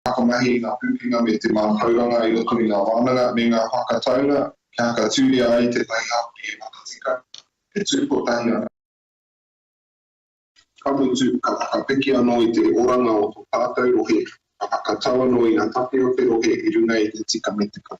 whakamahi ngā pūkinga me te mātauranga I roto I ngā wānanga me ngā whakatauna, kia ka tūria ai te tai hapi e makatika, e tūpotahi ana. Kamutu ka whakapiki anō I te oranga o tō tātou rohe, ka whakatau anō I ngā take o te rohe I runga I te tika me tika.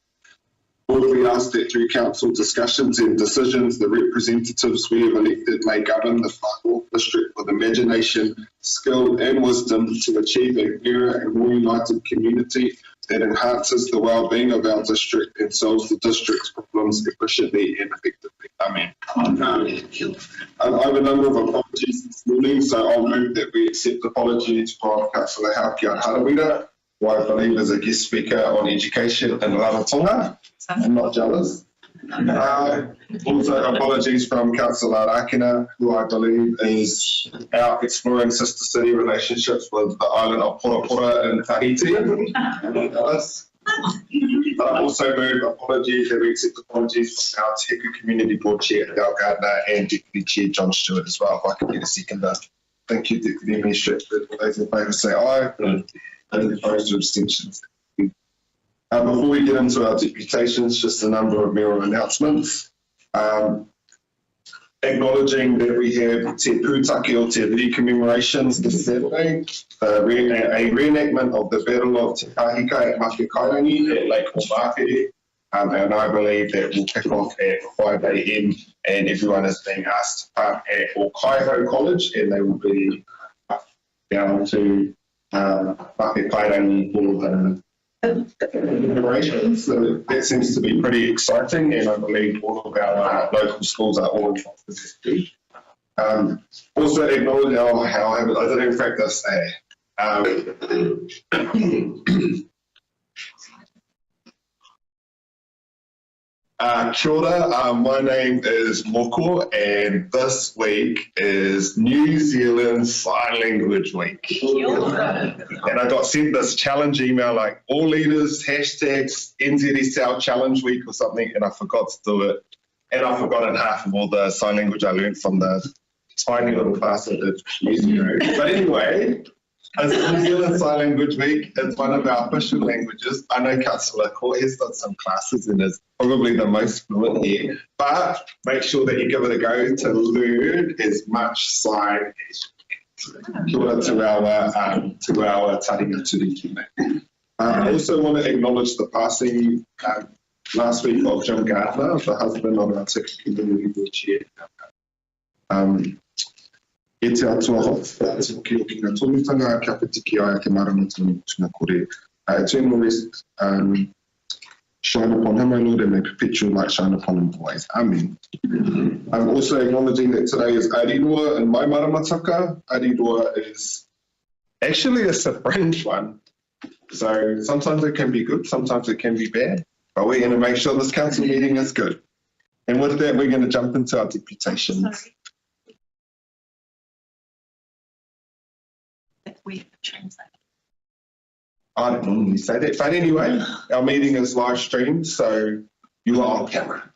Lord, we ask that through council discussions and decisions, the representatives we have elected may govern the Whānau district with imagination, skill and wisdom to achieve a fairer and more united community that enhances the well-being of our district and solves the district's problems efficiently and effectively. Amen. I have a number of apologies this morning, so I'll move that we accept apologies from Councillor Haukia Harawira, who I believe is a guest speaker on education in Rarotonga. I'm not jealous. Also, apologies from Councillor Rakina, who I believe is out exploring sister city relationships with the island of Porapora in Tahiti. I'm not jealous. I also move apologies that we accept apologies from our Teku Community Board Chair, Dale Gardner, and Deputy Chair John Stewart as well, if I can get a seconder. Thank you, Deputy Administrator. All those in favour say aye. And opposed to abstentions. Before we get into our deputations, just a number of mayoral announcements. Acknowledging that we have Te Pūtake o Te Riri commemorations this Saturday, a reenactment of the Battle of Te Kahika at Makekairangi at Lake Ōmāwhere, and I believe that will kick off at 5 AM and everyone is being asked to park at Ōkaiho College and they will be down to Makekairangi for the commemorations. So that seems to be pretty exciting and I believe all of our local schools are all involved with this too. Also acknowledge how I didn't in practice kia ora, my name is Moko and this week is New Zealand Sign Language Week. And I got sent this challenge email like all leaders, hashtags, NZSL challenge week or something and I forgot to do it. And I've forgotten half of all the sign language I learned from the tiny little class I did years ago. But anyway, it's New Zealand Sign Language Week. It's one of our official languages. I know Councillor Court has done some classes and is probably the most fluent here, but make sure that you give it a go to learn as much sign as you can. Kia ora to our taringa turi. I also want to acknowledge the passing last week of Jim Gardner, the husband of our Teku Community Board Chair. E te atua hoki te hoki o ki ngā tonutanga, kia pitiki ai te marama tuna kore. Eternal rest shine upon him, O Lord, and may perpetual light shine upon him always. Amen. I'm also acknowledging that today is Arirua in my maramataka. Arirua is actually a fringe one. So sometimes it can be good, sometimes it can be bad, but we're going to make sure this council meeting is good. And with that, we're going to jump into our deputations. Sorry. We translate. I don't normally say that, but anyway, our meeting is live streamed, so you are on camera.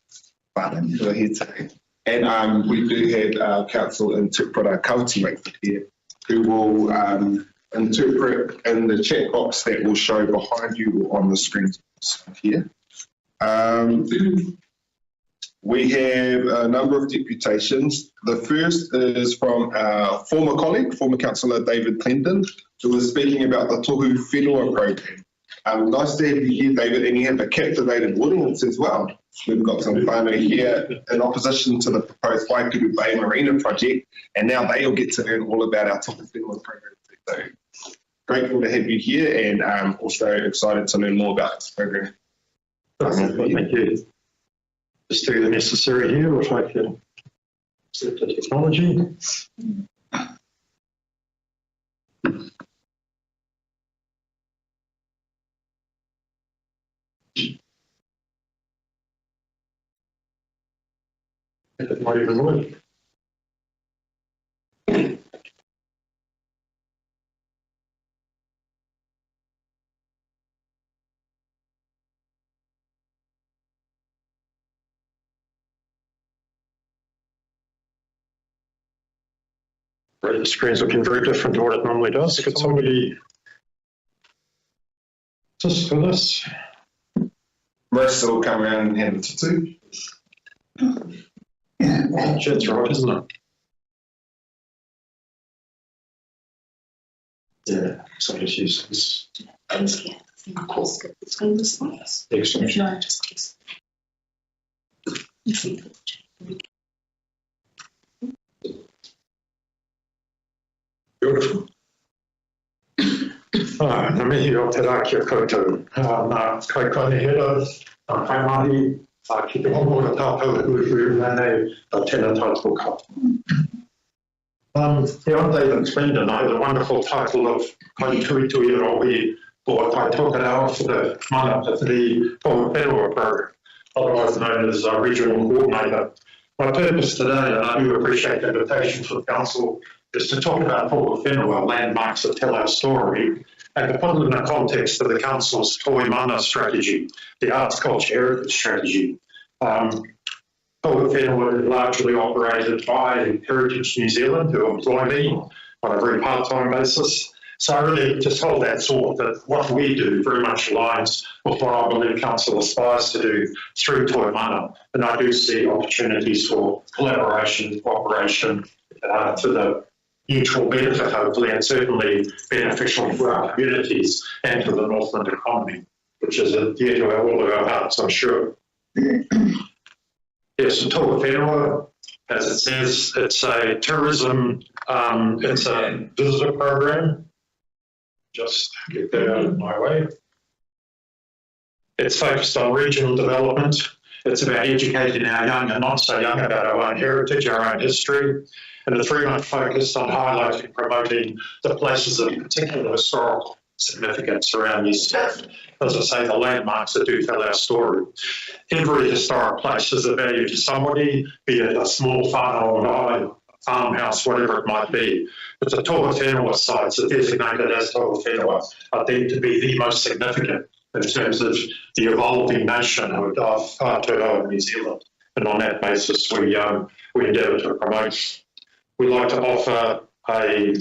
But we're here today. And we do have our council interpreter, Kauti, here, who will interpret in the chat box that will show behind you on the screen here. We have a number of deputations. The first is from our former colleague, former councillor David Clendon, who was speaking about the Tohu Whenua program. Nice to have you here, David, and you have a captivated audience as well. We've got some whānau here in opposition to the proposed Waikuru Bay Marina project, and now they all get to learn all about our Tohu Whenua program. So grateful to have you here and also excited to learn more about this program. Thank you. Just do the necessary here, if I can set the technology. It might even work. The screen's looking very different to what it normally does. Could somebody Just for this. Most will come around and hand it to two. That's right, isn't it? Yeah, so just use this. Excellent. Beautiful. Na mihi o te rā kia koutou. Nā kai hera, nā kai mahi, ki te hongo o tātou hui rānei, tēnā tātou ka. David explained, I had a wonderful title of Kai Tui Tui Rohi, or I took it out for the mana of the Whenua program, otherwise known as Regional Coordinator. My purpose today, and I do appreciate the invitation for the Council, is to talk about Whenua landmarks that tell our story, and to put it in the context of the Council's Toi Mana strategy, the Arts Culture Heritage strategy. Whenua is largely operated by Heritage New Zealand, who employ me on a very part-time basis. So I really just hold that thought that what we do very much aligns with what I believe Council aspires to do through Toi Mana. And I do see opportunities for collaboration, cooperation, to the mutual benefit, hopefully, and certainly beneficial for our communities and for the Northland economy, which is dear to all of our hearts, I'm sure. Yes, Whenua, as it says, it's a tourism, it's a visitor program. Just get that out of my way. It's focused on regional development. It's about educating our young and not so young about our own heritage, our own history. And it's very much focused on highlighting and promoting the places of particular historical significance around New Zealand. As I say, the landmarks that do tell our story. Every historic place has a value to somebody, be it a small whānau, farmhouse, whatever it might be. But the Toa Whenua sites are designated as Toa Whenua are deemed to be the most significant in terms of the evolving nation of Aotearoa New Zealand. And on that basis, we endeavour to promote. We like to offer a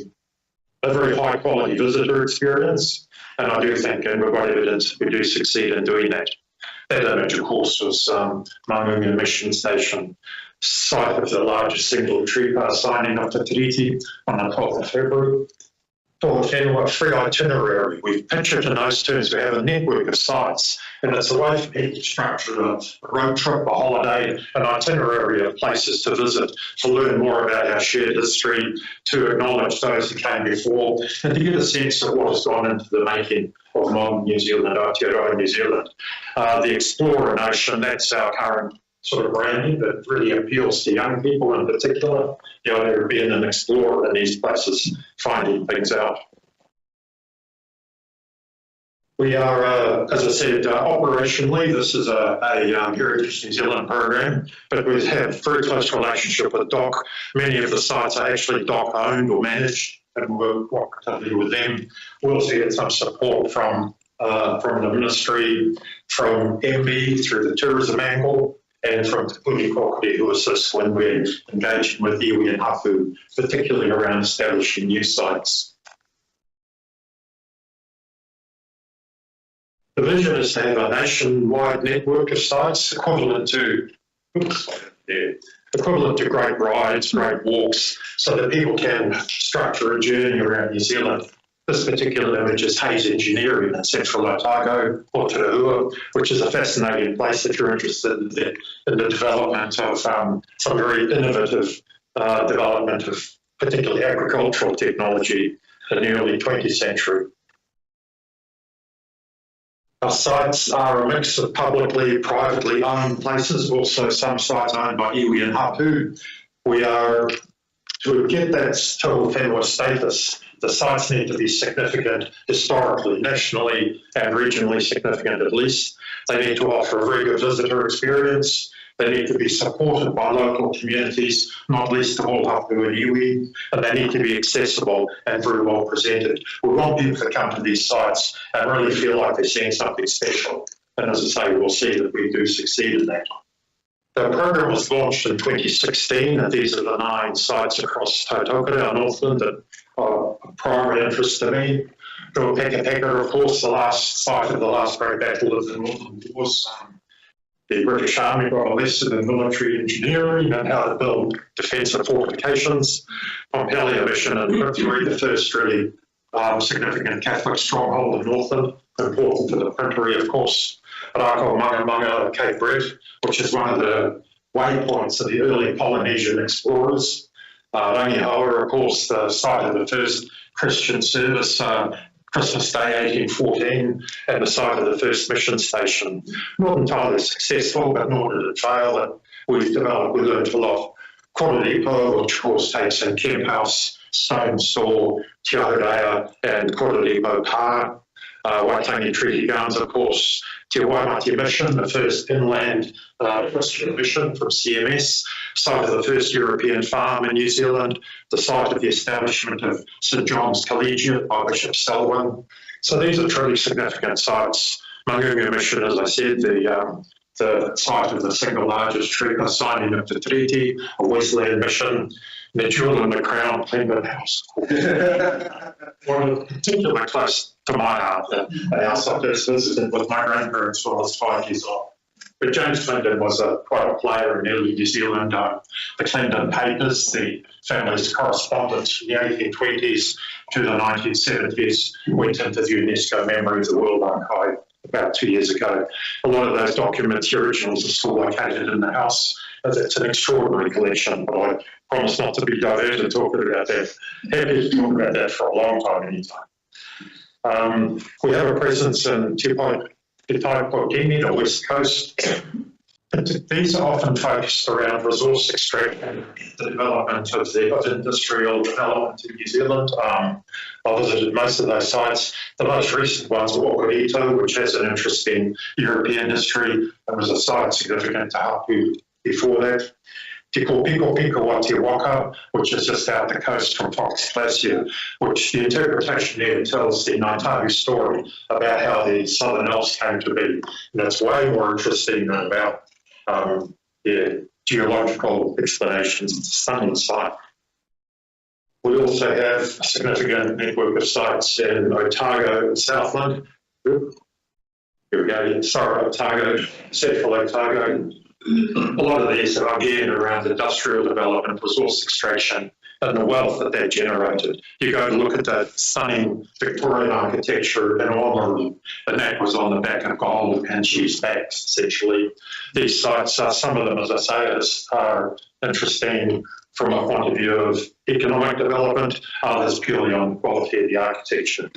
very high quality visitor experience, and I do think, and we've got evidence we do succeed in doing that. That image, of course, was Mangunga Mission Station, site of the largest single signing of the treaty on the 12th of February. Toa Whenua free itinerary. We've pictured in those terms, we have a network of sites, and it's a way for people to structure a road trip, a holiday, an itinerary of places to visit, to learn more about our shared history, to acknowledge those who came before, and to get a sense of what has gone into the making of modern New Zealand, Aotearoa New Zealand. The Explorer Nation, that's our current sort of branding that really appeals to young people in particular, the idea of being an explorer in these places, finding things out. We are, as I said, operationally, this is a Heritage New Zealand program, but we have very close relationship with DOC. Many of the sites are actually DOC owned or managed, and we'll work with them. We'll also get some support from the ministry, from MB through the tourism angle, and from Te Puni Kokore, who assists when we're engaging with iwi and hapu, particularly around establishing new sites. The vision is to have a nationwide network of sites equivalent to great rides, great walks, so that people can structure a journey around New Zealand. This particular image is Hayes Engineering in central Otago, or Turahua, which is a fascinating place if you're interested in the development of some very innovative development of particularly agricultural technology in the early 20th century. Our sites are a mix of publicly, privately owned places, also some sites owned by iwi and hapu. We are, to get that Toa Whenua status, the sites need to be significant historically, nationally and regionally significant at least. They need to offer a very good visitor experience. They need to be supported by local communities, not least of all hapu and iwi, and they need to be accessible and very well presented. We want people to come to these sites and really feel like they're seeing something special. And as I say, we'll see that we do succeed in that. The program was launched in 2016, and these are the 9 sites across Tautokere and Northland that are of primary interest to me. Peka Peka, of course, the last site of the last great battle of the Northern Wars. The British Army got a lesson in military engineering and how to build defensive fortifications. Pompelia mission in Printfree, the first really significant Catholic stronghold in Northland, important for the Printfree, of course. Rako Mangamanga, Cape Breton, which is one of the waypoints of the early Polynesian explorers. Rangihaua, of course, the site of the first Christian service, Christmas Day 1814, and the site of the first mission station. Not entirely successful, but nor did it fail. That we've developed, we learned a lot. Korodipo, which of course takes in Camp House, Stone Saw, Te Ahorea, and Korodipo Pa. Waitangi Treaty Guns, of course, Te Waimate mission, the first inland Christian mission from CMS, site of the first European farm in New Zealand, the site of the establishment of St John's Collegiate by Bishop Selwyn. So these are truly significant sites. Mangungu mission, as I said, the site of the single largest signing of the treaty, a Wesleyan mission, the jewel in the crown, Cleveland House. One particular close to my heart, a house I first visited with my grandparents when I was 5 years old. But James Clinton was quite a player in early New Zealand. The Clinton Papers, the family's correspondence from the 1820s to the 1970s, went into the UNESCO Memory of the World Archive about 2 years ago. A lot of those documents, the originals, are still located in the house. It's an extraordinary collection, but I promise not to be diverted talking about that. Happy to talk about that for a long time, anytime. We have a presence in Te Taipokini, the West Coast. These are often focused around resource extraction, the development of industrial development in New Zealand. I visited most of those sites. The most recent ones are Okarito, which has an interesting European history. There was a site significant to Hapu before that. Te Piko Te Waka, which is just out the coast from Fox Glacier, which the interpretation there tells the Ngātahu story about how the Southern Alps came to be. And that's way more interesting than about geological explanations. It's a stunning site. We also have a significant network of sites in Otago and Southland. Here we go, sorry, Otago, central Otago. A lot of these are again around industrial development, resource extraction, and the wealth that they've generated. You go and look at that stunning Victorian architecture in Ormond, and that was on the back of gold and cheese bags, essentially. These sites, some of them, as I say, are interesting from a point of view of economic development, others purely on quality of the architecture.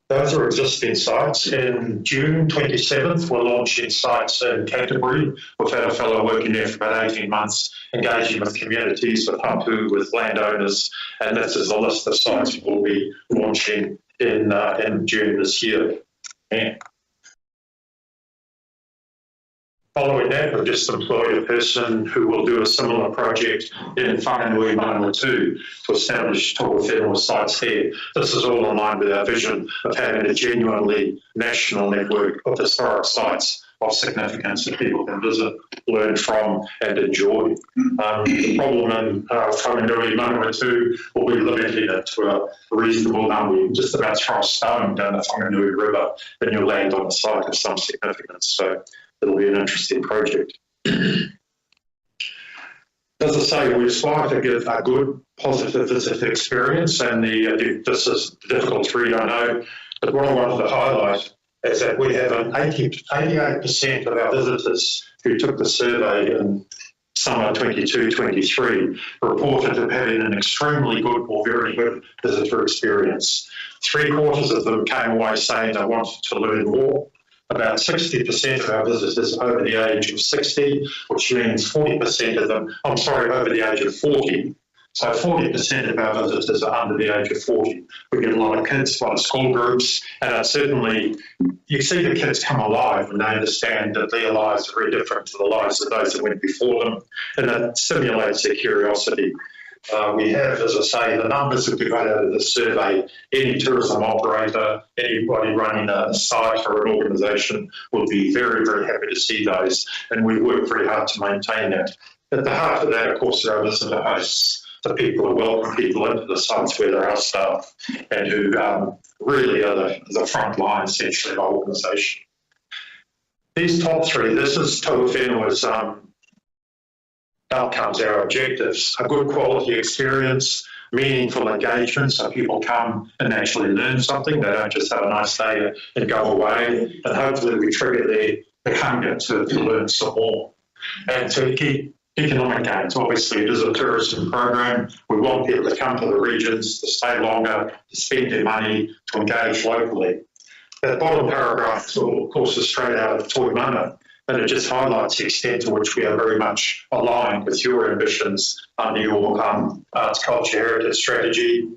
Those are existing sites. In June 27th, we're launching sites in Canterbury. We've had a fellow working there for about 18 months, engaging with communities, with Hapu, with landowners, and this is a list of sites we'll be launching in June this year. Yeah. Following that, we've just employed a person who will do a similar project in Whanganui, Manawatu, to establish total whenua sites there. This is all in line with our vision of having a genuinely national network of historic sites of significance that people can visit, learn from, and enjoy. The problem in Whanganui, Manawatu will be limiting it to a reasonable number. You can just about throw a stone down the Whanganui River and you'll land on a site of some significance. So it'll be an interesting project. As I say, we aspire to give a good, positive visitor experience, and this is difficult to read, I know, but what I wanted to highlight is that we have an 88% of our visitors who took the survey in summer 22-23 reported of having an extremely good or very good visitor experience. 3/4 of them came away saying they wanted to learn more. About 60% of our visitors over the age of 60, which means 40% of them, over the age of 40. So 40% of our visitors are under the age of 40. We get a lot of kids, a lot of school groups, and certainly you see the kids come alive and they understand that their lives are very different to the lives of those that went before them, and that stimulates their curiosity. We have, as I say, the numbers that we got out of the survey. Any tourism operator, anybody running a site or an organisation will be very, very happy to see those, and we work very hard to maintain that. At the heart of that, of course, are our visitor hosts. the people who welcome people into the sites where there are staff and who really are the front line, essentially, of our organisation. These top three, this is Toa Whenua's outcomes, our objectives: a good quality experience, meaningful engagement, so people come and actually learn something. They don't just have a nice day and go away, and hopefully we trigger their hunger to learn some more. And to keep economic gains, obviously it is a tourism program. We want people to come to the regions, to stay longer, to spend their money, to engage locally. That bottom paragraph, of course, is straight out of Toi Mana, and it just highlights the extent to which we are very much aligned with your ambitions under your arts, culture, heritage strategy: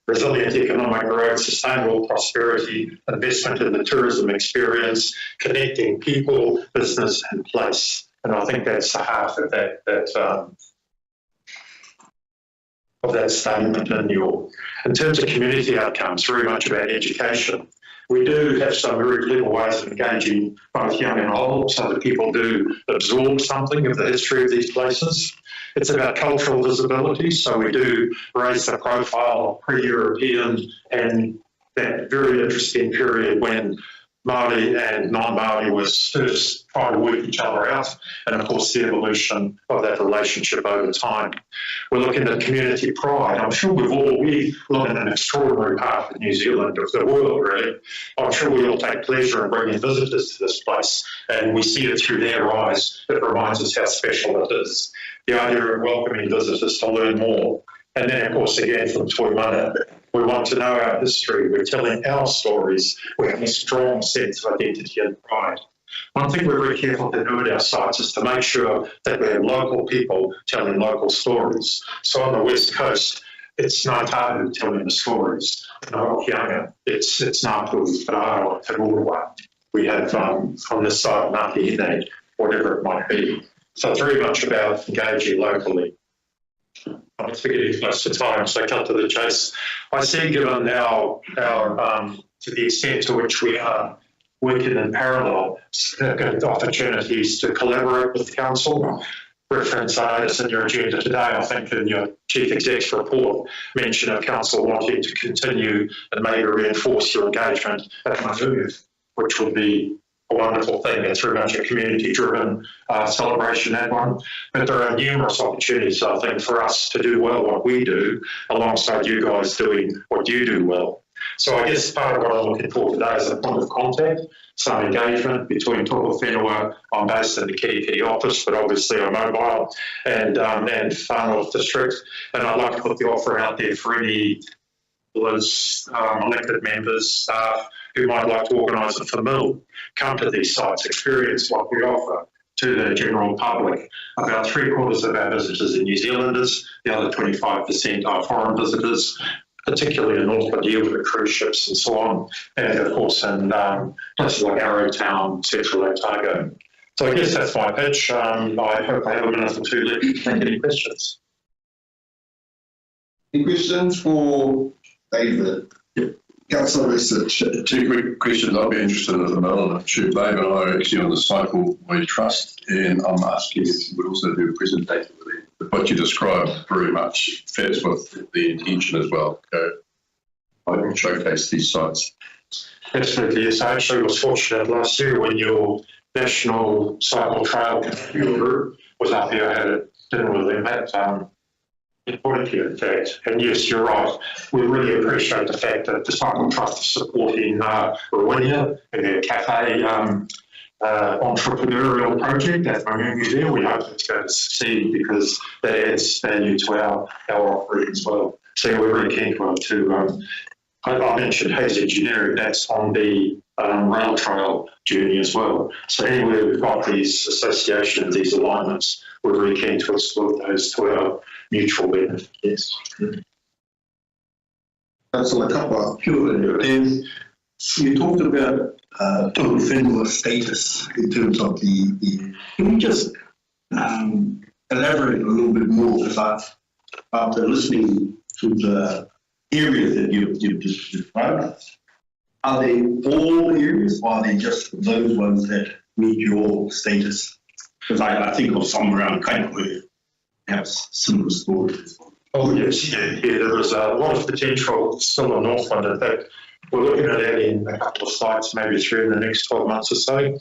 resilient economic growth, sustainable prosperity, investment in the tourism experience, connecting people, business and place. And I think that's the heart of that statement in terms of community outcomes, very much about education. We do have some very clever ways of engaging both young and old so that people do absorb something of the history of these places. It's about cultural visibility, so we do raise the profile of pre-European and that very interesting period when Māori and non-Māori was first trying to work each other out, and of course the evolution of that relationship over time. We're looking at community pride. I'm sure we live in an extraordinary part of New Zealand, of the world really. I'm sure we all take pleasure in bringing visitors to this place, and we see it through their eyes. It reminds us how special it is. The idea of welcoming visitors to learn more. And then, of course, again, from Toi Mana, we want to know our history. We're telling our stories. We have a strong sense of identity and pride. One thing we're very careful to do at our sites is to make sure that we have local people telling local stories. So on the West Coast, it's Ngāi Tahu telling the stories. In Orokianga, it's Ngāpu, Whāaro, Te Rōrua. We have on this side, Ngāti Hine, whatever it might be. So it's very much about engaging locally. I'm forgetting close to time, so I cut to the chase. I see, given our to the extent to which we are working in parallel, significant opportunities to collaborate with the council. Reference this in your agenda today, I think in your Chief Exec's report, mention of council wanting to continue and maybe reinforce your engagement at Matuvu, which would be a wonderful thing. It's very much a community-driven celebration, that one. But there are numerous opportunities, I think, for us to do well what we do, alongside you guys doing what you do well. So I guess part of what I'm looking for today is a point of contact, some engagement between Toa Whenua. I'm based in the Kirikiri office, but obviously I'm mobile, and Far North District. And I'd like to put the offer out there for any elected members, staff, who might like to organise a famil, come to these sites, experience what we offer to the general public. About 3/4 of our visitors are New Zealanders, the other 25% are foreign visitors, particularly in Auckland, deal with cruise ships and so on, and of course in places like Arrowtown, Central Otago. So I guess that's my pitch. I hope I have a minute or two left to take any questions. Any questions for David? Yep. Council Research. Two quick questions. I'll be interested in at the moment. I'm sure Dave and I are actually on the Cycle We Trust, and I'm asking if you would also do a presentation with them. But what you described very much fits with the intention as well. I can showcase these sites. Absolutely, yes. I actually was fortunate last year when your National Cycle Trail group was up here. I had a dinner with them at in fact. And yes, you're right. We really appreciate the fact that the Cycle Trust is supporting Marina and their cafe entrepreneurial project at Marina there. We hope it's going to succeed because that adds value to our offering as well. So we're really keen to I mentioned Hayes Engineering, that's on the rail trail journey as well. So anywhere we've got these associations, these alignments, we're really keen to exploit those to our mutual benefit. Yes. Councillor Kappa. Sure. And you talked about Toa Whenua status in terms of the can you just elaborate a little bit more, because after listening to the areas that you've just described, are they all areas or are they just those ones that meet your status? Because I think of some around Kaipoi have similar stories. Oh, yes, yeah, there is a lot of potential still in Northland. In fact, we're looking at adding a couple of sites, maybe 3 in the next 12 months or so.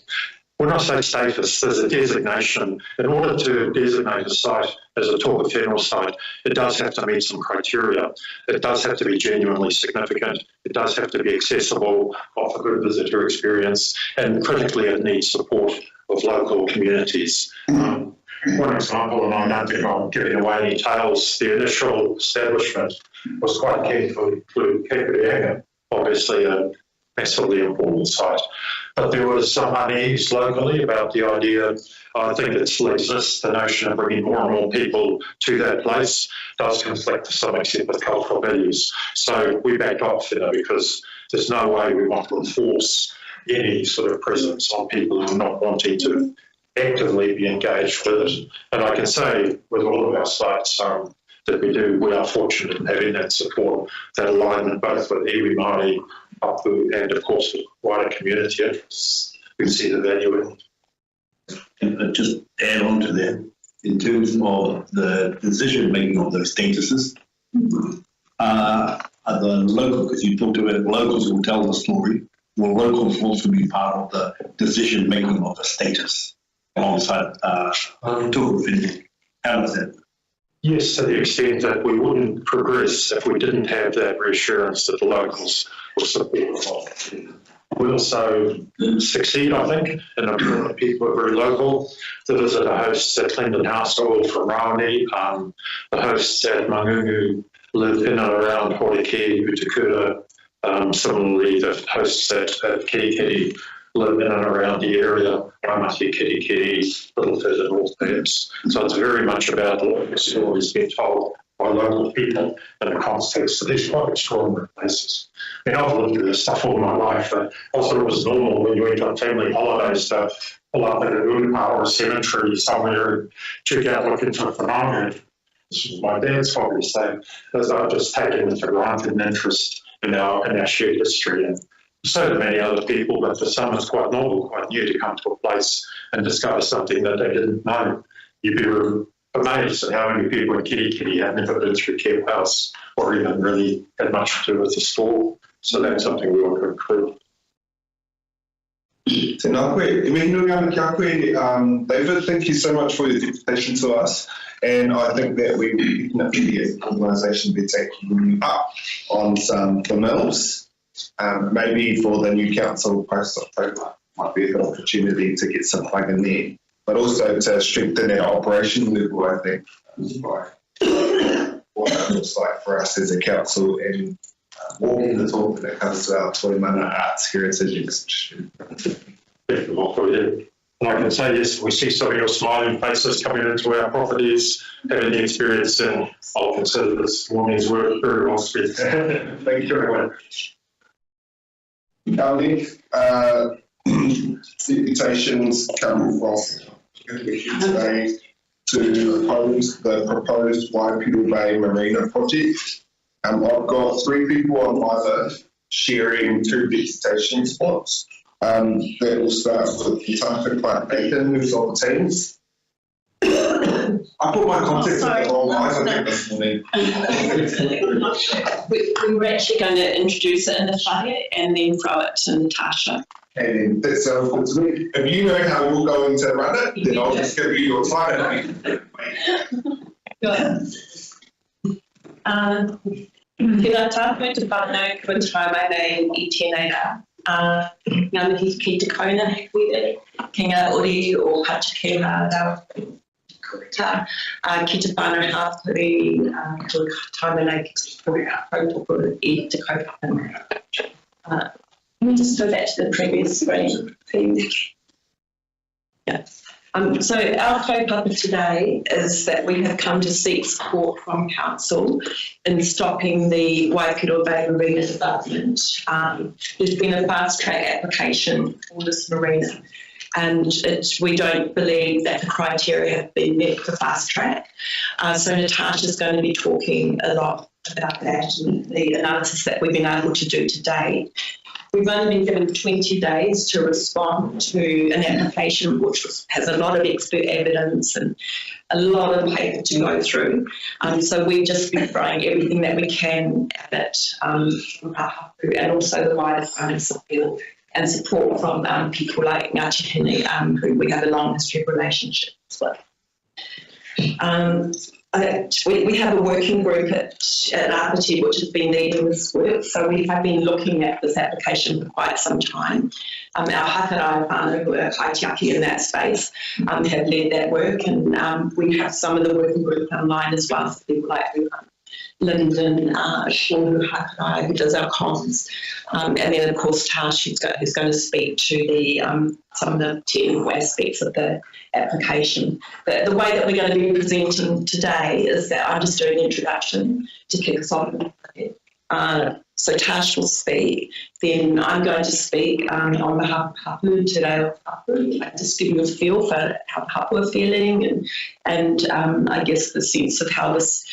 When I say status, there's a designation. In order to designate a site as a talk of federal site, it does have to meet some criteria. It does have to be genuinely significant. It does have to be accessible, offer good visitor experience, and critically it needs support of local communities. One example, and I don't think I'm giving away any tales, the initial establishment was quite keen to include Kekurianga, obviously a massively important site. But there was some unease locally about the idea. I think it still exists, the notion of bringing more and more people to that place does conflict to some extent with cultural values. So we backed off, because there's no way we want to enforce any sort of presence on people who are not wanting to actively be engaged with it. And I can say with all of our sites that we are fortunate in having that support, that alignment both with iwi, Māori, Papu, and of course with wider community interests. We see the value in it. And just add on to that, in terms of the decision making of those statuses, are the local, because you talked about locals will tell the story, will locals also be part of the decision making of the status alongside tour offending? How does that? Yes, to the extent that we wouldn't progress if we didn't have that reassurance that the locals will support us. We also succeed, I think, in employing people who are very local. The visitor hosts at Clendon House are all from Raoni. The hosts at Mangungu live in and around Horiki, Utakura. Similarly, the hosts at Kirikiri live in and around the area, Ramati, Kirikiri, little further north perhaps. So it's very much about local stories being told by local people in a context of these quite extraordinary places. I mean, I've lived through this stuff all my life. I thought it was normal when you went on family holidays to pull up at a Unpa or a cemetery somewhere and check out looking for phenomena. This was my dad's probably saying, as I've just taken for granted an interest in our shared history. And so do many other people, but for some it's quite novel, quite new to come to a place and discover something that they didn't know. You'd be amazed at how many people in Kirikiri had never been through Camp House or even really had much to do with the store. So that's something we want to improve. Tēnā koe. E mihi nui ana kia koe, David, thank you so much for your deputation to us. And I think that we definitely as an organisation be taking you up on some fundamentals. Maybe for the new council post-October might be a good opportunity to get some plug in there, but also to strengthen our operation level, I think, by what it looks like for us as a council and walking the talk when it comes to our Toimana Arts Heritage Exhibition. And I can say, yes, we see some of your smiling faces coming into our properties, having the experience, and I'll consider this morning's work very well spent. Thank you very much. Our next deputations come from today to oppose the proposed Waipiro Bay Marina project. I've got 3 people on my list sharing 2 deputation spots. That will start with Tata Clark Aiken, who's on the teams. I put my contacts in the wrong line, I think, this morning. We were actually going to introduce it in the whare and then throw it to Natasha. And that sounds good to me. If you know how you're going to run it, then I'll just give you your time. Kia tātou te whānau kua taumai nei I tēnei rā. Ngā mihi ki te kauna where, ki ngā ori o Pachakera rau ta, ki te whānau hāpuri, kua taumai nei ki te kaupapa I te kaupapa. Let me just go back to the previous screen, please. Yeah. So our kaupapa today is that we have come to seek support from Council in stopping the Waipiro Bay Marina development. There's been a fast track application for this marina and we don't believe that the criteria have been met for fast track. So Natasha's going to be talking a lot about that and the analysis that we've been able to do to date. We've only been given 20 days to respond to an application which has a lot of expert evidence and a lot of paper to go through. So we've just been throwing everything that we can at it, and also the wider finance field and support from people like Ngāti Hine, who we have a long history of relationships with. We have a working group at Apati which has been leading this work, so we have been looking at this application for quite some time. Our hakarai whānau who are kaitiaki in that space have led that work, and we have some of the working group online as well, so people like Lyndon, Sean Hakarai, who does our comms, and then of course Tash, who's going to speak to the some of the technical aspects of the application. But the way that we're going to be presenting today is that I'm just doing an introduction to kick us off. So Tash will speak, then I'm going to speak on behalf of Hapu today, just giving you a feel for how Hapu are feeling and I guess the sense of how this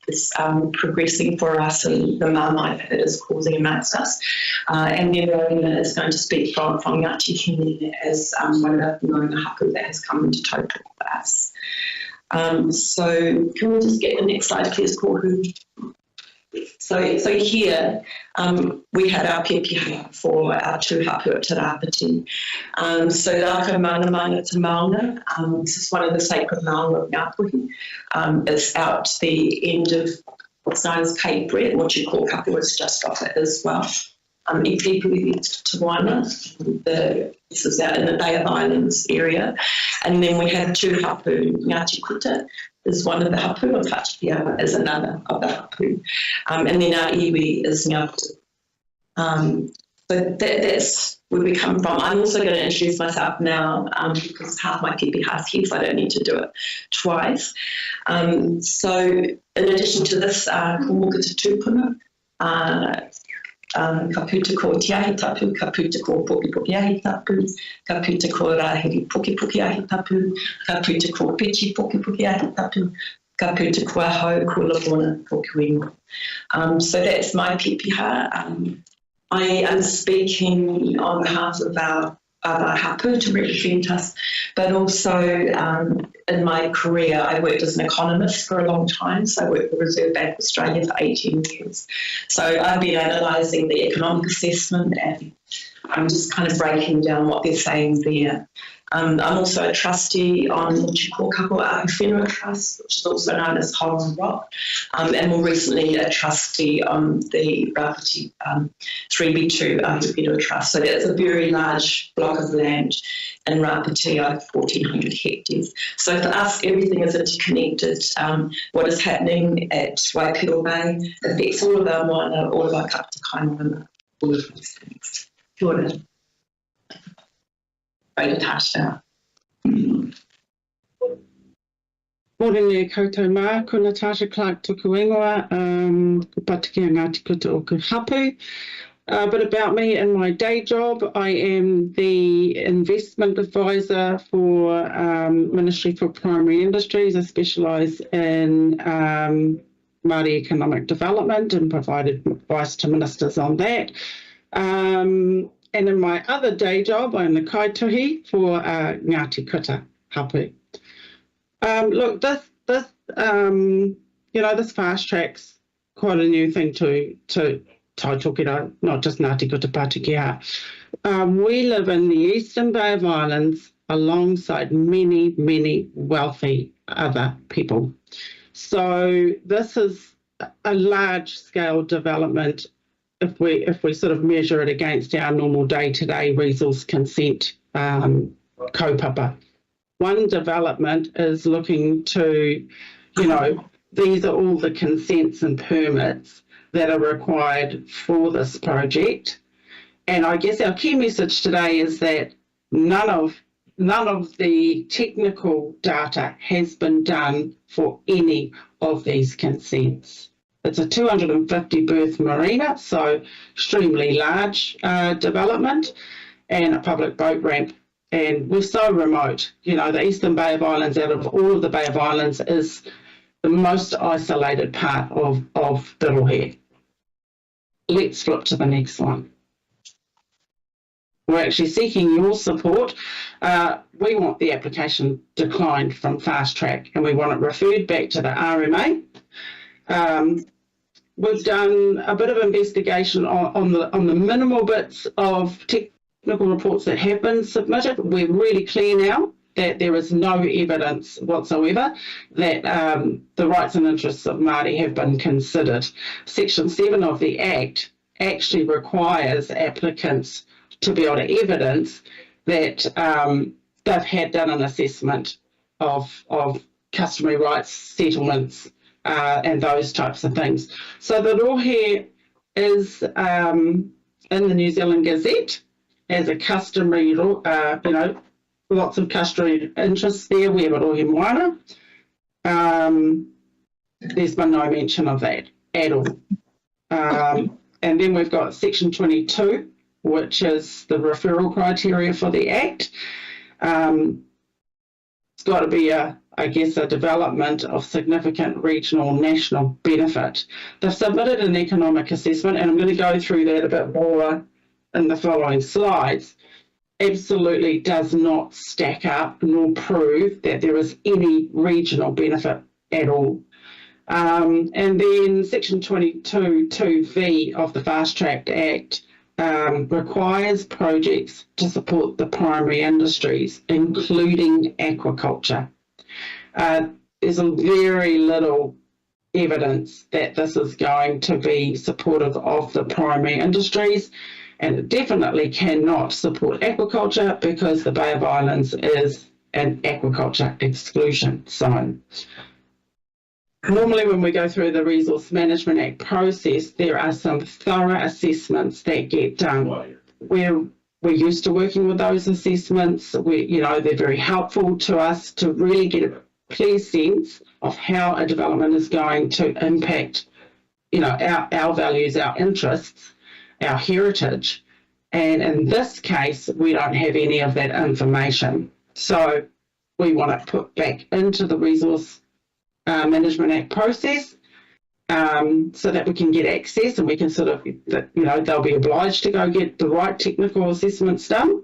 is progressing for us and the marmite that it is causing amongst us. And then Marina is going to speak from Ngāti Hine as one of the Marina Hapu that has come into total for us. So can we just get the next slide, please, Kohu? So here we have our PPH for our two hapu at Te Rāpiti. So Rākau Maunga Te Maunga, this is one of the sacred maunga of Ngāpuhi. It's out the end of what's known as Cape Bread, what you call kapu is just off it as well. Ipipu Te Moana, this is out in the Bay of Islands area. And then we have two hapu, Ngāti Kuta is one of the hapu, and Whātikia is another of the hapu. And then our iwi is Ngāpuhi. So that's where we come from. I'm also going to introduce myself now because half my PPH is here, so I don't need to do it twice. So in addition to this, Kumuka Te Tūpuna, ka puta ko tiahi tapu, ka puta ko poki poki ahi tapu, ka puta ko rahiri poki poki ahi tapu, ka puta ko pichi poki poki ahi tapu, ka puta ko ahau ko labona ko kuingo. So that's my PPH. I am speaking on behalf of our hapu to represent us, but also in my career I worked as an economist for a long time, so I worked for the Reserve Bank of Australia for 18 years. So I've been analysing the economic assessment and I'm just kind of breaking down what they're saying there. I'm also a trustee on what you call Kapua Whenua Trust, which is also known as Hole and Rock, and more recently a trustee on the Rāpiti 3B2 Whenua Trust. So that's a very large block of land in Rāpiti, over 1,400 hectares. So for us, everything is interconnected. What is happening at Waipiro Bay affects all of our moana, all of our kapatakainga, all of these things. Kia ora. Natasha. Morning koutou mā, ko Natasha Clark tuku ingoa, Patakia Ngāti Kuta o Hapu. A bit about me in my day job. I am the investment advisor for Ministry for Primary Industries. I specialise in Māori economic development and provided advice to ministers on that. And in my other day job, I'm the kaituhi for Ngāti Kuta Hapu. Look, this fast track's quite a new thing to taitokira, not just Ngāti Kuta Pātikia. We live in the eastern Bay of Islands alongside many, many wealthy other people. So this is a large-scale development if we sort of measure it against our normal day-to-day resource consent kaupapa. One development is looking to, these are all the consents and permits that are required for this project. And I guess our key message today is that none of the technical data has been done for any of these consents. It's a 250 berth marina, so extremely large development, and a public boat ramp and we're so remote. You know, the Eastern Bay of Islands, out of all of the Bay of Islands, is the most isolated part of Diddlehead. Let's flip to the next one. We're actually seeking your support. We want the application declined from Fast Track, and we want it referred back to the RMA. We've done a bit of investigation on the minimal bits of technical reports that have been submitted. We're really clear now that there is no evidence whatsoever that the rights and interests of Māori have been considered. Section 7 of the Act actually requires applicants to be able to evidence that they've had done an assessment of customary rights, settlements, and those types of things. So the rohe is in the New Zealand Gazette as a customary, lots of customary interests there. We have a rohe moana. There's been no mention of that at all. And then we've got Section 22, which is the referral criteria for the Act. It's got to be a development of significant regional national benefit. They've submitted an economic assessment, and I'm going to go through that a bit more in the following slides. Absolutely does not stack up nor prove that there is any regional benefit at all. And then Section 22(2)(v) of the Fast Track Act requires projects to support the primary industries, including aquaculture. There's very little evidence that this is going to be supportive of the primary industries, and it definitely cannot support aquaculture because the Bay of Islands is an aquaculture exclusion zone. Normally when we go through the Resource Management Act process, there are some thorough assessments that get done. We're used to working with those assessments. They're very helpful to us to really get a clear sense of how a development is going to impact, our values, our interests, our heritage. And in this case, we don't have any of that information. So we want to put back into the Resource Management Act process so that we can get access, and we can they'll be obliged to go get the right technical assessments done.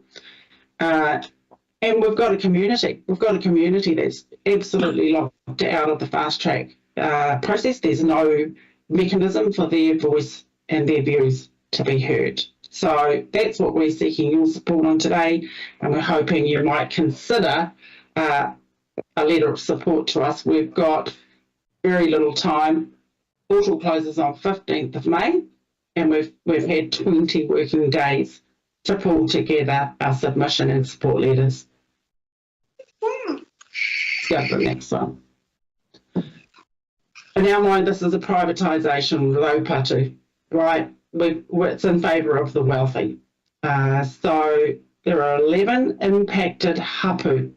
And we've got a community. We've got a community that's absolutely locked out of the Fast Track process. There's no mechanism for their voice and their views to be heard. So that's what we're seeking your support on today, and we're hoping you might consider a letter of support to us. We've got very little time. Portal closes on 15th of May, and we've had 20 working days to pull together our submission and support letters. Let's go to the next one. In our mind, this is a privatisation, low patu, right? It's in favour of the wealthy. So there are 11 impacted hapu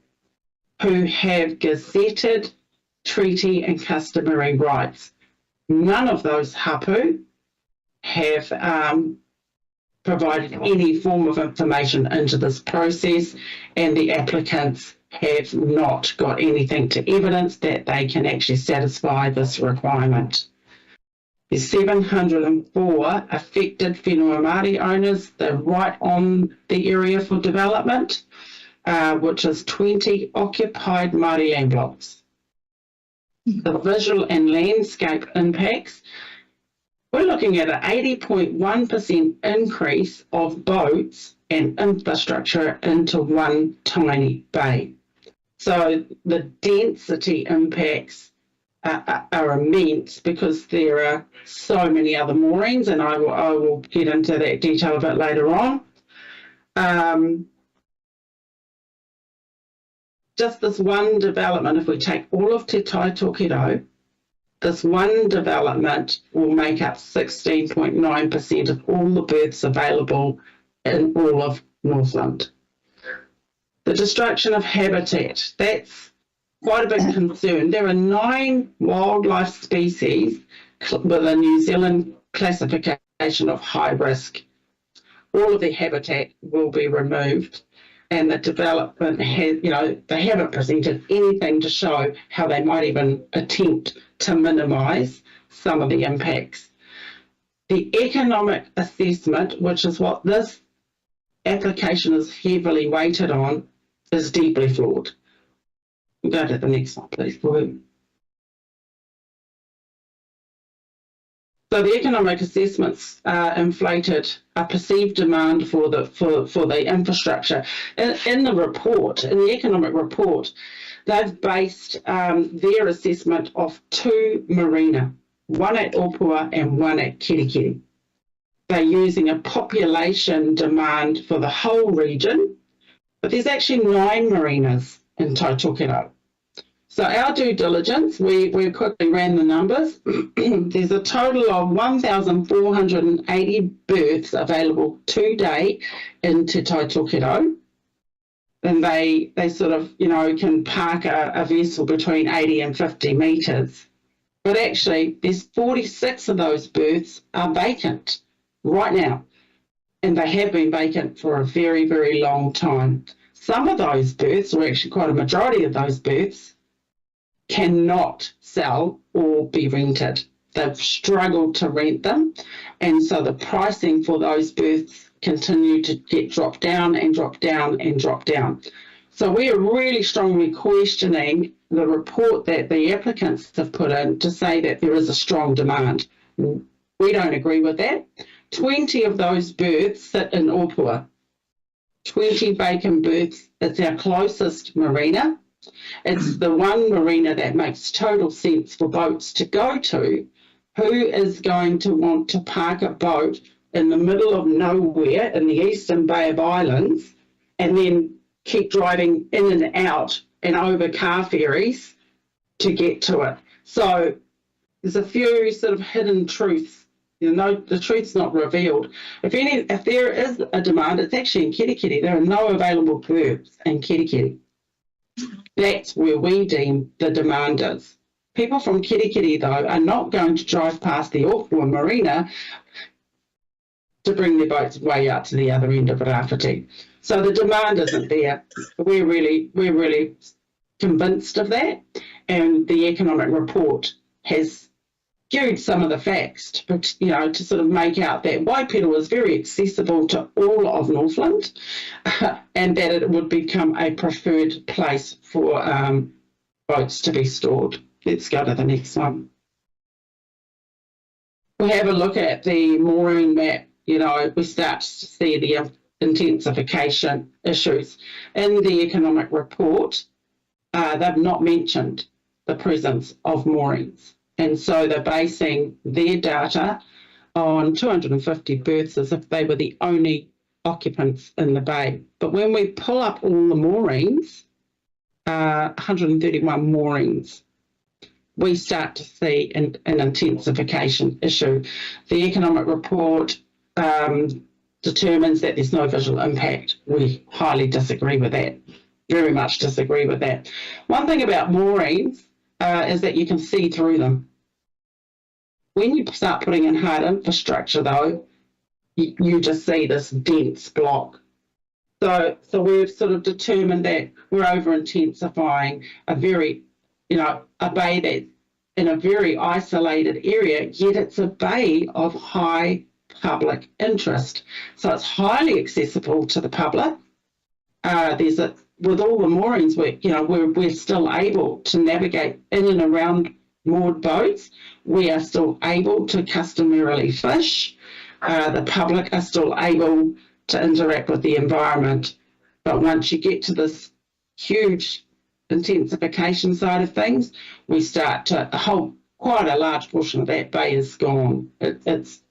who have gazetted treaty and customary rights. None of those hapu have provided any form of information into this process, and the applicants have not got anything to evidence that they can actually satisfy this requirement. There's 704 affected whenua Māori owners. They're right on the area for development, which is 20 occupied Māori land blocks. The visual and landscape impacts, we're looking at an 80.1% increase of boats and infrastructure into one tiny bay. So the density impacts are immense because there are so many other moorings, and I will get into that detail a bit later on. Just this one development, if we take all of Te Tai Tokerau, this one development will make up 16.9% of all the berths available in all of Northland. The destruction of habitat, that's quite a big concern. There are 9 wildlife species with a New Zealand classification of high risk. All of their habitat will be removed. and the development has, they haven't presented anything to show how they might even attempt to minimise some of the impacts. The economic assessment, which is what this application is heavily weighted on, is deeply flawed. We'll go to the next one, please. So the economic assessments inflated a perceived demand for the infrastructure. In the report, in the economic report, they've based their assessment off 2 marina, one at Opua and one at Kirikiri. They're using a population demand for the whole region, but there's actually 9 marinas in Taitokero. So our due diligence, we quickly ran the numbers. There's a total of 1,480 berths available today in Te Taitokero. And they sort of, can park a vessel between 80 and 50 metres. But actually, there's 46 of those berths are vacant right now. And they have been vacant for a very, very long time. Some of those berths, or actually quite a majority of those berths, cannot sell or be rented. They've struggled to rent them, and so the pricing for those berths continue to get dropped down and drop down and drop down. So we are really strongly questioning the report that the applicants have put in to say that there is a strong demand. We don't agree with that. 20 of those berths sit in Opua. 20 vacant berths. It's our closest marina. It's the one marina that makes total sense for boats to go to. Who is going to want to park a boat in the middle of nowhere in the eastern Bay of Islands and then keep driving in and out and over car ferries to get to it? So there's a few sort of hidden truths. The truth's not revealed. If there is a demand, it's actually in Kirikiri. There are no available berths in Kirikiri. That's where we deem the demand is. People from Kirikiri, though, are not going to drive past the Opua Marina to bring their boats way out to the other end of Rafiti. So the demand isn't there. We're really convinced of that, and the economic report has skewed some of the facts to sort of make out that Waipiro is very accessible to all of Northland and that it would become a preferred place for boats to be stored. Let's go to the next one. We have a look at the mooring map. We start to see the intensification issues. In the economic report, they've not mentioned the presence of moorings. And so they're basing their data on 250 berths as if they were the only occupants in the bay. But when we pull up all the moorings, 131 moorings, we start to see an intensification issue. The economic report determines that there's no visual impact. We highly disagree with that, very much disagree with that. One thing about moorings is that you can see through them. When you start putting in hard infrastructure, though, you just see this dense block. So we've sort of determined that we're over-intensifying a very, a bay that's in a very isolated area, yet it's a bay of high public interest. So it's highly accessible to the public. With all the moorings, we're still able to navigate in and around moored boats. We are still able to customarily fish. The public are still able to interact with the environment. But once you get to this huge intensification side of things, we start to quite a large portion of that bay is gone. It's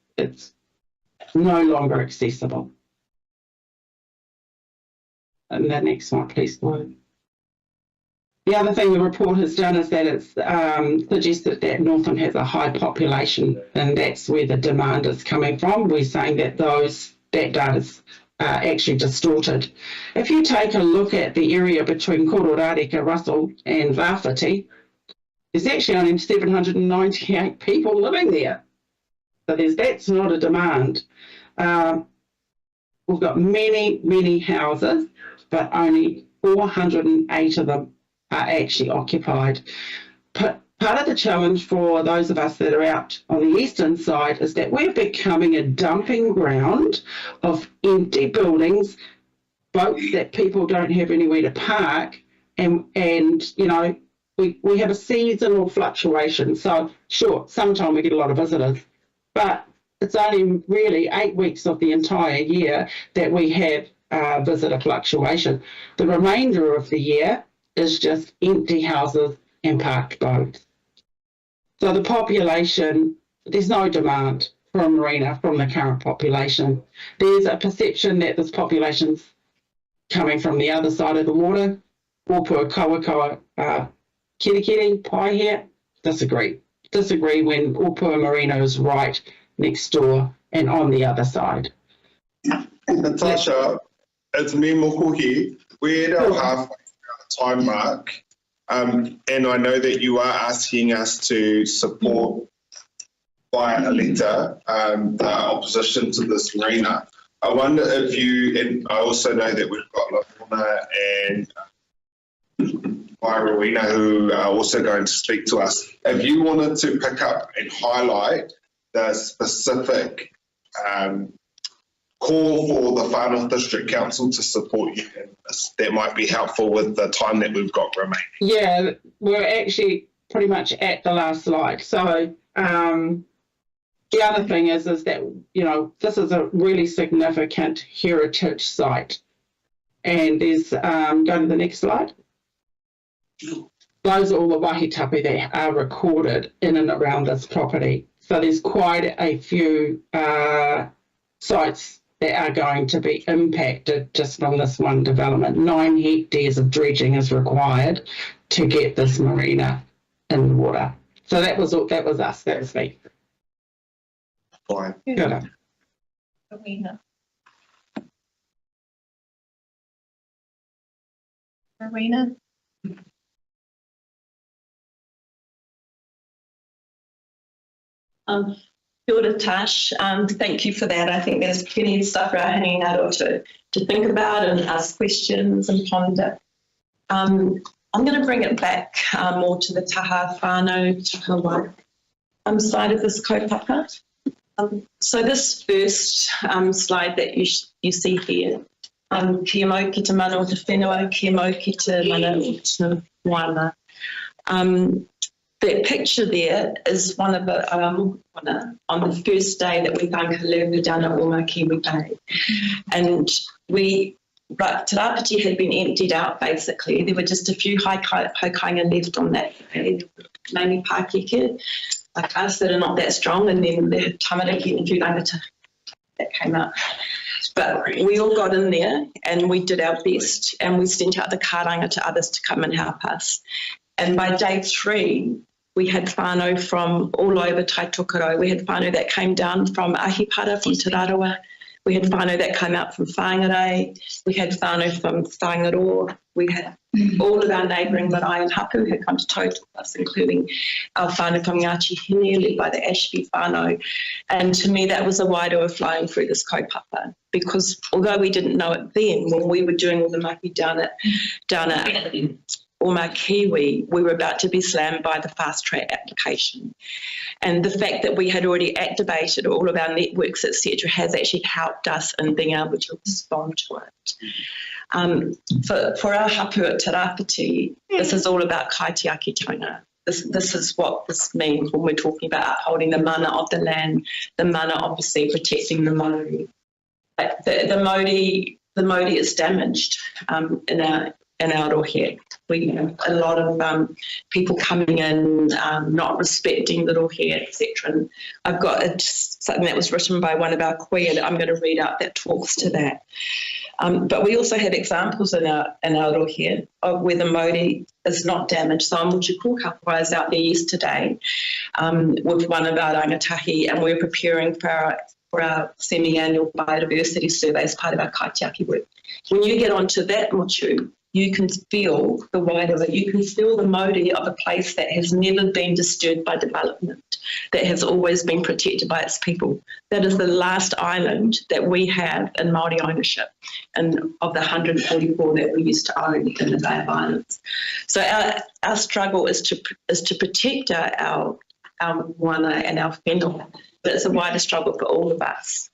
no longer accessible. And the next one, please, Lloyd. The other thing the report has done is that it's suggested that Northland has a high population, and that's where the demand is coming from. We're saying that that data is actually distorted. If you take a look at the area between Kororareka, Russell and Rafiti, there's actually only 798 people living there. So that's not a demand. We've got many, many houses but only 408 of them are actually occupied. Part of the challenge for those of us that are out on the eastern side is that we're becoming a dumping ground of empty buildings, boats that people don't have anywhere to park, and you know, we have a seasonal fluctuation. So sure, sometimes we get a lot of visitors, but it's only really 8 weeks of the entire year that we have visitor fluctuation. The remainder of the year is just empty houses and parked boats. So the population, there's no demand for a marina from the current population. There's a perception that this population's coming from the other side of the water. Ōpua Kawakawa Kirikiri, Pai here, disagree when Ōpua Marina is right next door and on the other side. Natasha, it's me, Moko here. We're at our halfway through our time mark. And I know that you are asking us to support via a letter the opposition to this marina. I wonder if you, and I also know that we've got Lorna and Rowena who are also going to speak to us. If you wanted to pick up and highlight the specific call for the Whānau District Council to support you in this, that might be helpful with the time that we've got remaining. Yeah, we're actually pretty much at the last slide. So the other thing is that, you know, this is a really significant heritage site. And there's, go to the next slide. Those are all the wahitapu that are recorded in and around this property. So there's quite a few sites that are going to be impacted just from this one development. 9 hectares of dredging is required to get this marina in the water. So that was us, that was me. Fine. Good. Marina. Kia ora, Tash. Thank you for that. I think there's plenty of stuff for our hanging out to think about and ask questions and ponder. I'm going to bring it back more to the taha whānau, taha side of this kaupapa. So this first slide that you see here, kia mau ki te mana o te whenua, kia mau ki te mana o te moana. That picture there is one of the on the first day that we found Kaluru down at Kiwi Bay. And Te Rāpiti had been emptied out basically. There were just a few haikainga left on that day, mainly Pākeke, like us that are not that strong, and then the tamariki and tūrangata that came out. But we all got in there and we did our best, and we sent out the karanga to others to come and help us. And by day 3, we had whānau from all over Taitokoro. We had whānau that came down from Ahipara, from Te Rarawa. We had whānau that came out from Whangarei. We had whānau from Whangaroa. We had all of our neighbouring marae and hapu had come to total us, including our whānau from Ngāti Hine, led by the Ashby whānau. And to me, that was a wairoa flowing through this kaupapa, because although we didn't know it then, when we were doing all the maki down at Oma Kiwi, we were about to be slammed by the fast track application. And the fact that we had already activated all of our networks, etc., has actually helped us in being able to respond to it. For our hapu at Te Rāpiti, this is all about kaitiaki tona. This is what this means when we're talking about upholding the mana of the land, the mana obviously protecting the Māori. The Māori is damaged in our rohe. We have a lot of people coming in, not respecting the rohe, etc. And I've got something that was written by one of our koe that I'm going to read out that talks to that. But we also have examples in our rohe of where the Māori is not damaged. So Muchikūkapa is out there yesterday with one of our rangatahi, and we're preparing for our semi-annual biodiversity survey as part of our kaitiaki work. When you get onto that motu, you can feel the weight of it. You can feel the mauri of a place that has never been disturbed by development, that has always been protected by its people. That is the last island that we have in Māori ownership, and of the 144 that we used to own in the Bay of Islands. So our struggle is to protect our moana and our whenua, but it's a wider struggle for all of us.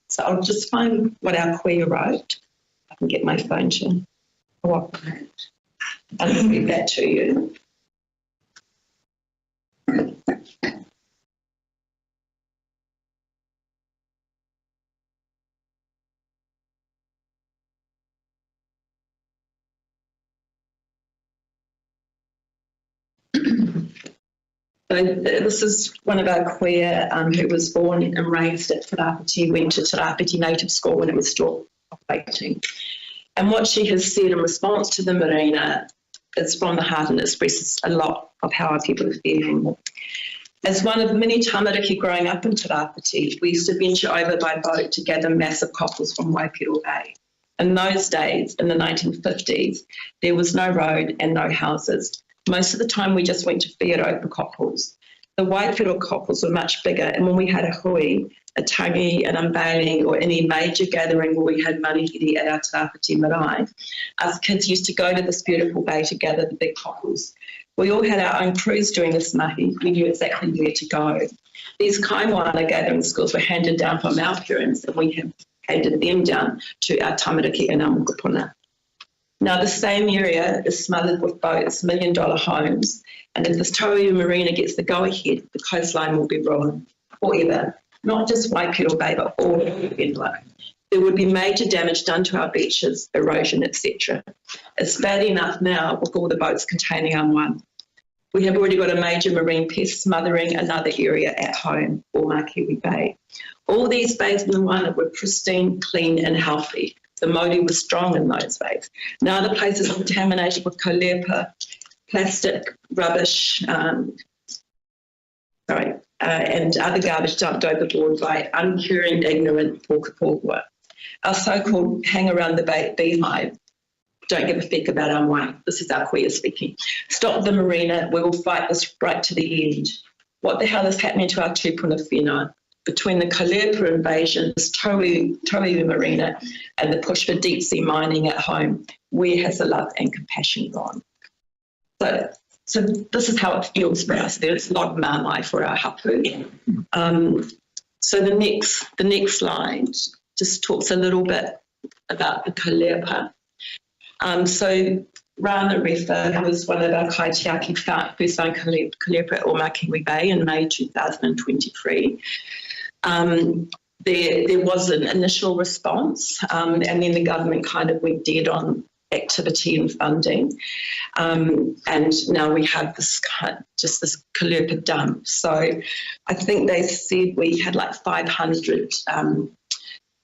So I'll just find what our queer wrote. I can get my phone to cooperate. I'll read that to you. So this is one of our queer who was born and raised at Te Rāpiti, went to Te Rāpiti Native School when it was still operating. And what she has said in response to the Marina is from the heart and expresses a lot of how our people are feeling. As one of many tamariki growing up in Te Rāpiti, we used to venture over by boat to gather massive cockles from Waipiro Bay. In those days, in the 1950s, there was no road and no houses. Most of the time we just went to whiaro for cockles. The Waipiro cockles were much bigger, and when we had a hui, a tangi, an unveiling, or any major gathering where we had marihiri at our Te Rāpiti marae, us kids used to go to this beautiful bay to gather the big cockles. We all had our own crews doing this mahi. We knew exactly where to go. These kaimoana gathering skills were handed down from our parents, and we have handed them down to our tamariki and our mokopuna. Now, the same area is smothered with boats, $1 million homes, and if this Tauiu Marina gets the go-ahead, the coastline will be ruined forever. Not just Waipiro Bay, but all of whenua. There would be major damage done to our beaches, erosion, etc. It's bad enough now with all the boats containing our moana. We have already got a major marine pest smothering another area at home, Omakiwi Bay. All these bays in the moana were pristine, clean and healthy. The mauri was strong in those bays. Now the place is contaminated with kolepa, plastic, rubbish, and other garbage dumped overboard by uncaring, ignorant pōkapōhua. Our so-called hang around the beehive don't give a feck about our moana. This is our queer speaking. Stop the Marina, we will fight this right to the end. What the hell is happening to our tūpuna whenua? Between the Kolepa invasion, this Tauiu Marina, and the push for deep sea mining at home, where has the love and compassion gone? So this is how it feels for us. There's a lot of māmai for our hapu. So the next slide just talks a little bit about the Kolepa. So Rana Refa, who was one of our kaitiaki first found Kolepa at Omakiwi Bay in May 2023. There was an initial response, and then the government kind of went dead on activity and funding, and now we have this this Kolepa dump. So I think they said we had like 500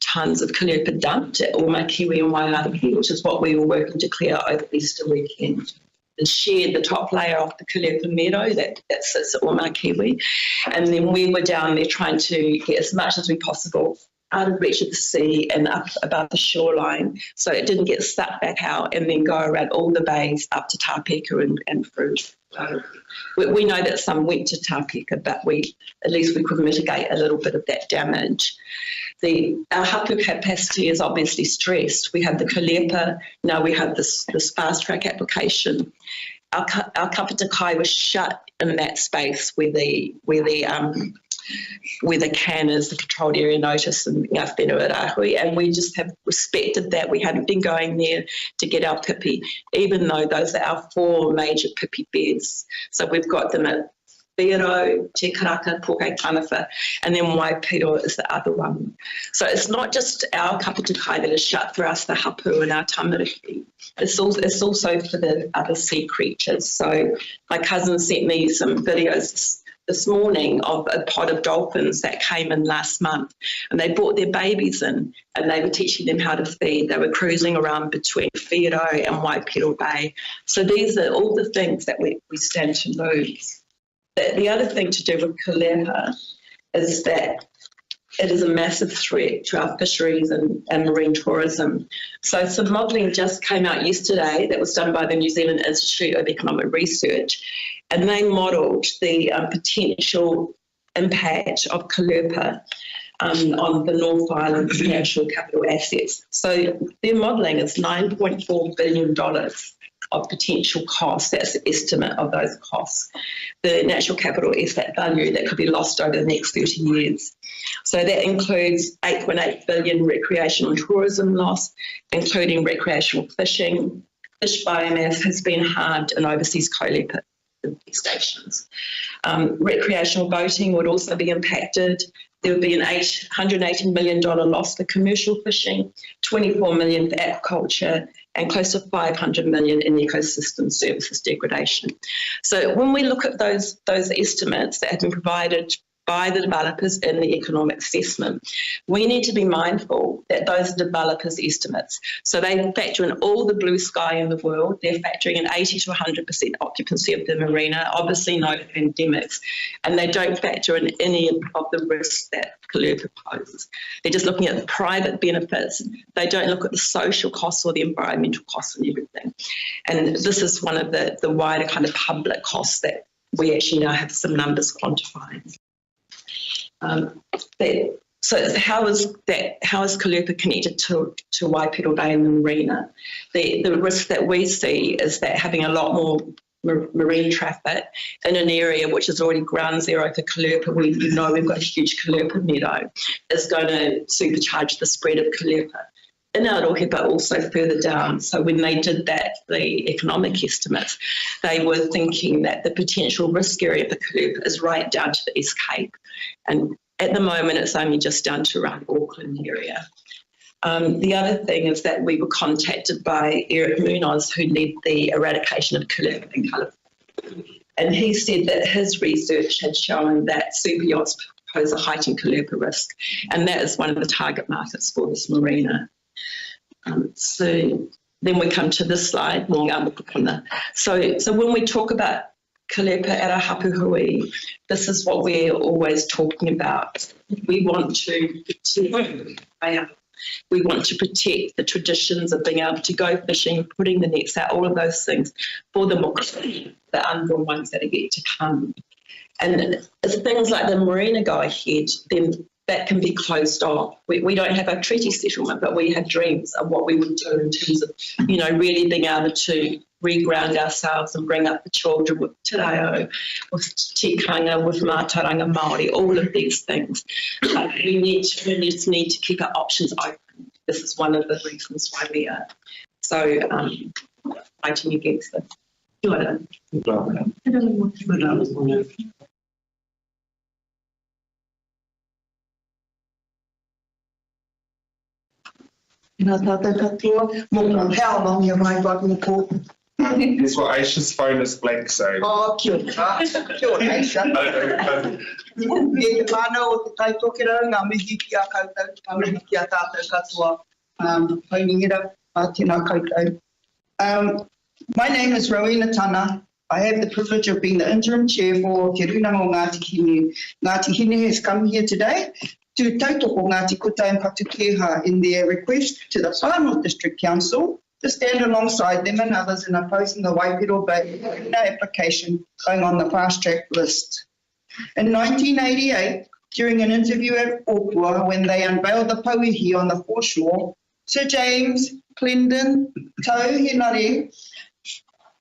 tonnes of Kolepa dumped at Omakiwi and Waiarahi, which is what we were working to clear over Easter weekend. And shared the top layer of the Kolepa meadow that sits at Omakiwi. And then we were down there trying to get as much as we possible out of reach of the sea and up above the shoreline, so it didn't get sucked back out and then go around all the bays up to Tāpeka and through. We know that some went to Tāpeka, but at least we could mitigate a little bit of that damage. Our hapu capacity is obviously stressed. We have the Kolepa, now we have this fast track application. Our kapita kai was shut in that space where the can is, the controlled area notice, and ngā whenua rahui, and we just have respected that. We haven't been going there to get our pipi, even though those are our 4 major pipi beds. So we've got them at Whiaro, Te Karaka, Pōkei Taniwha, and then Waipiro is the other one. So it's not just our kapita kai that is shut for us, the hapu and our tamariki. It's also for the other sea creatures. So my cousin sent me some videos this morning of a pod of dolphins that came in last month, and they brought their babies in and they were teaching them how to feed. They were cruising around between Whiaro and Waipiro Bay. So these are all the things that we stand to lose. The other thing to do with Kolepa is that it is a massive threat to our fisheries and marine tourism. So some modelling just came out yesterday that was done by the New Zealand Institute of Economic Research, and they modelled the potential impact of Kalupa on the North Island's natural capital assets. So their modelling is $9.4 billion of potential costs. That's the estimate of those costs. The natural capital asset value that could be lost over the next 30 years. So that includes $8.8 billion recreational tourism loss, including recreational fishing. Fish biomass has been harmed in overseas Kalupa stations. Recreational boating would also be impacted. There would be an $180 million loss for commercial fishing, $24 million for aquaculture, and close to $500 million in ecosystem services degradation. So when we look at those estimates that have been provided by the developers in the economic assessment, we need to be mindful that those are developers' estimates. So they factor in all the blue sky in the world. They're factoring in 80 to 100% occupancy of the marina, obviously no pandemics, and they don't factor in any of the risks that Kalupa poses. They're just looking at the private benefits. They don't look at the social costs or the environmental costs and everything. And this is one of the wider kind of public costs that we actually now have some numbers quantifying. So how is Kalupa connected to Waipiro Bay and the marina? The risk that we see is that having a lot more marine traffic in an area which is already ground zero for Kalupa, we know we've got a huge Kalupa meadow, is going to supercharge the spread of Kalupa in Arohe, but also further down. So when they did that, the economic estimates, they were thinking that the potential risk area for Kalupa is right down to the East Cape. And at the moment, it's only just down to around Auckland area. The other thing is that we were contacted by Eric Munoz, who led the eradication of Kalupa in California. And he said that his research had shown that super yachts pose a heightened Kalupa risk. And that is one of the target markets for this marina. So then we come to this slide. So when we talk about Kalupa at our hapuhui, this is what we're always talking about. We want to protect the traditions of being able to go fishing, putting the nets out, all of those things for the unborn ones that are yet to come. And if things like the marina go ahead, then that can be closed off. We don't have a treaty settlement, but we have dreams of what we would do in terms of, really being able to reground ourselves and bring up the children with te reo, with tikanga, with mātauranga Māori, all of these things. We just need to keep our options open. This is one of the reasons why we are so fighting against this. That's what Aisha's phone is blank, so. Oh, kia ora. Kia ora, Aisha. E te whānau o te taitokera, ngā mihi ki a koutou, ngā mihi ki a tātou katoa, haungira, tēnā koutou. My name is Rowena Tana. I have the privilege of being the interim chair for Te Runanga o Ngāti Hine. Ngāti Hine has come here today to tautoko Ngāti Kuta and Patukeha in their request to the Whānau District Council to stand alongside them and others in opposing the Waipiro Bay application going on the fast track list. In 1988, during an interview at Opua, when they unveiled the Pauihi on the foreshore, Sir James Clendon Tauhenare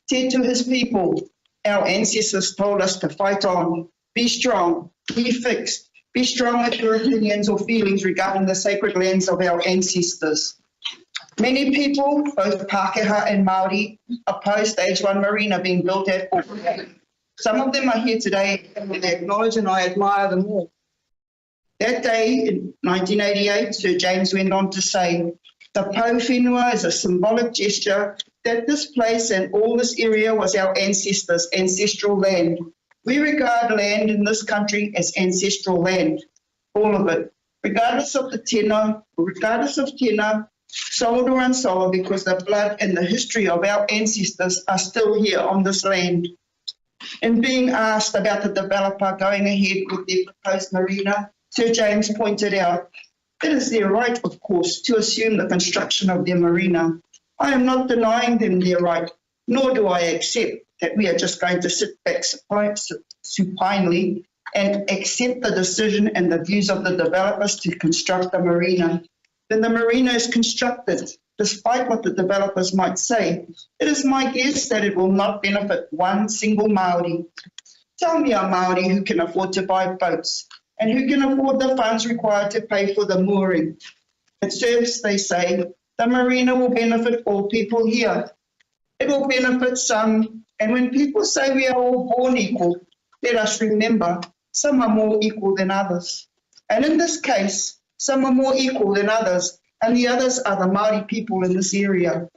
said to his people, our ancestors told us to fight on, be strong, be fixed, be strong with your opinions or feelings regarding the sacred lands of our ancestors. Many people, both Pākehā and Māori, oppose Stage 1 Marina being built at Auckland. Some of them are here today and they acknowledge and I admire them all. That day in 1988, Sir James went on to say, the Pou Whenua is a symbolic gesture that this place and all this area was our ancestors' ancestral land. We regard land in this country as ancestral land, all of it, regardless of the tēnā, sold or unsold, because the blood and the history of our ancestors are still here on this land. In being asked about the developer going ahead with their proposed marina, Sir James pointed out, it is their right, of course, to assume the construction of their marina. I am not denying them their right, nor do I accept that we are just going to sit back supinely and accept the decision and the views of the developers to construct the marina. When the marina is constructed, despite what the developers might say, it is my guess that it will not benefit one single Māori. Tell me a Māori who can afford to buy boats and who can afford the funds required to pay for the mooring. It serves, they say, the marina will benefit all people here. It will benefit some, and when people say we are all born equal, let us remember some are more equal than others. And in this case, some are more equal than others, and the others are the Māori people in this area.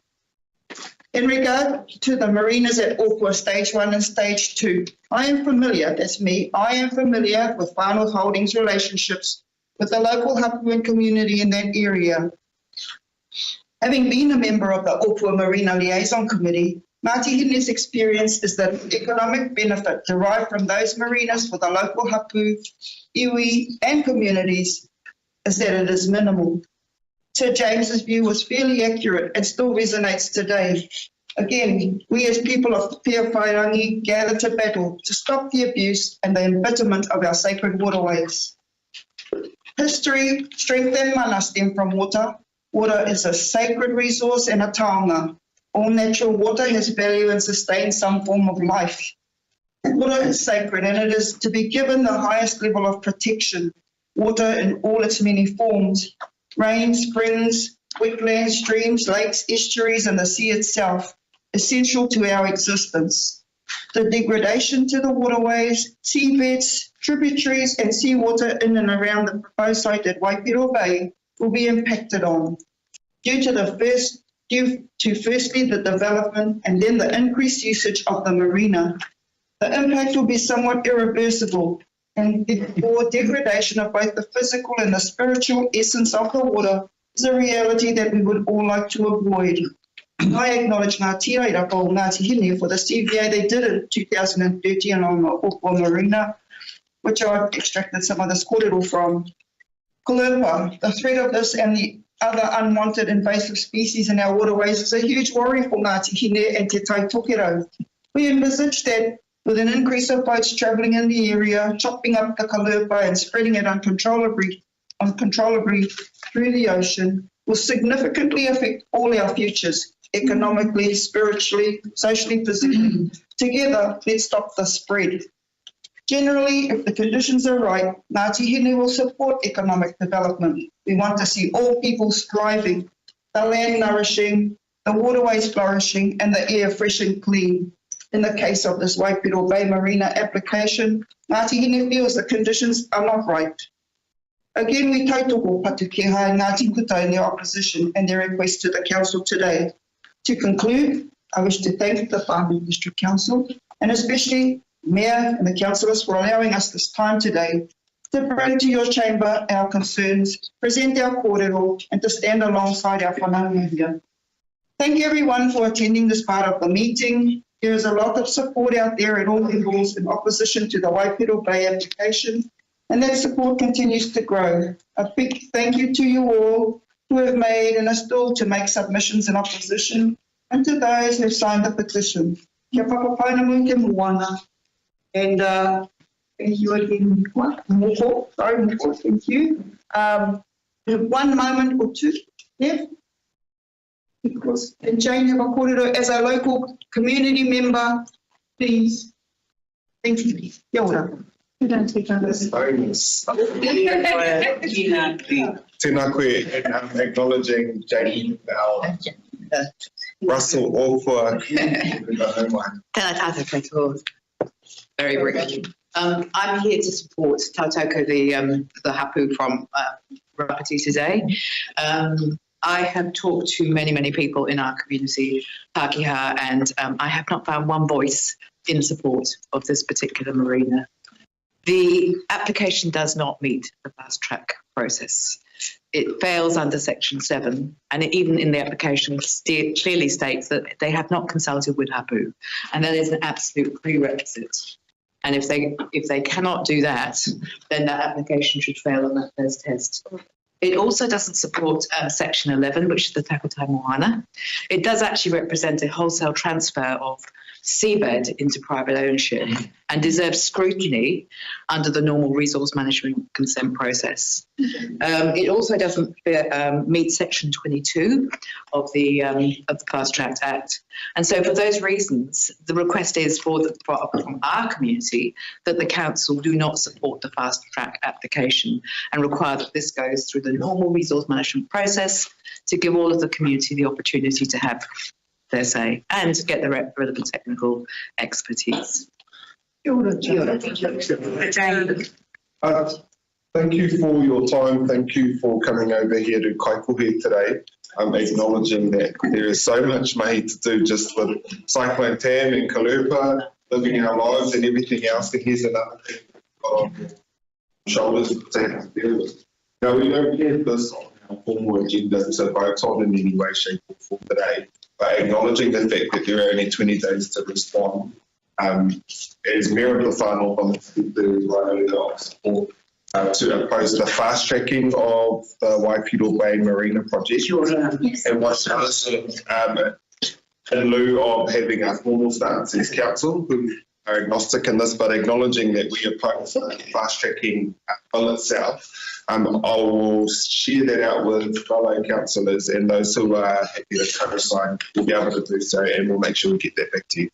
In regard to the marinas at Auckland Stage 1 and Stage 2, I am familiar with whānau holdings relationships with the local Hapuan community in that area. Having been a member of the Auckland Marina Liaison Committee, Ngāti Hine's experience is that economic benefit derived from those marinas for the local hapu, iwi and communities is that it is minimal. Sir James's view was fairly accurate and still resonates today. Again, we as people of Te Whairangi gather to battle to stop the abuse and the embitterment of our sacred waterways. History, strength and mana stem from water. Water is a sacred resource and a taonga. All natural water has value and sustains some form of life. Water is sacred and it is to be given the highest level of protection. Water in all its many forms, rain, springs, wetlands, streams, lakes, estuaries and the sea itself, essential to our existence. The degradation to the waterways, seabeds, tributaries and seawater in and around the proposed site at Waipiro Bay will be impacted on. Due to firstly the development and then the increased usage of the marina, the impact will be somewhat irreversible and therefore degradation of both the physical and the spiritual essence of the water is a reality that we would all like to avoid. I acknowledge Ngā Tīraira o Ngāti Hine for the CVA they did in 2013 on the Auckland Marina, which I've extracted some of this kōrero from. Kalupa, the threat of this and the other unwanted invasive species in our waterways is a huge worry for Ngāti Hine and Te Tai Tokerau. We envisage that with an increase of boats travelling in the area, chopping up the kalupa and spreading it uncontrollably through the ocean will significantly affect all our futures, economically, spiritually, socially, physically. Together, let's stop the spread. Generally, if the conditions are right, Ngāti Hine will support economic development. We want to see all peoples thriving, the land nourishing, the waterways flourishing, and the air fresh and clean. In the case of this Waipiro Bay Marina application, Ngāti Hine feels the conditions are not right. Again, we tautoko Patukeha and Ngāti Kuta in their opposition and their request to the Council today. To conclude, I wish to thank the Whānau District Council and especially Mayor and the councillors for allowing us this time today to bring to your chamber our concerns, present our kōrero and to stand alongside our whānau here. Thank you everyone for attending this part of the meeting. There is a lot of support out there at all levels in opposition to the Waipiro Bay application, and that support continues to grow. A big thank you to you all who have made and are still to make submissions in opposition, and to those who have signed the petition. Kia whakapainamu ke moana. And thank you again, Moko. Sorry, Moko, thank you. One moment or two, yeah? Because, and Jane have a kōrero as a local community member, please. Thank you. Kia ora. You don't speak on this. Bonus. Tēnā koe, and acknowledging Jane, our Russell Orfua. Tēnā tātou katoa. Very briefly. I'm here to support Tautoko, the hapu from Rapati today. I have talked to many people in our community, Pākehā, and I have not found one voice in support of this particular marina. The application does not meet the fast track process. It fails under Section 7, and even in the application clearly states that they have not consulted with hapu, and that is an absolute prerequisite And if they cannot do that, then that application should fail on that first test. It also doesn't support Section 11, which is the Takutai Moana. It does actually represent a wholesale transfer of seabed into private ownership and deserves scrutiny under the normal resource management consent process. It also doesn't meet Section 22 of the Fast Track Act. And so for those reasons, the request is from our community that the council do not support the Fast Track application and require that this goes through the normal resource management process to give all of the community the opportunity to have their say and to get the relevant technical expertise. Thank you for your time. Thank you for coming over here to Kaikohe today. I'm acknowledging that there is so much mahi to do just with Cyclone Tam and Kalupa, living our lives and everything else. And here's another thing we've got on your shoulders to have to deal with. Now, we don't have this on our formal agenda to vote on in any way, shape or form today, but acknowledging the fact that there are only 20 days to respond, as Mayor of the Whanau on the support to oppose the fast tracking of the Waipiro Bay Marina project. And what's in lieu of having a formal stance as council, who are agnostic in this, but acknowledging that we oppose fast tracking bill itself. I will share that out with fellow councillors, and those who are happy to co-sign will be able to do so, and we'll make sure we get that back to you.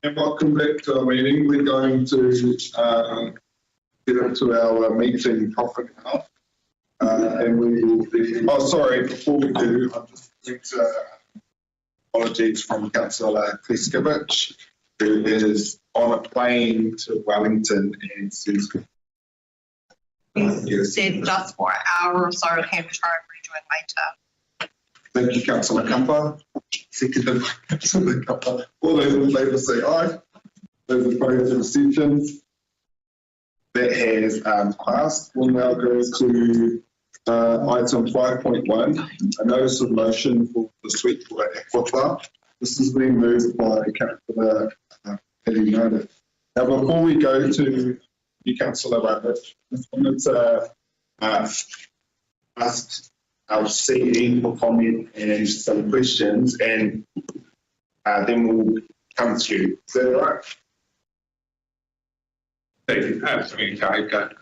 And welcome back to our meeting. We're going to get into our meeting proper now. And we will be, oh, sorry, before we do, I'm just going to apologies from Councillor Kliskevich, who is on a plane to Wellington and says. He said just for an hour or so, he can try and rejoin later. Thank you, Councillor Kampa. Seconded by Councillor Kampa. All those in favour say aye. Those opposed, abstentions. That has passed. We'll now go to item 5.1, a notice of motion for the Sweetwater Aquifer. This is being moved by Councillor Marina. Now, before we go to you, Councillor Rabbit, I just wanted to ask our CE for comment and some questions, and then we'll come to you. Is that all right? Thank you. Absolutely, Kaika.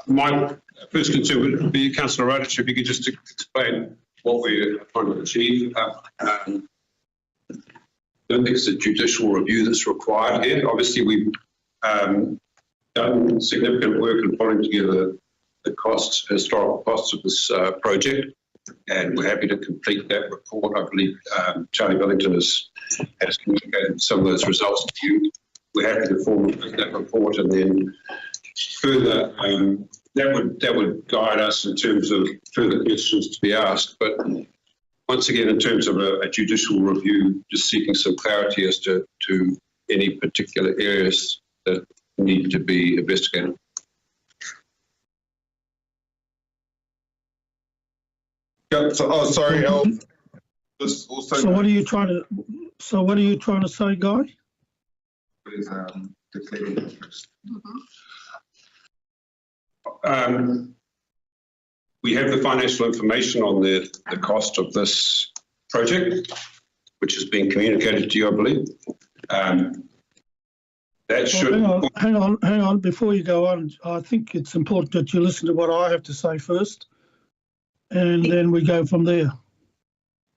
My first concern would be, Councillor Radich, if you could just explain what we're trying to achieve. I don't think it's a judicial review that's required here. Obviously, we've done significant work in pulling together the costs, historical costs of this project, and we're happy to complete that report. I believe Charlie Billington has communicated some of those results to you. We're happy to form that report, and then further, that would guide us in terms of further questions to be asked. But once again, in terms of a judicial review, just seeking some clarity as to any particular areas that need to be investigated. Yeah, so, sorry, just also. So what are you trying to say, Guy? Is declaring interest. We have the financial information on the cost of this project, which has been communicated to you, I believe. That should. Hang on. Before you go on, I think it's important that you listen to what I have to say first, and then we go from there.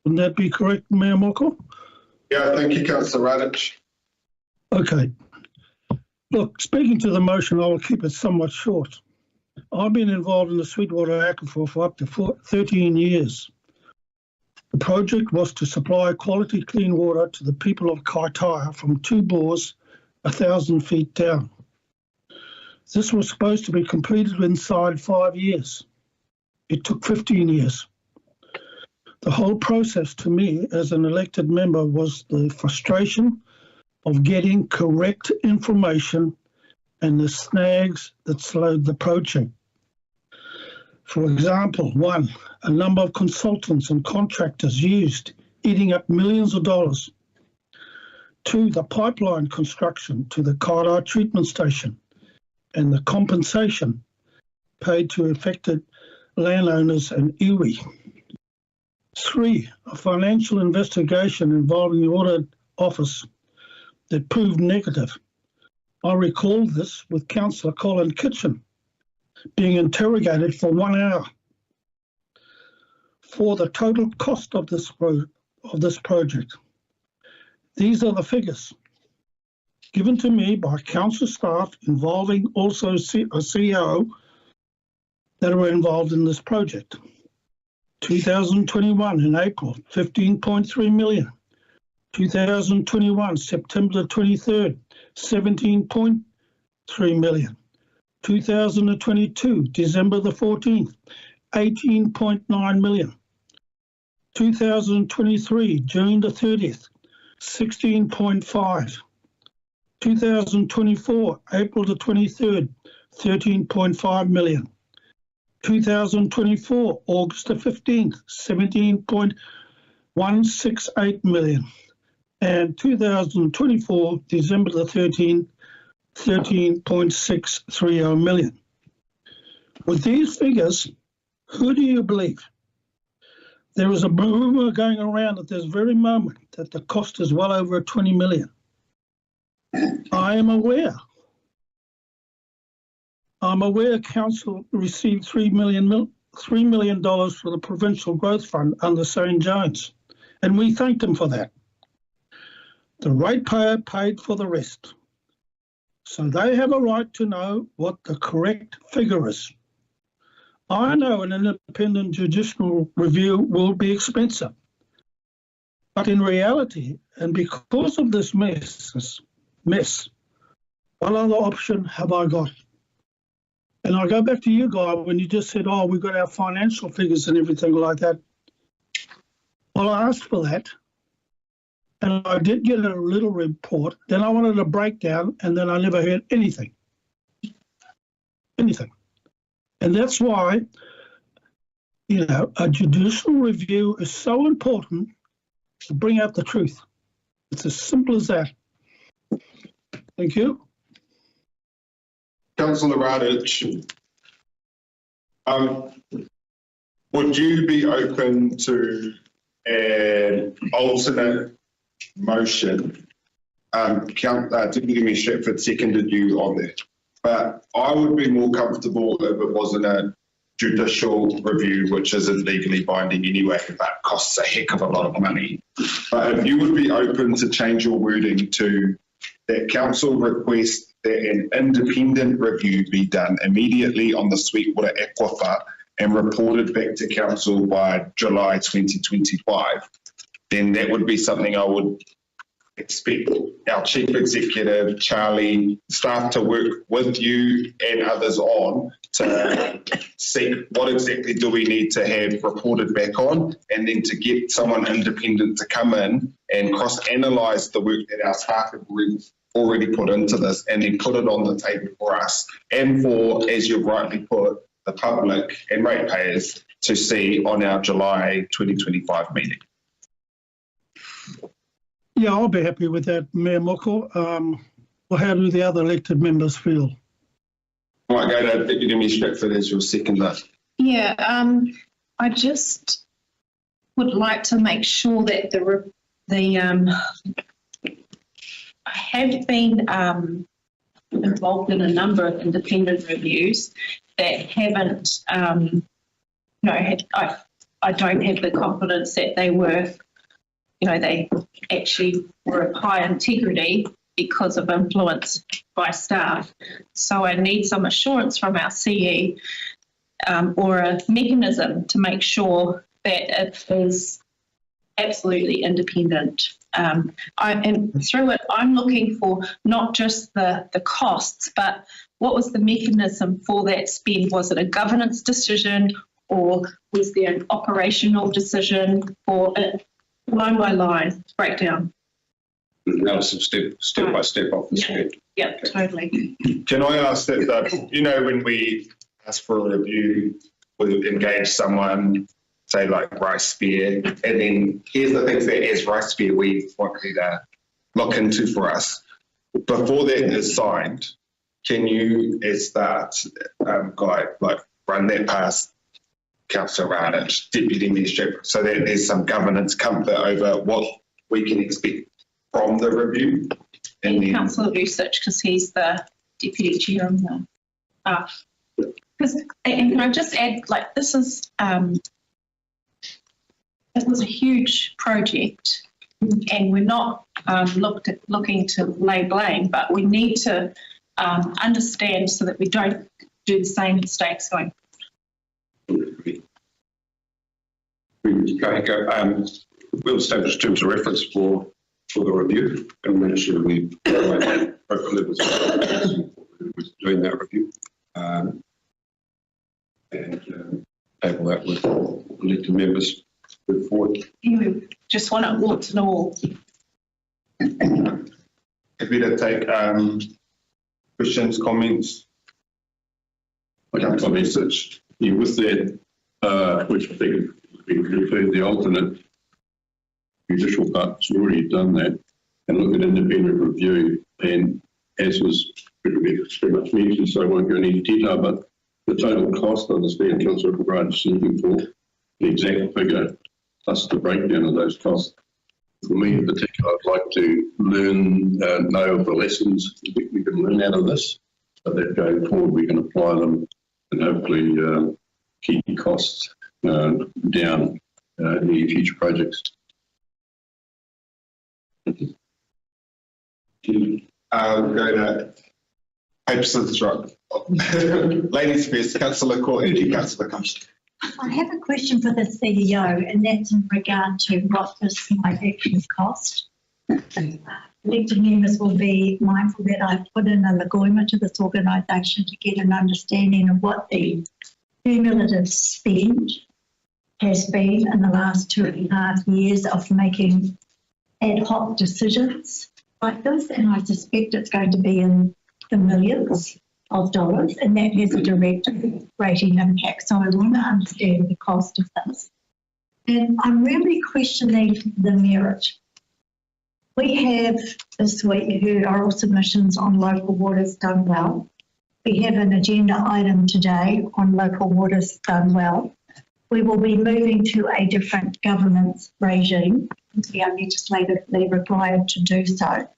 Wouldn't that be correct, Mayor Moko? Yeah, thank you, Councillor Radich. Okay. Look, speaking to the motion, I will keep it somewhat short. I've been involved in the Sweetwater Aquifer for up to 13 years. The project was to supply quality clean water to the people of Kaitaia from 2 bores 1,000 feet down. This was supposed to be completed inside 5 years. It took 15 years. The whole process to me as an elected member was the frustration of getting correct information and the snags that slowed the project. For example, 1, a number of consultants and contractors used, eating up millions of dollars. 2, the pipeline construction to the Kaitaia treatment station and the compensation paid to affected landowners and iwi. 3, a financial investigation involving the audit office that proved negative. I recall this with Councillor Colin Kitchen being interrogated for 1 hour. 4, the total cost of this project. These are the figures given to me by council staff involving also a CEO that were involved in this project. 2021 in April, 15.3 million. 2021, September the 23rd, 17.3 million. 2022, December the 14th, 18.9 million. 2023, June the 30th, 16.5. 2024, April the 23rd, 13.5 million. 2024, August the 15th, 17.168 million. And 2024, December the 13th, 13.630 million. With these figures, who do you believe? There is a rumor going around at this very moment that the cost is well over 20 million. I am aware. I'm aware Council received $3 million for the Provincial Growth Fund under St. John's, and we thanked them for that. The ratepayer paid for the rest. So they have a right to know what the correct figure is. I know an independent judicial review will be expensive. But in reality, and because of this mess, what other option have I got? And I go back to you, Guy, when you just said, oh, we've got our financial figures and everything like that. Well, I asked for that, and I did get a little report. Then I wanted a breakdown, and then I never heard anything. Anything. And that's why, you know, a judicial review is so important to bring out the truth. It's as simple as that. Thank you. Councillor Radich, would you be open to an alternate motion? Deputy Mayor Stratford seconded you on that, but I would be more comfortable if it wasn't a judicial review, which isn't legally binding anyway, but costs a heck of a lot of money. But if you would be open to change your wording to that council request that an independent review be done immediately on the Sweetwater Aquifer and reported back to council by July 2025, then that would be something I would expect our Chief Executive, Charlie, staff to work with you and others on to see what exactly do we need to have reported back on, and then to get someone independent to come in and cross-analyse the work that our staff have already put into this, and then put it on the table for us and for, as you've rightly put, the public and ratepayers to see on our July 2025 meeting. Yeah, I'll be happy with that, Mayor Moko. Well, how do the other elected members feel? I might go to Deputy Mayor Stratford as your seconder. Yeah, I just would like to make sure that I have been involved in a number of independent reviews that haven't, I don't have the confidence that they were, they actually were of high integrity because of influence by staff. So I need some assurance from our CE or a mechanism to make sure that it is absolutely independent. And through it, I'm looking for not just the costs, but what was the mechanism for that spend? Was it a governance decision, or was there an operational decision for it? Line by line breakdown. Analysis step by step off the spend. Yeah, totally. Can I ask that, when we ask for a review, we engage someone, say like Rice Spear, and then here's the things that as Rice Spear we want you to look into for us. Before that is signed, can you, as that guy, run that past Councillor Radich, Deputy Mayor Stratford, so that there's some governance comfort over what we can expect from the review? And Councillor Research, because he's the Deputy Chair on the and can I just add, this is it was a huge project, and we're not looking to lay blame, but we need to understand so that we don't do the same mistakes going. We'll establish terms of reference for the review and make sure we provide appropriate levels of doing that review and table that with elected members move forward. You just want it warts and all. Happy to take questions, comments. My message with that, which I think we include the alternate judicial part's already done that, and look at independent review, and as was pretty much mentioned, so I won't go into detail, but the total cost, I understand Councillor Radich is looking for the exact figure plus the breakdown of those costs. For me in particular, I'd like to know of the lessons we can learn out of this, so that going forward we can apply them and hopefully keep costs down in any future projects. Go to Hobson's Rock. Ladies first, Councillor Courtney, Councillor Coast. I have a question for the CEO, and that's in regard to what this might actually cost. Elected members will be mindful that I've put in a legoima to this organisation to get an understanding of what the cumulative spend has been in the last 2.5 years of making ad hoc decisions like this, and I suspect it's going to be in the millions of dollars, and that has a direct rating impact. So I want to understand the cost of this. And I'm really questioning the merit. We have this week heard oral submissions on local waters done well. We have an agenda item today on local waters done well. We will be moving to a different governance regime. We are legislatively required to do so.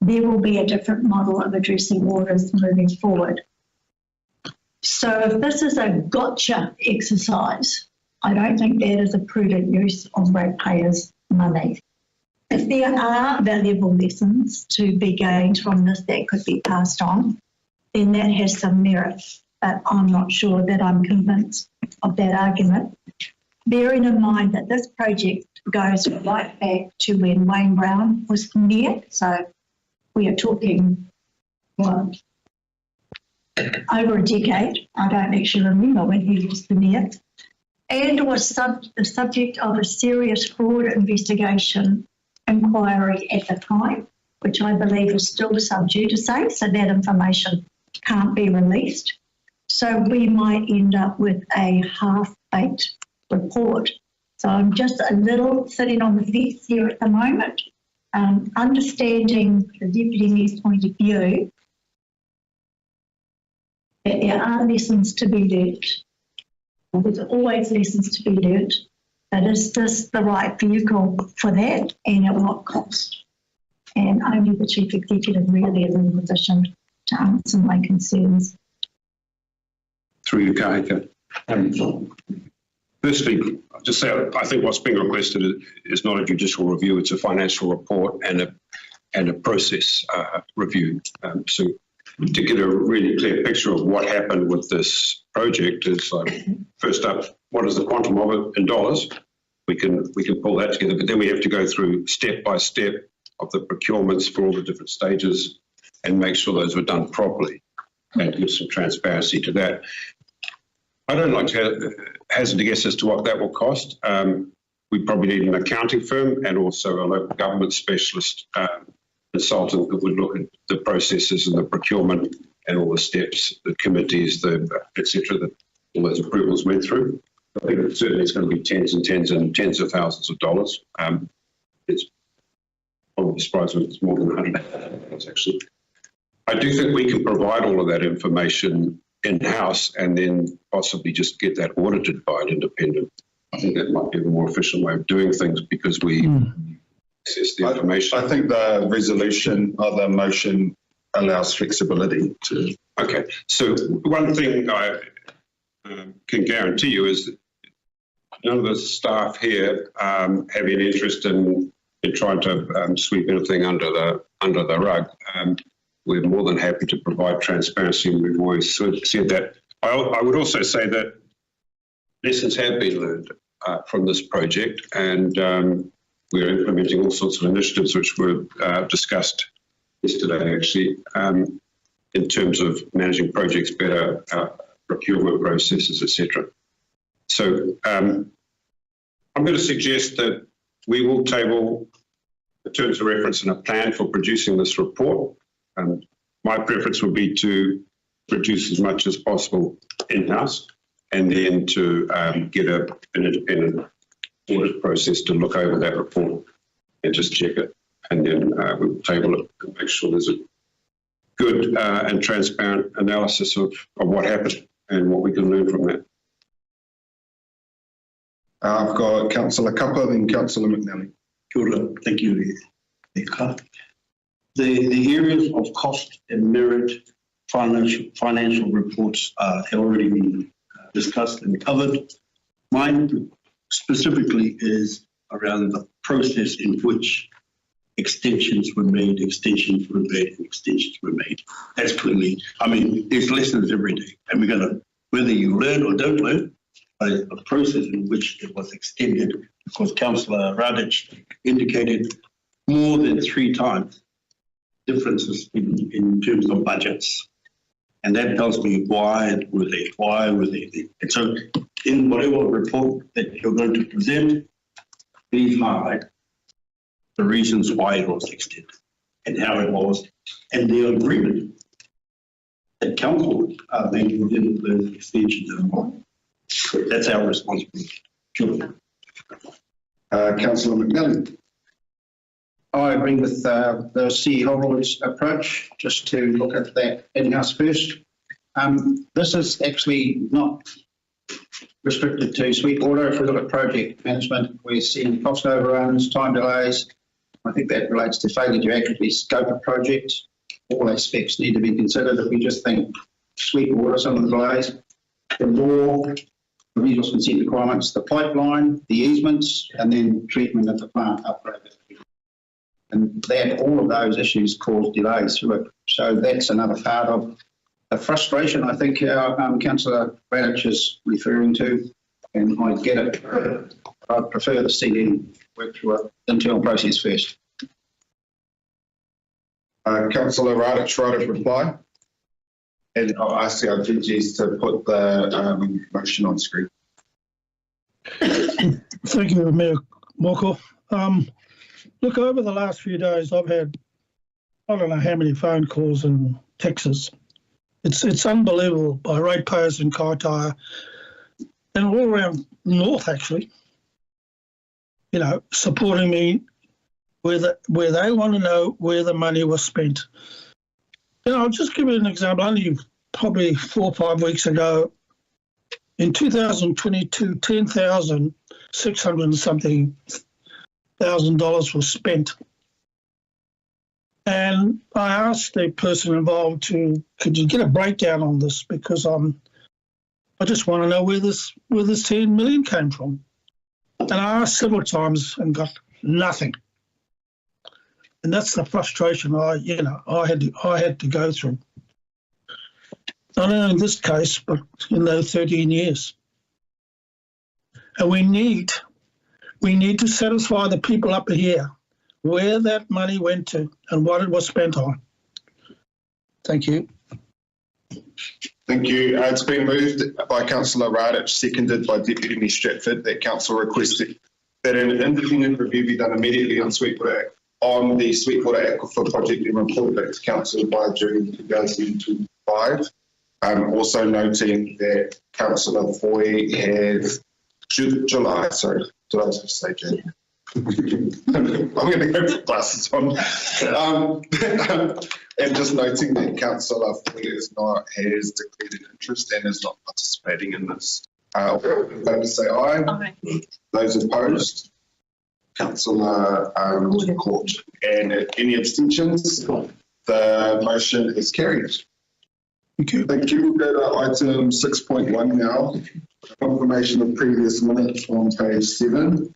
There will be a different model of addressing waters moving forward. So if this is a gotcha exercise, I don't think that is a prudent use of ratepayers' money. If there are valuable lessons to be gained from this that could be passed on, then that has some merit, but I'm not sure that I'm convinced of that argument. Bearing in mind that this project goes right back to when Wayne Brown was the mayor, so we are talking, well, over a decade. I don't actually remember when he was the mayor, and was the subject of a serious fraud investigation inquiry at the time, which I believe is still sub judice, so that information can't be released. So we might end up with a half-baked report. So I'm just a little sitting on the fence here at the moment, understanding the Deputy Mayor's point of view, that there are lessons to be learnt. There's always lessons to be learnt, but is this the right vehicle for that, and at what cost? And only the Chief Executive really is in a position to answer my concerns. Through you, Kahika. Firstly, I'll just say I think what's being requested is not a judicial review; it's a financial report and a process review. So to get a really clear picture of what happened with this project is first up, what is the quantum of it in dollars? We can pull that together, but then we have to go through step by step of the procurements for all the different stages and make sure those were done properly and give some transparency to that. I don't like to hazard a guess as to what that will cost. We probably need an accounting firm and also a local government specialist consultant that would look at the processes and the procurement and all the steps, the committees, et cetera, that all those approvals went through. I think it certainly is going to be tens and tens and tens of thousands of dollars. It's probably surprised when it's more than $100 actually. I do think we can provide all of that information in-house and then possibly just get that audited by an independent. I think that might be a more efficient way of doing things because we access the information. I think the resolution or the motion allows flexibility to. Okay, so one thing I can guarantee you is that none of the staff here have any interest in trying to sweep anything under the rug. We're more than happy to provide transparency, and we've always said that. I would also say that lessons have been learned from this project, and we're implementing all sorts of initiatives which were discussed yesterday, actually, in terms of managing projects better, procurement processes, etc. So I'm going to suggest that we will table the terms of reference and a plan for producing this report. My preference would be to produce as much as possible in-house and then to get an independent audit process to look over that report and just check it. And then we'll table it and make sure there's a good and transparent analysis of what happened and what we can learn from that. I've got Councillor Kappa, then Councillor McNally. Kia ora. Thank you, Eka. The areas of cost and merit financial reports have already been discussed and covered. Mine specifically is around the process in which extensions were made. That's clearly, I mean, there's lessons every day, and we're going to, whether you learn or don't learn, a process in which it was extended, because Councillor Radic indicated more than 3 times differences in terms of budgets. And that tells me why were they there. And so in whatever report that you're going to present, please highlight the reasons why it was extended and how it was, and the agreement that council made within those extensions as well. That's our responsibility. Sure. Councillor McMillan. I agree with the CEO Hollywood's approach, just to look at that in-house first. This is actually not restricted to Sweetwater. If we look at project management, we're seeing cost overruns, time delays. I think that relates to failure to accurately scope a project. All aspects need to be considered. If we just think Sweetwater, some of the delays, the law, the resource consent requirements, the pipeline, the easements, and then treatment of the plant upgrade. And that all of those issues cause delays through it. So that's another part of the frustration I think our Councillor Radic is referring to, and I get it. I'd prefer to see them work through an internal process first. Councillor Radic, right of reply. And I'll ask our DGs to put the motion on screen. Thank you, Mayor Moko. Look, over the last few days, I've had, I don't know how many phone calls and texts. It's unbelievable by ratepayers in Kaitaia and all around North, actually, you know, supporting me where they want to know where the money was spent. You know, I'll just give you an example. Only probably 4 or 5 weeks ago, in 2022, $10,600 and something $1,000 was spent. And I asked the person involved could you get a breakdown on this, because I just want to know where this 10 million came from. And I asked several times and got nothing. And that's the frustration I had to go through. Not only in this case, but in those 13 years. And we need to satisfy the people up here where that money went to and what it was spent on. Thank you. Thank you. It's been moved by Councillor Radic, seconded by Deputy Mayor Stratford, that council requested that an independent review be done immediately on the Sweetwater Aquifer project and report back to council by June 2025. Also noting that Councillor Foy has July, sorry, did I just say June? I'm going to go put glasses on. And just noting that Councillor Foy has declared an interest and is not participating in this. Those say aye. Aye. Those opposed? Councillor Court. And any abstentions? The motion is carried. Thank you. Thank you. We'll go to item 6.1 now. Confirmation of previous minutes on page 7.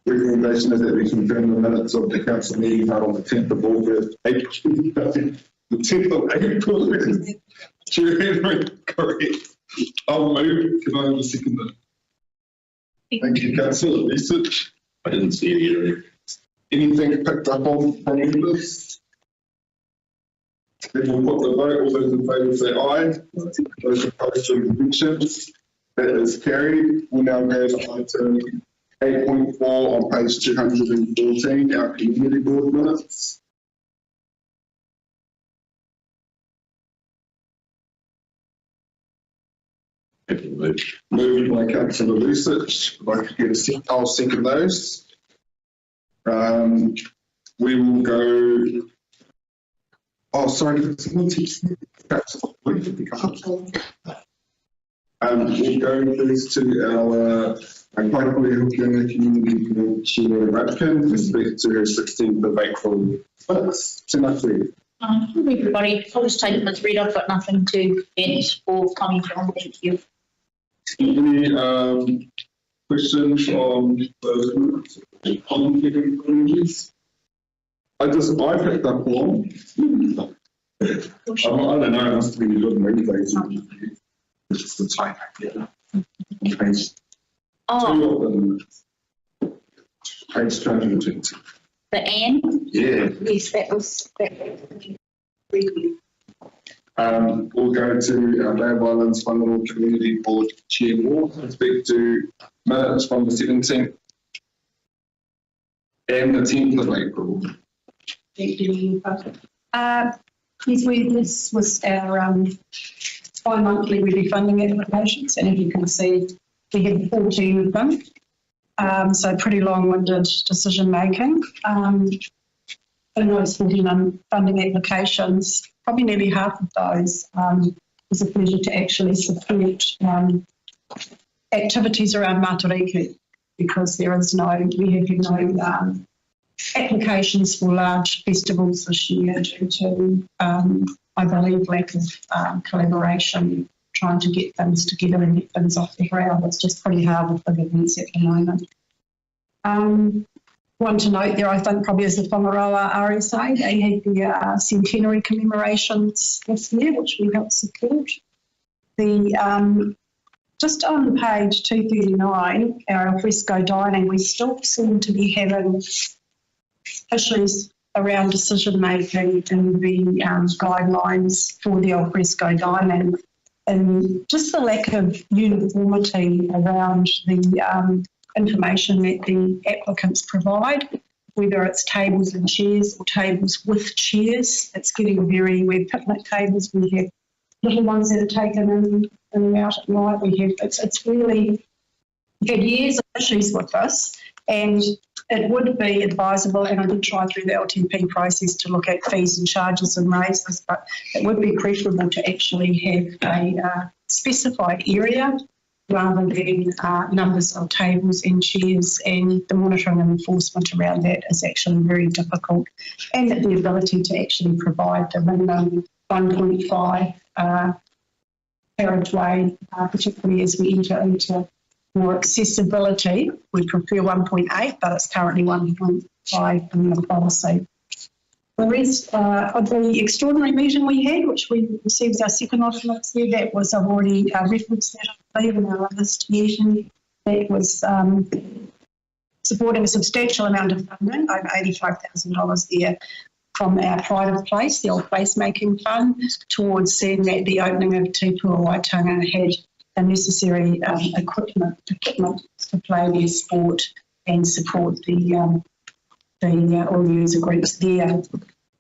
Recommendation is that we confirm the minutes of the council meeting held on the 10th of August, the 10th of April. Correct. I'll move. Can I have a second? Thank you, Councillor Research. I didn't see any area. Anything picked up on from members? Then we'll put the vote. All those in favour say aye. Those opposed to abstentions. That is carried. We'll now go to item 8.4 on page 214, our community board minutes. Moved by Councillor Research. I'll second those. We will go. Oh, sorry. We'll go please to our community board chair Radkin to speak to her 16th of April minutes. Everybody, I'll just take them as read. I've got nothing to add or comment on. Thank you. Any questions on those minutes? I picked up one. I don't know, it must have been good motivated. It's the type, yeah. Page Oh, 2 of them. Page 220. the Anne? Yeah. Yes, that was. We'll go to our Bay of Islands Vulnerable Community Board Chair Ward and speak to minutes from the 17th and the 10th of April. Thank you. Yes, this was our bi-monthly review funding applications, and as you can see, we have 14 of them. So pretty long-winded decision making. In those 14 funding applications, probably nearly half of those was a pleasure to actually support activities around Matariki, because we have no applications for large festivals this year due to, I believe, lack of collaboration, trying to get things together and get things off the ground. It's just pretty hard with big events at the moment. One to note there, I think, probably is the Whangaroa RSA. They had the centenary commemorations this year, which we helped support. Just on page 239, our alfresco dining, we still seem to be having issues around decision making and the guidelines for the alfresco dining, and just the lack of uniformity around the information that the applicants provide, whether it's tables and chairs or tables with chairs. It's getting very, we have picnic tables, we have little ones that are taken in and out at night. It's really, we've had years of issues with this, and it would be advisable, and I did try through the LTP process to look at fees and charges and raise this, but it would be preferable to actually have a specified area rather than numbers of tables and chairs, and the monitoring and enforcement around that is actually very difficult, and the ability to actually provide the minimum 1.5 carriageway, particularly as we enter into more accessibility. We prefer 1.8, but it's currently 1.5 in the policy. The rest of the extraordinary meeting we had, which we received our second alternate here, that was, I've already referenced that, I believe, in our last meeting. That was supporting a substantial amount of funding, over $85,000 there, from our pride of place, the old placemaking fund, towards seeing that the opening of Te Pua Waitanga had the necessary equipment to play their sport and support the all the user groups there.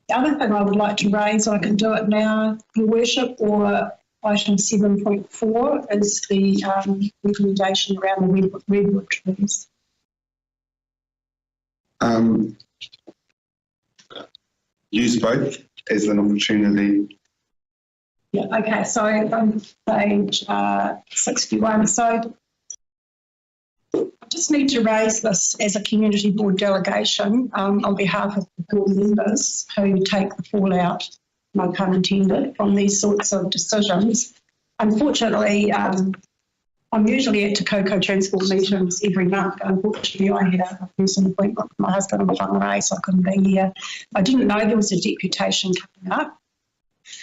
The other thing I would like to raise, I can do it now, Your Worship, or item 7.4 is the recommendation around the redwood trees. Use both as an opportunity. Yeah, okay, so on page 61. So I just need to raise this as a community board delegation on behalf of the board members who take the fallout, no pun intended, from these sorts of decisions. Unfortunately, I'm usually at Te Koko transport meetings every month. Unfortunately, I had a personal appointment with my husband on Whangarai, so I couldn't be here. I didn't know there was a deputation coming up.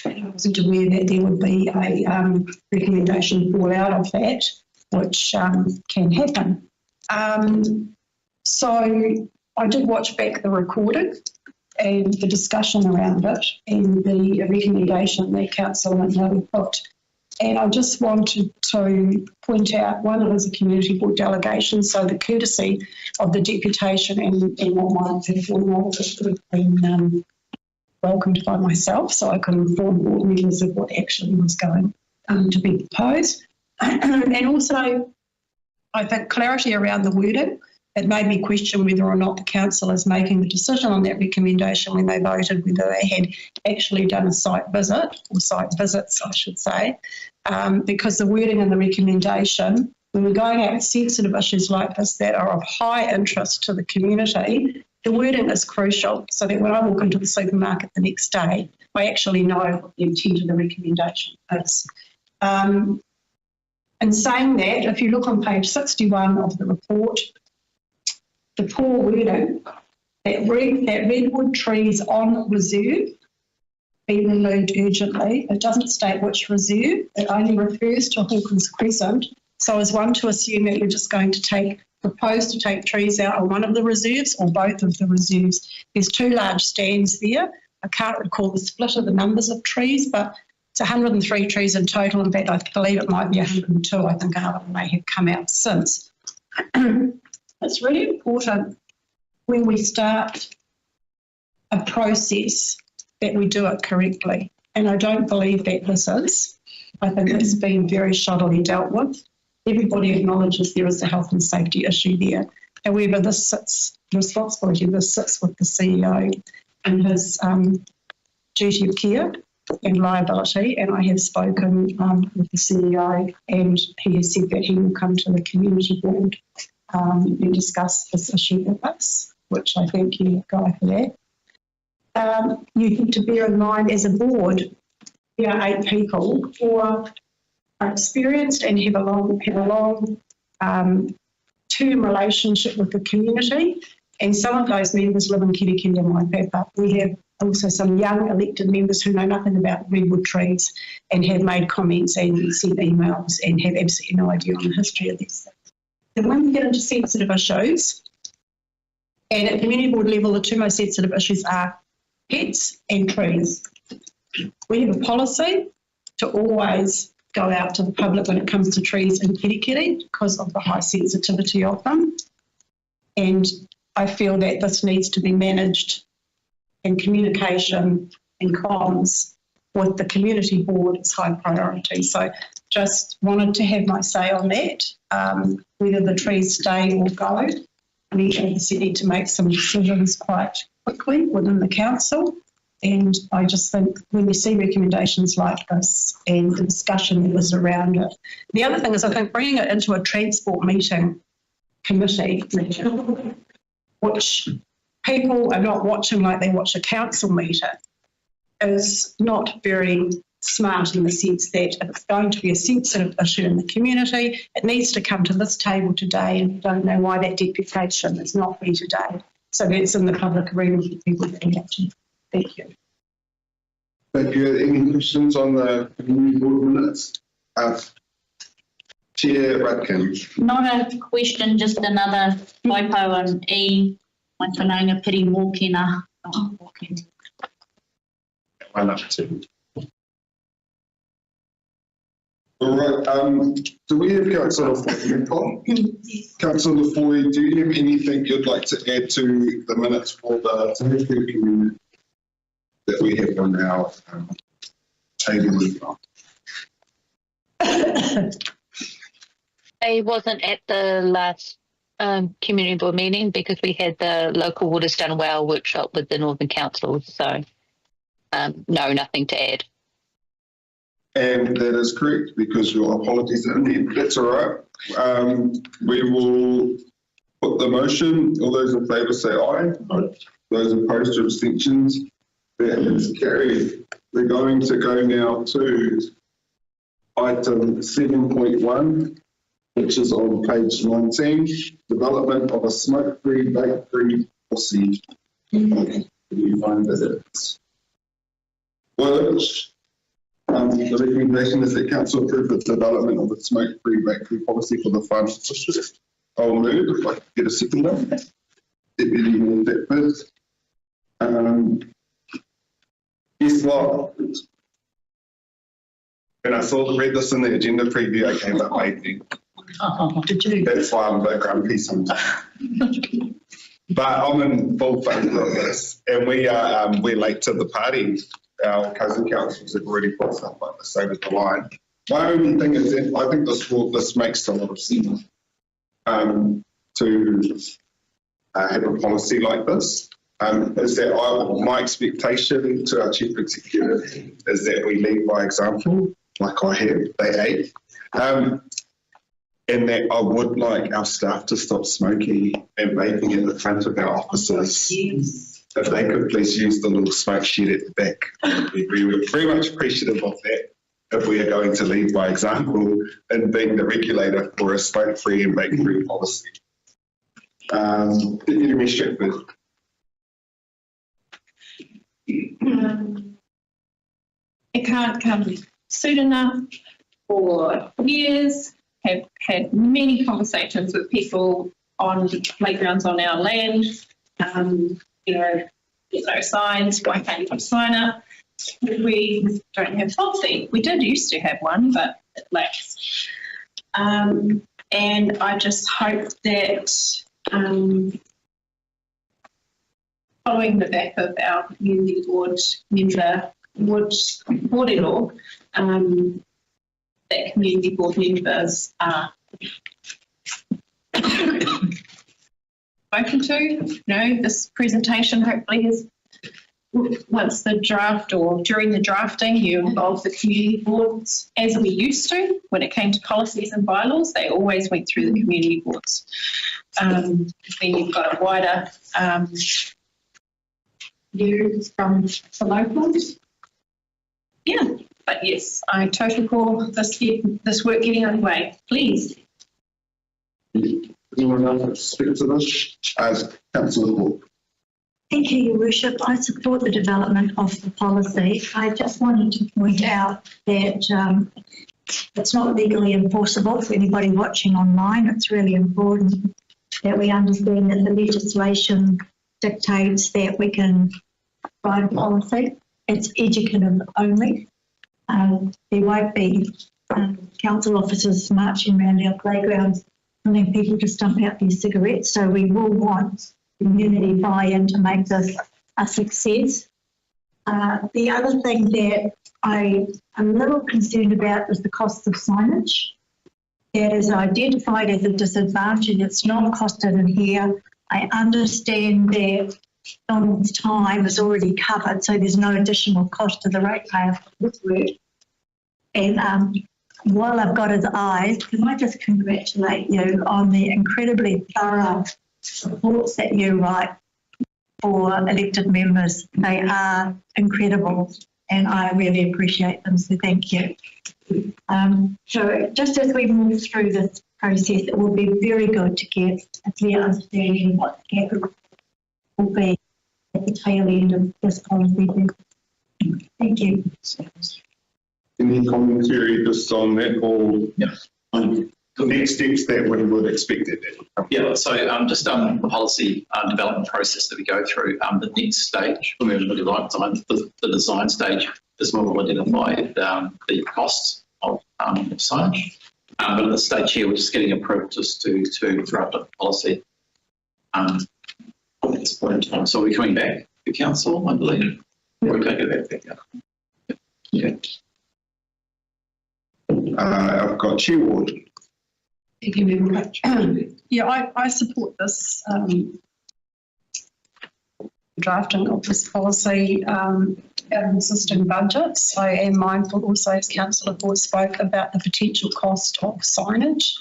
I wasn't aware that there would be a recommendation fall out of that, which can happen. So I did watch back the recording and the discussion around it and the recommendation that Council and Harry put. And I just wanted to point out, one, it is a community board delegation, so the courtesy of the deputation and what might have been welcomed by myself, so I could inform board members of what actually was going to be proposed. And also, I think clarity around the wording. It made me question whether or not the council is making the decision on that recommendation when they voted, whether they had actually done a site visit, or site visits, I should say, because the wording in the recommendation, when we're going out with sensitive issues like this that are of high interest to the community, the wording is crucial so that when I walk into the supermarket the next day, I actually know what the intent of the recommendation is. In saying that, if you look on page 61 of the report, the poor wording that redwood trees on reserve be removed urgently. It doesn't state which reserve, it only refers to Hawkins Crescent. So is one to assume that you're just going to propose to take trees out on one of the reserves or both of the reserves? There's 2 large stands there. I can't recall the split of the numbers of trees, but it's 103 trees in total. In fact, I believe it might be 102. I think another one may have come out since. It's really important when we start a process that we do it correctly. And I don't believe that this is. I think it's been very shoddily dealt with. Everybody acknowledges there is a health and safety issue there. However, the responsibility of this sits with the CEO and his duty of care and liability. And I have spoken with the CEO, and he has said that he will come to the community board and discuss this issue with us, which I thank you, Guy, for that. You need to bear in mind as a board, there are 8 people who are experienced and have a long term relationship with the community, and some of those members live in Kirikiri and Waipapa. We have also some young elected members who know nothing about redwood trees and have made comments and sent emails and have absolutely no idea on the history of these things. And when we get into sensitive issues, and at community board level, the 2 most sensitive issues are pets and trees. We have a policy to always go out to the public when it comes to trees in Kirikiri because of the high sensitivity of them. And I feel that this needs to be managed in communication and comms with the community board is high priority. So just wanted to have my say on that, whether the trees stay or go. We obviously need to make some decisions quite quickly within the council. And I just think when you see recommendations like this and the discussion that was around it. The other thing is I think bringing it into a transport meeting committee, which people are not watching like they watch a council meeting, is not very smart in the sense that if it's going to be a sensitive issue in the community, it needs to come to this table today, and I don't know why that deputation is not here today. So that's in the public arena for people to imagine. Thank you. Thank you. Any questions on the community board minutes? Chair Radkin. Not a question, just another typo on E. My whanaunga piri mōkena. One up to. All right. Do we have Councillor Foy? Councillor Foy, do you have anything you'd like to add to the minutes for the community that we have on our table? I wasn't at the last community board meeting because we had the local waters done well workshop with the Northern Council. So no, nothing to add. And that is correct because your apologies are in there. That's all right. We will put the motion. All those in favour say aye. Aye. Those opposed or abstentions. That is carried. We're going to go now to item 7.1, which is on page 19, development of a smoke-free, vape-free policy. You find that it's which the recommendation is that council approve the development of a smoke-free, vape-free policy for the farm district. I'll move if I can get a second one. Deputy Mayor Thetford. Guess what? When I read this in the agenda preview, I came up waiting. Did you? That's why I'm a bit grumpy sometimes. But I'm in full favour of this, and we're late to the party. Our cousin councils have already put stuff like this over the line. My only thing is that I think this makes a lot of sense to have a policy like this. Is that my expectation to our chief executive is that we lead by example, like I have, they ate, and that I would like our staff to stop smoking and vaping at the front of our offices. If they could please use the little smoke shed at the back, we were very much appreciative of that if we are going to lead by example in being the regulator for a smoke-free and vape-free policy. Deputy Mayor Stratford. It can't come soon enough for years. Have had many conversations with people on playgrounds on our land. You know, there's no signs, why can't you put a sign up? We don't have policy. We did used to have one, but it lapsed. And I just hope that following the back of our community board member, board-in-law, that community board members are spoken to. You know, this presentation hopefully is, once the draft or during the drafting, you involve the community boards as we used to. When it came to policies and bylaws, they always went through the community boards. Then you've got a wider view from the locals. Yeah, but yes, I totally call this work getting underway. Please. Anyone else speak to this? As Councillor Hall. Thank you, Your Worship. I support the development of the policy. I just wanted to point out that it's not legally enforceable for anybody watching online. It's really important that we understand that the legislation dictates that we can write a policy. It's educative only. There won't be council officers marching around our playgrounds telling people to stump out their cigarettes. So we will want community buy-in to make this a success. The other thing that I'm a little concerned about is the cost of signage. That is identified as a disadvantage and it's not costed in here. I understand that Donald's time is already covered, so there's no additional cost to the ratepayer for this work. And while I've got his eyes, can I just congratulate you on the incredibly thorough reports that you write for elected members. They are incredible and I really appreciate them, so thank you. So just as we move through this process, it will be very good to get a clear understanding of what the capital will be at the tail end of this policy. Thank you. Any commentary just on that or the next steps that we would expect it? Yeah, so just the policy development process that we go through, the next stage, when we're really right design, the design stage is where we'll identify the costs of signage. But at this stage here, we're just getting approved just to draft up the policy at this point in time. So we're coming back to council, I believe. We're going to get that back. Yeah. I've got Chair Ward. Thank you very much. Yeah, I support this drafting of this policy out of existing budgets. I am mindful also, as Councillor Ford spoke, about the potential cost of signage.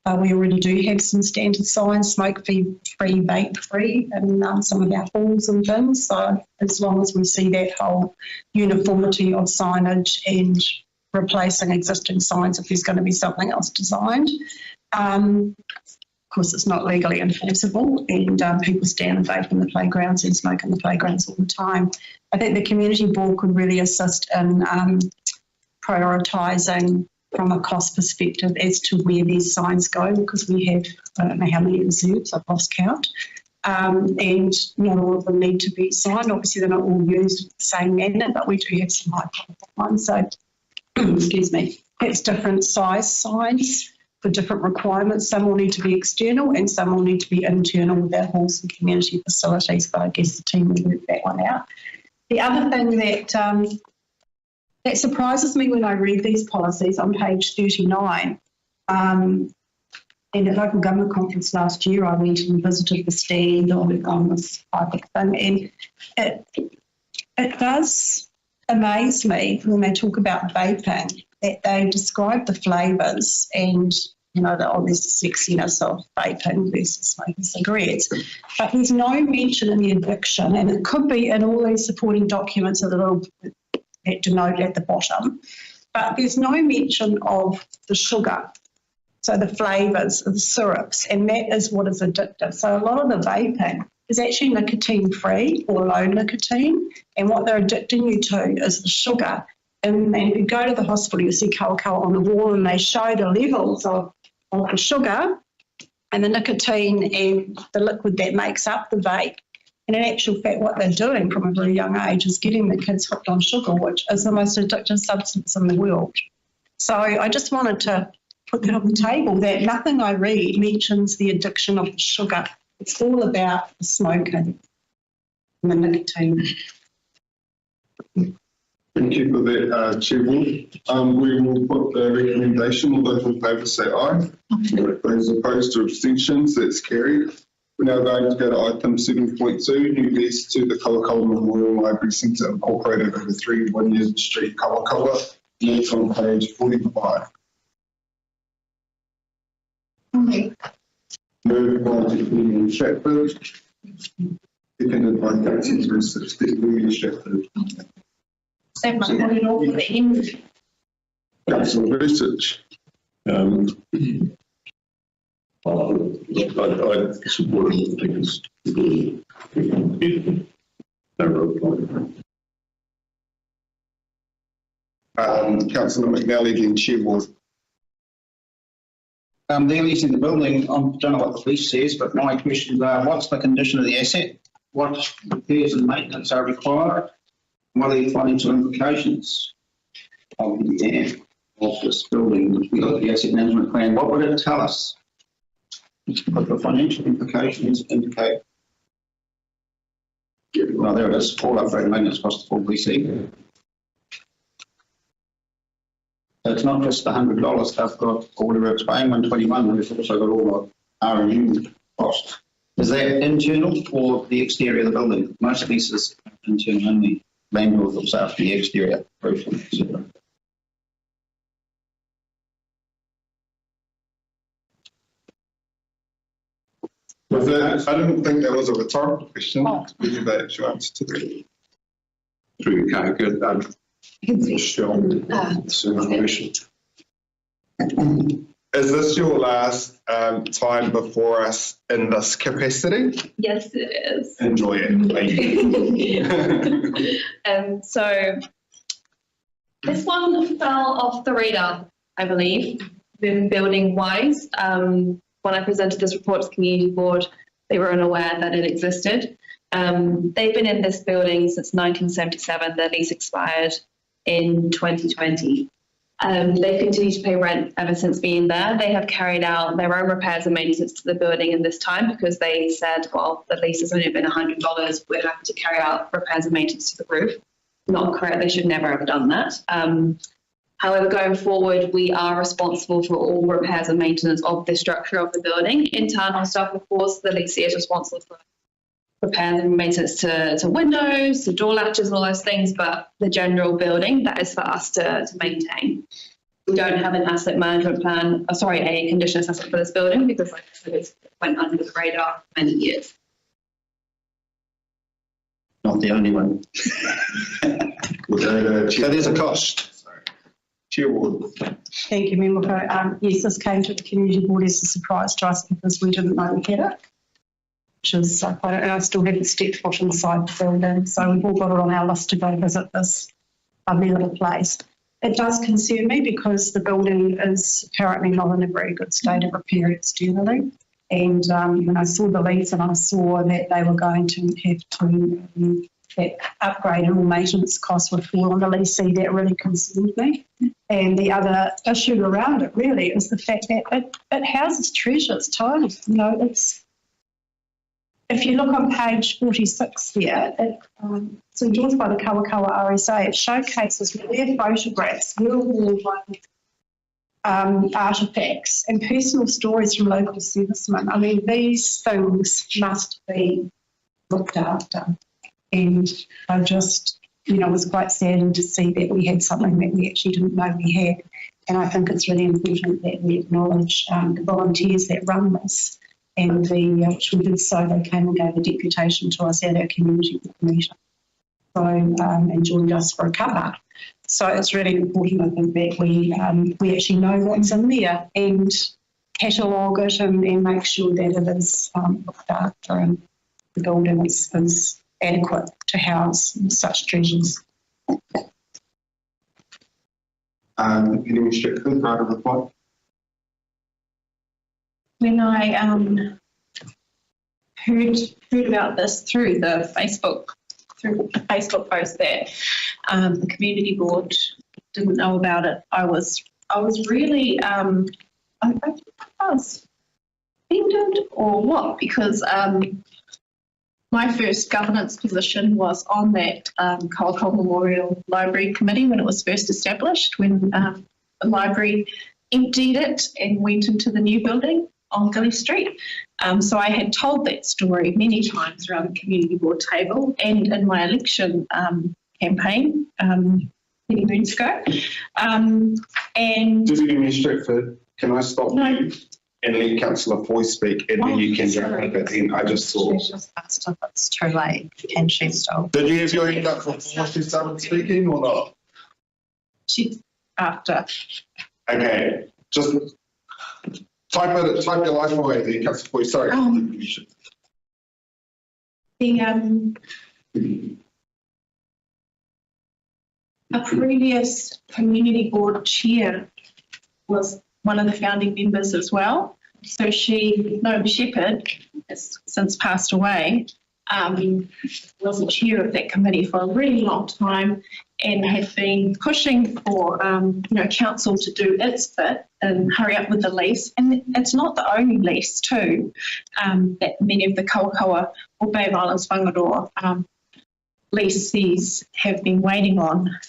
We already do have some standard signs, smoke-free, vape-free, and some of our halls and things. So as long as we see that whole uniformity of signage and replacing existing signs if there's going to be something else designed. Of course, it's not legally enforceable and people stand and vape in the playgrounds and smoke in the playgrounds all the time. I think the community board could really assist in prioritising from a cost perspective as to where these signs go, because we have, I don't know how many reserves, I've lost count, and not all of them need to be signed. Obviously, they're not all used in the same manner, but we do have some high quality ones. So, excuse me, it's different size signs for different requirements. Some will need to be external and some will need to be internal with our halls and community facilities, but I guess the team will work that one out. The other thing that surprises me when I read these policies on page 39, in a local government conference last year, I went and visited the stand on this type of thing, and it does amaze me when they talk about vaping, that they describe the flavours and, you know, there's the sexiness of vaping versus smoking cigarettes. But there's no mention in the addiction, and it could be in all these supporting documents that will denote at the bottom, but there's no mention of the sugar. So the flavours, the syrups, and that is what is addictive. So a lot of the vaping is actually nicotine free or low nicotine, and what they're addicting you to is the sugar. And if you go to the hospital, you see kawakawa on the wall, and they show the levels of the sugar and the nicotine and the liquid that makes up the vape. And in actual fact, what they're doing from a very young age is getting the kids hooked on sugar, which is the most addictive substance in the world. So I just wanted to put that on the table, that nothing I read mentions the addiction of sugar. It's all about the smoking and the nicotine. Thank you for that, Chair Ward. We will put the recommendation. All those in favour say aye. Those opposed or abstentions, that's carried. We're now going to go to item 7.2, new lease to the Kawakawa Memorial Library Centre Incorporated over 3 Wynyard Street, Kawakawa. That's on page 45. Moved by Deputy Stratford, seconded by Councillor Research. Deputy Stratford. So much going on for the end. Councillor Research. I support it because no road plan. Councillor McNally, then Chair Ward. They're leasing the building. I don't know what the lease says, but my questions are, what's the condition of the asset? What repairs and maintenance are required? What are the financial implications of this building? We look at the asset management plan. What would it tell us? What the financial implications indicate? Well, there it is. All upgrade and maintenance cost of full VC. So it's not just the $100 they've got, or whatever it's paying, 121. We've also got all the R&U costs. Is that internal or the exterior of the building? Most leases are internal only. Landlord looks after the exterior, roofing, etc. Was that, I didn't think that was a rhetorical question. We give that actual answer to that. Through you, can't get that. Is this your last time before us in this capacity? Yes, it is. Enjoy it. Thank you. So this one fell off the radar, I believe, been building wise. When I presented this report to the community board, they were unaware that it existed. They've been in this building since 1977. Their lease expired in 2020. They've continued to pay rent ever since being there. They have carried out their own repairs and maintenance to the building in this time because they said, well, the lease has only been $100. We're happy to carry out repairs and maintenance to the roof. Not correct. They should never have done that. However, going forward, we are responsible for all repairs and maintenance of the structure of the building. Internal stuff, of course, the leasee is responsible for repairs and maintenance to windows, to door latches and all those things, but the general building, that is for us to maintain. We don't have an asset management plan, a condition assessment for this building because, like I said, it went under the radar for many years. Not the only one. So there's a cost. Chair Ward. Thank you, Member. Yes, this came to the community board as a surprise to us because we didn't know we had it. Which is, I still haven't stepped foot inside the building, so we've all got it on our list to go visit this lovely little place. It does concern me because the building is apparently not in a very good state of repair externally. And when I saw the lease and I saw that they were going to have to that upgrade and all maintenance costs would fall on the leasee, that really concerned me. And the other issue around it really is the fact that it houses treasures too. You know, it's, if you look on page 46 there, it's endorsed by the Kawakawa RSA. It showcases rare photographs, real-world artefacts and personal stories from local servicemen. I mean, these things must be looked after. And I just, was quite saddened to see that we had something that we actually didn't know we had. And I think it's really important that we acknowledge the volunteers that run this. And which we did so, they came and gave a deputation to us at our community meeting. So, and joined us for a cuppa. So it's really important, I think, that we actually know what's in there and catalogue it and make sure that it is looked after. And the building is adequate to house such treasures. Any restrictions out of the plot? When I heard about this through the Facebook post that the community board didn't know about it, I was really I was offended or what, because my first governance position was on that Kawakoa Memorial Library Committee when it was first established, when the library emptied it and went into the new building on Gilly Street. So I had told that story many times around the community board table and in my election campaign many moons ago. And Just give me a Stratford, can I stop you and let Councillor Foy speak, and then you can jump in, but then I just saw. She's just asked if it's too late, can she still? Did you have your hand up before she started speaking or not? She's after. Okay, just type your life away there, Councillor Foy, sorry. A previous community board chair was one of the founding members as well. So Noam Shepherd, has since passed away, was the chair of that committee for a really long time and had been pushing for council to do its bit and hurry up with the lease. And it's not the only lease too that many of the Kawakoa or Bay of Islands Whangaroa leases have been waiting on.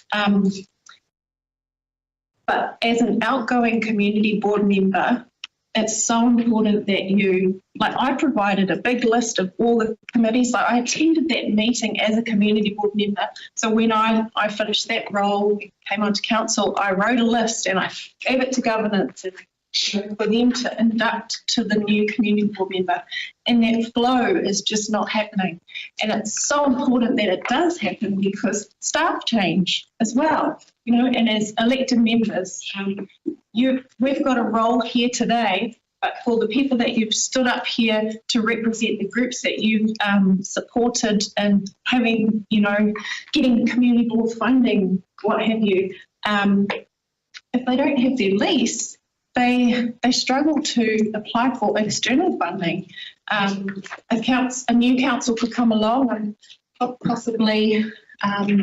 But as an outgoing community board member, it's so important that I provided a big list of all the committees. I attended that meeting as a community board member. So when I finished that role, came onto council, I wrote a list and I gave it to governance for them to induct to the new community board member. And that flow is just not happening. And it's so important that it does happen because staff change as well. And as elected members, we've got a role here today, but for the people that you've stood up here to represent the groups that you've supported and having, getting community board funding, what have you, if they don't have their lease, they struggle to apply for external funding. A new council could come along and possibly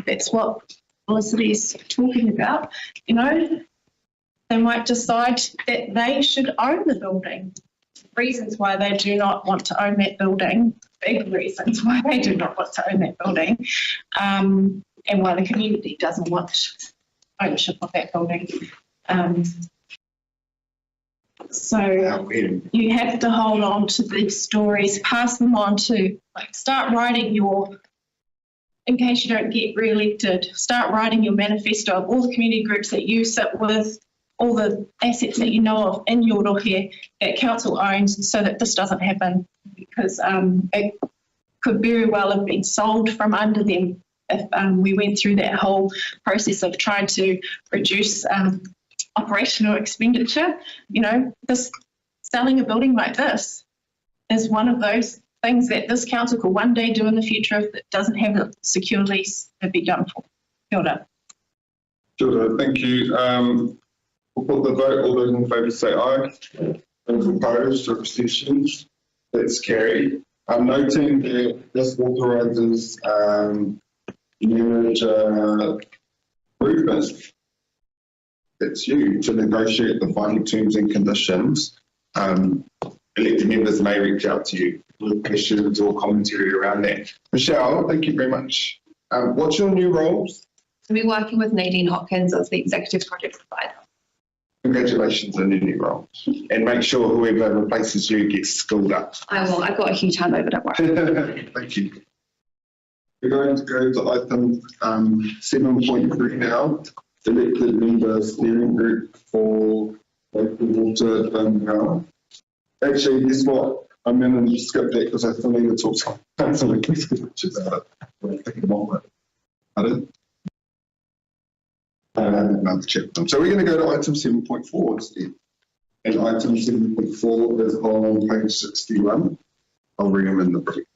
that's what Felicity's talking about, they might decide that they should own the building. Reasons why they do not want to own that building, big reasons why they do not want to own that building, and why the community doesn't want ownership of that building. So you have to hold on to these stories, pass them on to, start writing in case you don't get re-elected, start writing your manifesto of all the community groups that you sit with, all the assets that you know of in your rohe that council owns, so that this doesn't happen, because it could very well have been sold from under them if we went through that whole process of trying to reduce operational expenditure. Selling a building like this is one of those things that this council could one day do in the future if it doesn't have a secure lease to be done for. Kia ora. Kia ora, thank you. We'll put the vote. All those in favour say aye. Those opposed or abstentions? That's carried. I'm noting that this authorises manager Rufus, that's you, to negotiate the final terms and conditions. Elected members may reach out to you with questions or commentary around that. Michelle, thank you very much. What's your new roles? So we're working with Nadine Hopkins as the executive project provider. Congratulations on your new role. And make sure whoever replaces you gets skilled up. I will. I've got a huge handover, don't worry. Thank you. We're going to go to item 7.3 now. Elected member steering group for local water Dungal. Actually, guess what? I'm going to skip that because I still need to talk to Councillor Kiskevich about it. We'll take a moment. Pardon? Another check them. So we're going to go to item 7.4 instead. And item 7.4 is on page 61. I'll bring them in the brief.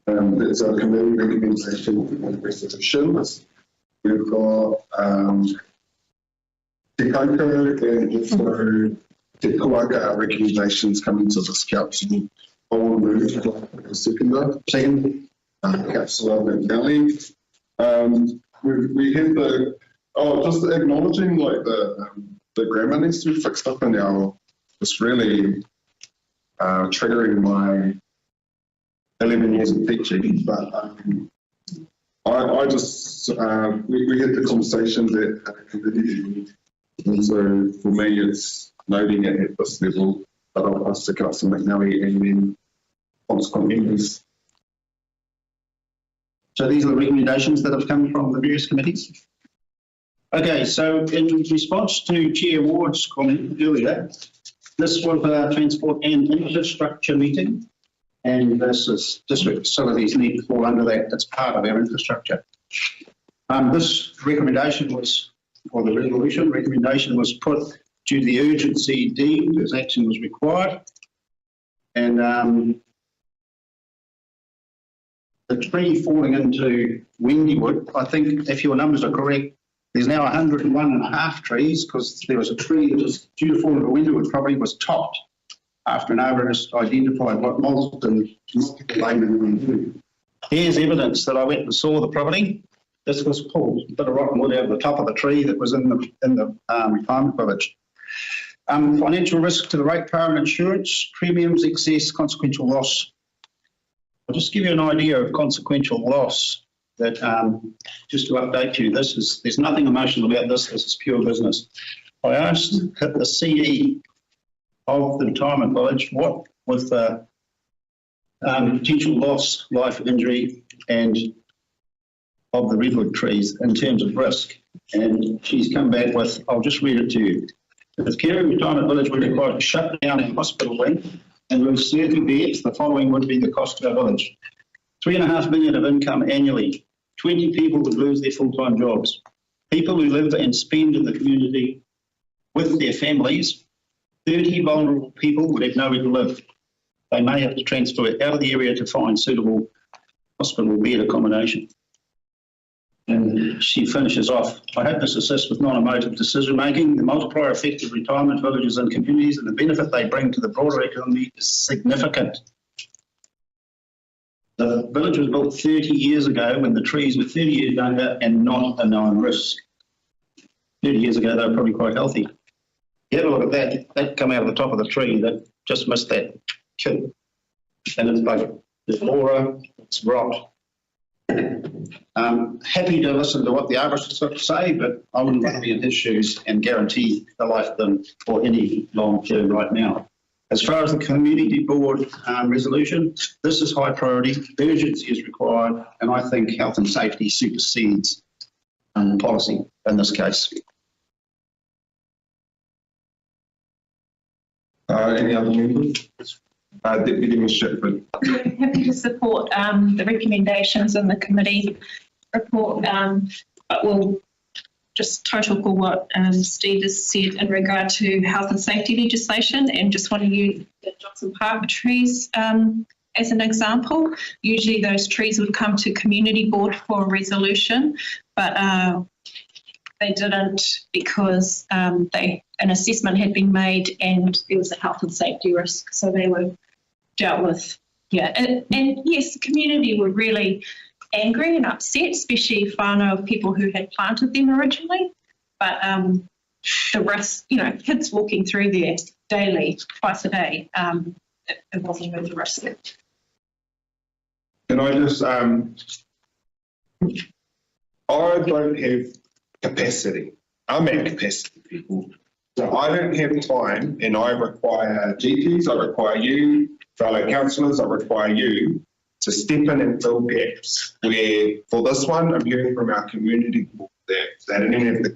There's a committee recommendation and resolutions. We've got Te Kaiko and also Te Kuaka recommendations coming to this council. I will move to second. Councillor McNally. We had just acknowledging like the grammar needs to be fixed up in our, it's really triggering my 11 years of teaching, but I just, we had the conversations at the committee, and so for me it's noting it at this level, but I'll pass to Councillor McNally and then consequent members. So these are the recommendations that have come from the various committees. Okay, so in response to Chair Ward's comment earlier, this was a transport and infrastructure meeting, and this is district facilities need to fall under that. That's part of our infrastructure. This recommendation was, or the resolution recommendation was put due to the urgency deemed as action was required, and the tree falling into Wendywood, I think if your numbers are correct, there's now 101.5 trees because there was a tree that was due to fall into Wendywood property was topped after an arborist identified what multiple laymen. Here's evidence that I went and saw the property. This was pulled, a bit of rotten wood out of the top of the tree that was in the retirement village. Financial risk to the ratepayer and insurance, premiums, excess, consequential loss. I'll just give you an idea of consequential loss that, just to update you, there's nothing emotional about this is pure business. I asked the CE of the retirement village what was the potential loss, life injury, and of the redwood trees in terms of risk. And she's come back with, I'll just read it to you. If Kerry Retirement Village were required to shut down a hospital wing and lose 30 beds, the following would be the cost of our village. 3.5 million of income annually. 20 people would lose their full-time jobs. People who live and spend in the community with their families, 30 vulnerable people would have nowhere to live. They may have to transfer out of the area to find suitable hospital bed accommodation. And she finishes off, I hope this assists with non-emotive decision-making. The multiplier effect of retirement villages and communities and the benefit they bring to the broader economy is significant. The village was built 30 years ago when the trees were 30 years younger and not a known risk. 30 years ago, they were probably quite healthy. You have a look at that, that come out of the top of the tree that just missed that kid. And it's like, there's aura, it's rot. Happy to listen to what the arborists have to say, but I wouldn't want to be in his shoes and guarantee the life of them for any long term right now. As far as the community board resolution, this is high priority, urgency is required, and I think health and safety supersedes policy in this case. Any other members? Deputy Ms. Shepherd. We're happy to support the recommendations in the committee report, but we'll just total for what Steve has said in regard to health and safety legislation, and just want to use the Johnson Park trees as an example. Usually those trees would come to community board for a resolution, but they didn't because an assessment had been made and there was a health and safety risk, so they were dealt with. Yeah, and yes, the community were really angry and upset, especially whānau of people who had planted them originally. But the risk, you know, kids walking through there daily, twice a day, it wasn't worth the risk. Can I just, I don't have capacity. I'm at capacity, people. So I don't have time, and I require GPs, I require you, fellow councillors, I require you to step in and fill gaps where, for this one, I'm hearing from our community board that they didn't have the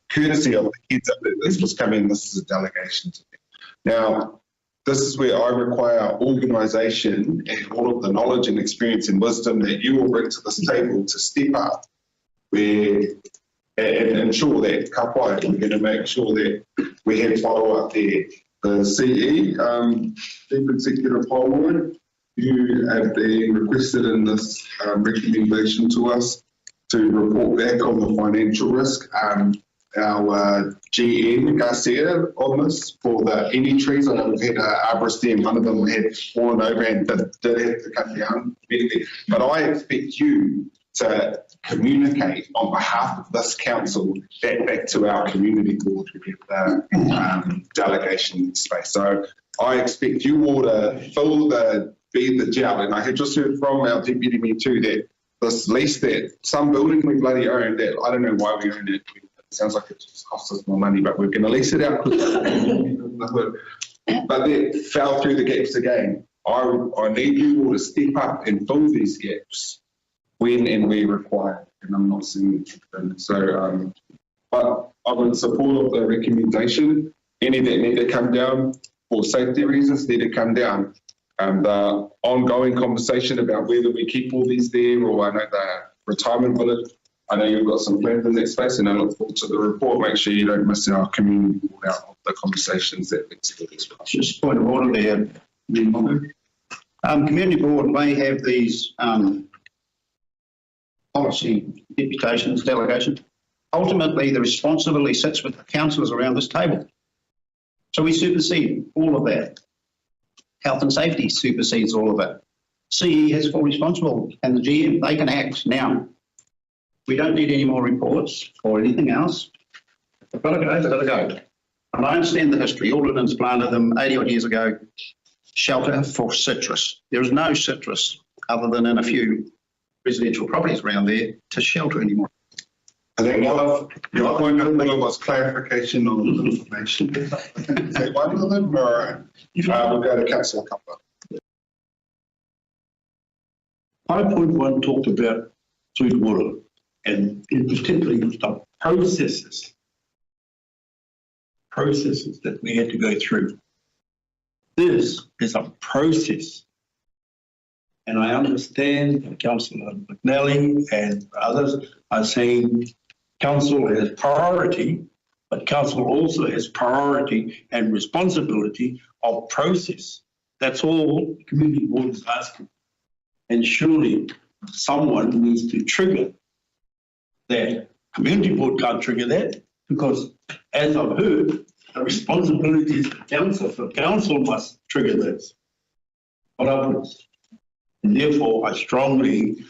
courtesy of the heads up that this was coming, this is a delegation to them. Now, this is where I require organisation and all of the knowledge and experience and wisdom that you will bring to this table to step up where and ensure that kapai, we're going to make sure that we have follow up there. The CE, Chief Executive Hollywood, You have been requested in this recommendation to us to report back on the financial risk. Our GM Garcia on this for any trees. I know we've had arborist there, and one of them had fallen over and did have to cut down. But I expect you to communicate on behalf of this council that back to our community board who get the delegation space. So I expect you all to be the gel. And I had just heard from our deputy mayor too that this lease that some building we bloody own, that I don't know why we own it. It sounds like it just costs us more money, but we're going to lease it out. But that fell through the gaps again. I need you all to step up and fill these gaps when and where required. And I'm not seeing it. So, but I'm in support of the recommendation. Any that need to come down for safety reasons need to come down. The ongoing conversation about whether we keep all these there, or I know the retirement village, I know you've got some plans in that space, and I look forward to the report. Make sure you don't miss our community board out of the conversations that lead to this. Just a point of order there. Community board may have these policy deputations, delegations. Ultimately, the responsibility sits with the councillors around this table. So we supersede all of that. Health and safety supersedes all of it. CE has full responsibility, and the GM, they can act now. We don't need any more reports or anything else. They've got to go, they've got to go. And I understand the history. Alderman's planted them 80 odd years ago, shelter for citrus. There is no citrus other than in a few residential properties around there to shelter anymore. I think your point was clarification on the information. Is that one of them, or we'll go to Councillor Cupper. 5.1 talked about Sweetwater, and in particular the processes that we had to go through. This is a process. And I understand Councillor McNally and others are saying council has priority, but council also has priority and responsibility of process. That's all the community board is asking. And surely someone needs to trigger that. Community board can't trigger that because, as I've heard, the responsibility is the council. So council must trigger this. What happens? And therefore, I strongly,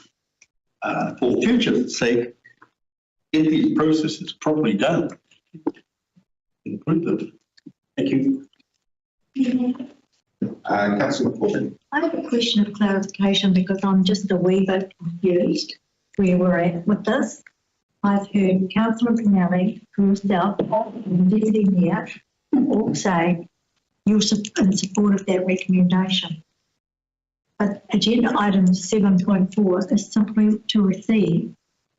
for future's sake, get these processes properly done. Include them. Thank you. Councillor Corbyn. I have a question of clarification because I'm just a wee bit confused where we're at with this. I've heard Councillor McNally, yourself, and the Deputy Mayor all say you're in support of that recommendation. But agenda item 7.4 is simply to receive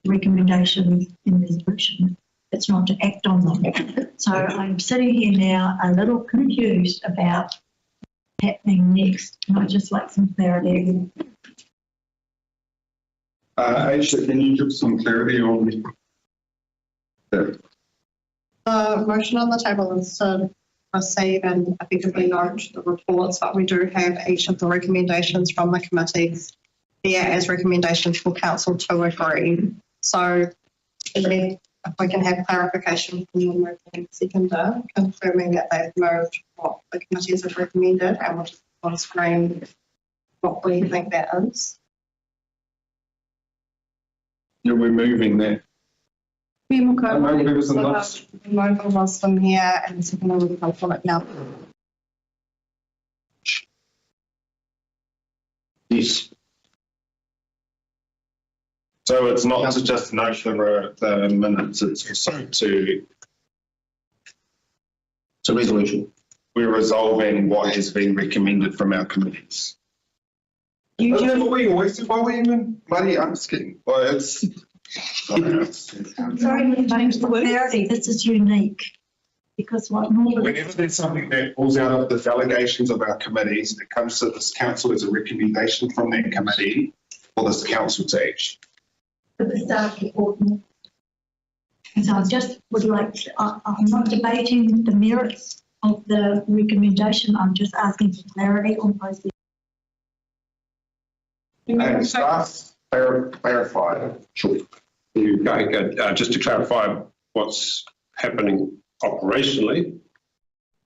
recommendations in resolution. It's not to act on them. So I'm sitting here now a little confused about happening next. And I'd just like some clarity. Aisha, can you give some clarity on that? The motion on the table is to receive and effectively note the reports, but we do have each of the recommendations from the committees here as recommendations for council to agree. So if we can have clarification from the moving seconder confirming that they've moved what the committees have recommended, and we'll just on screen what we think that is. You're removing that. Removal was from here and the seconder will come from it now. Yes. So it's not to just note the minutes, it's also to... It's a resolution. We're resolving what has been recommended from our committees. That's what we always do. Why we even bloody asking? Well, it's... I'm sorry to change the clarity. This is unique because what normally... Whenever there's something that falls out of the delegations of our committees, it comes to this council as a recommendation from that committee for this council to action. For the staff report. And so I just would like to, I'm not debating the merits of the recommendation, I'm just asking for clarity on process. And staff clarify. Sure. Just to clarify what's happening operationally,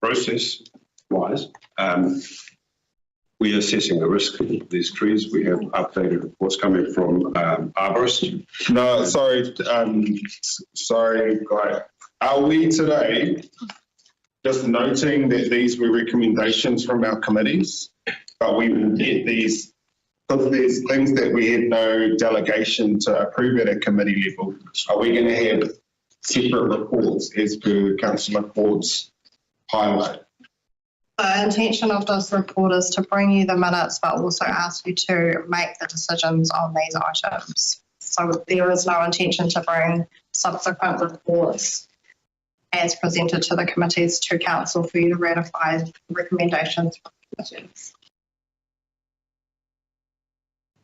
process-wise, we are assessing the risk of these trees. We have updated reports coming from arborists. No, sorry, Guy. Are we today just noting that these were recommendations from our committees, but we will get these, because there's things that we had no delegation to approve at a committee level. Are we going to have separate reports as per Councillor Ford's highlight? The intention of this report is to bring you the minutes, but also ask you to make the decisions on these items. So there is no intention to bring subsequent reports as presented to the committees to council for you to ratify recommendations from the committees.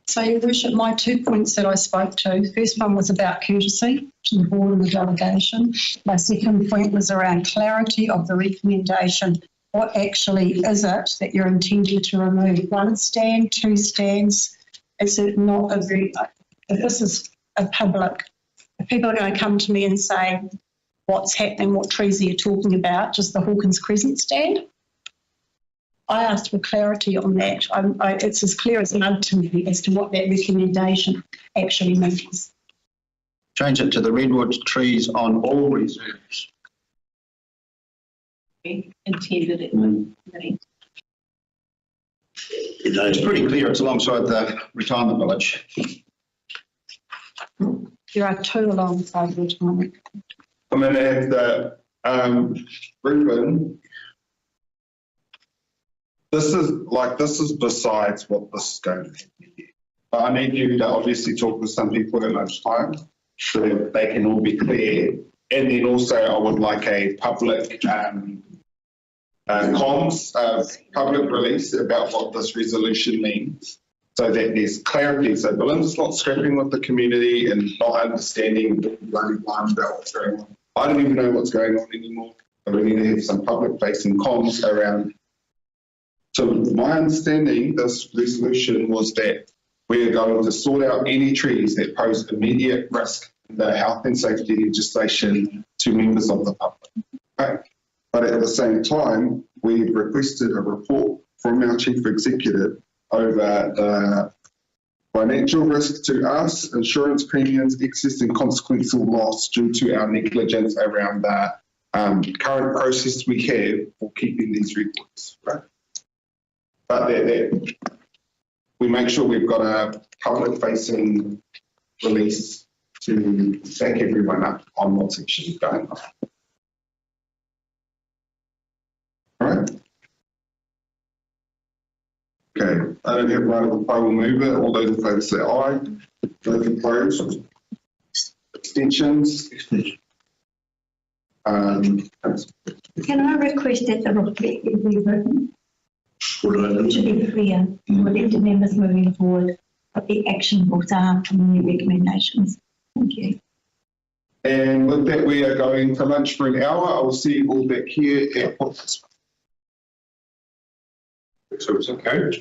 So, Your Worship, my 2 points that I spoke to, first one was about courtesy to the board and the delegation. My second point was around clarity of the recommendation. What actually is it that you're intending to remove? 1 stand, 2 stands? Is it not a very, if this is a public, if people are going to come to me and say, what's happening, what trees are you talking about, just the Hawkins Crescent stand? I asked for clarity on that. It's as clear as mud to me as to what that recommendation actually means. Change it to the redwood trees on all reserves. Intended it in the It's pretty clear. It's alongside the retirement village. There are 2 alongside the retirement. I'm going to have the Ruben. This is besides what this is going to be. But I need you to obviously talk with some people at lunchtime so that they can all be clear. And then also I would like a public public release about what this resolution means so that there's clarity. So Belinda's not scrapping with the community and not understanding bloody blind about what's going on. I don't even know what's going on anymore. But we need to have some public facing comms around. So my understanding, this resolution was that we are going to sort out any trees that pose immediate risk in the health and safety legislation to members of the public. Okay. But at the same time, we've requested a report from our chief executive over the financial risk to us, insurance premiums, excess and consequential loss due to our negligence around the current process we have for keeping these records. Right? But we make sure we've got a public-facing release to back everyone up on what's actually going on. All right. Okay, I don't have right of the I will move it. All those in favour say aye. Those opposed? Abstentions? Can I request that the report be rewritten? To be clear, for elected members moving forward, what the actionables are from the recommendations. Thank you. And with that, we are going to lunch for an hour. I will see you all back here at Potts. So it's okay.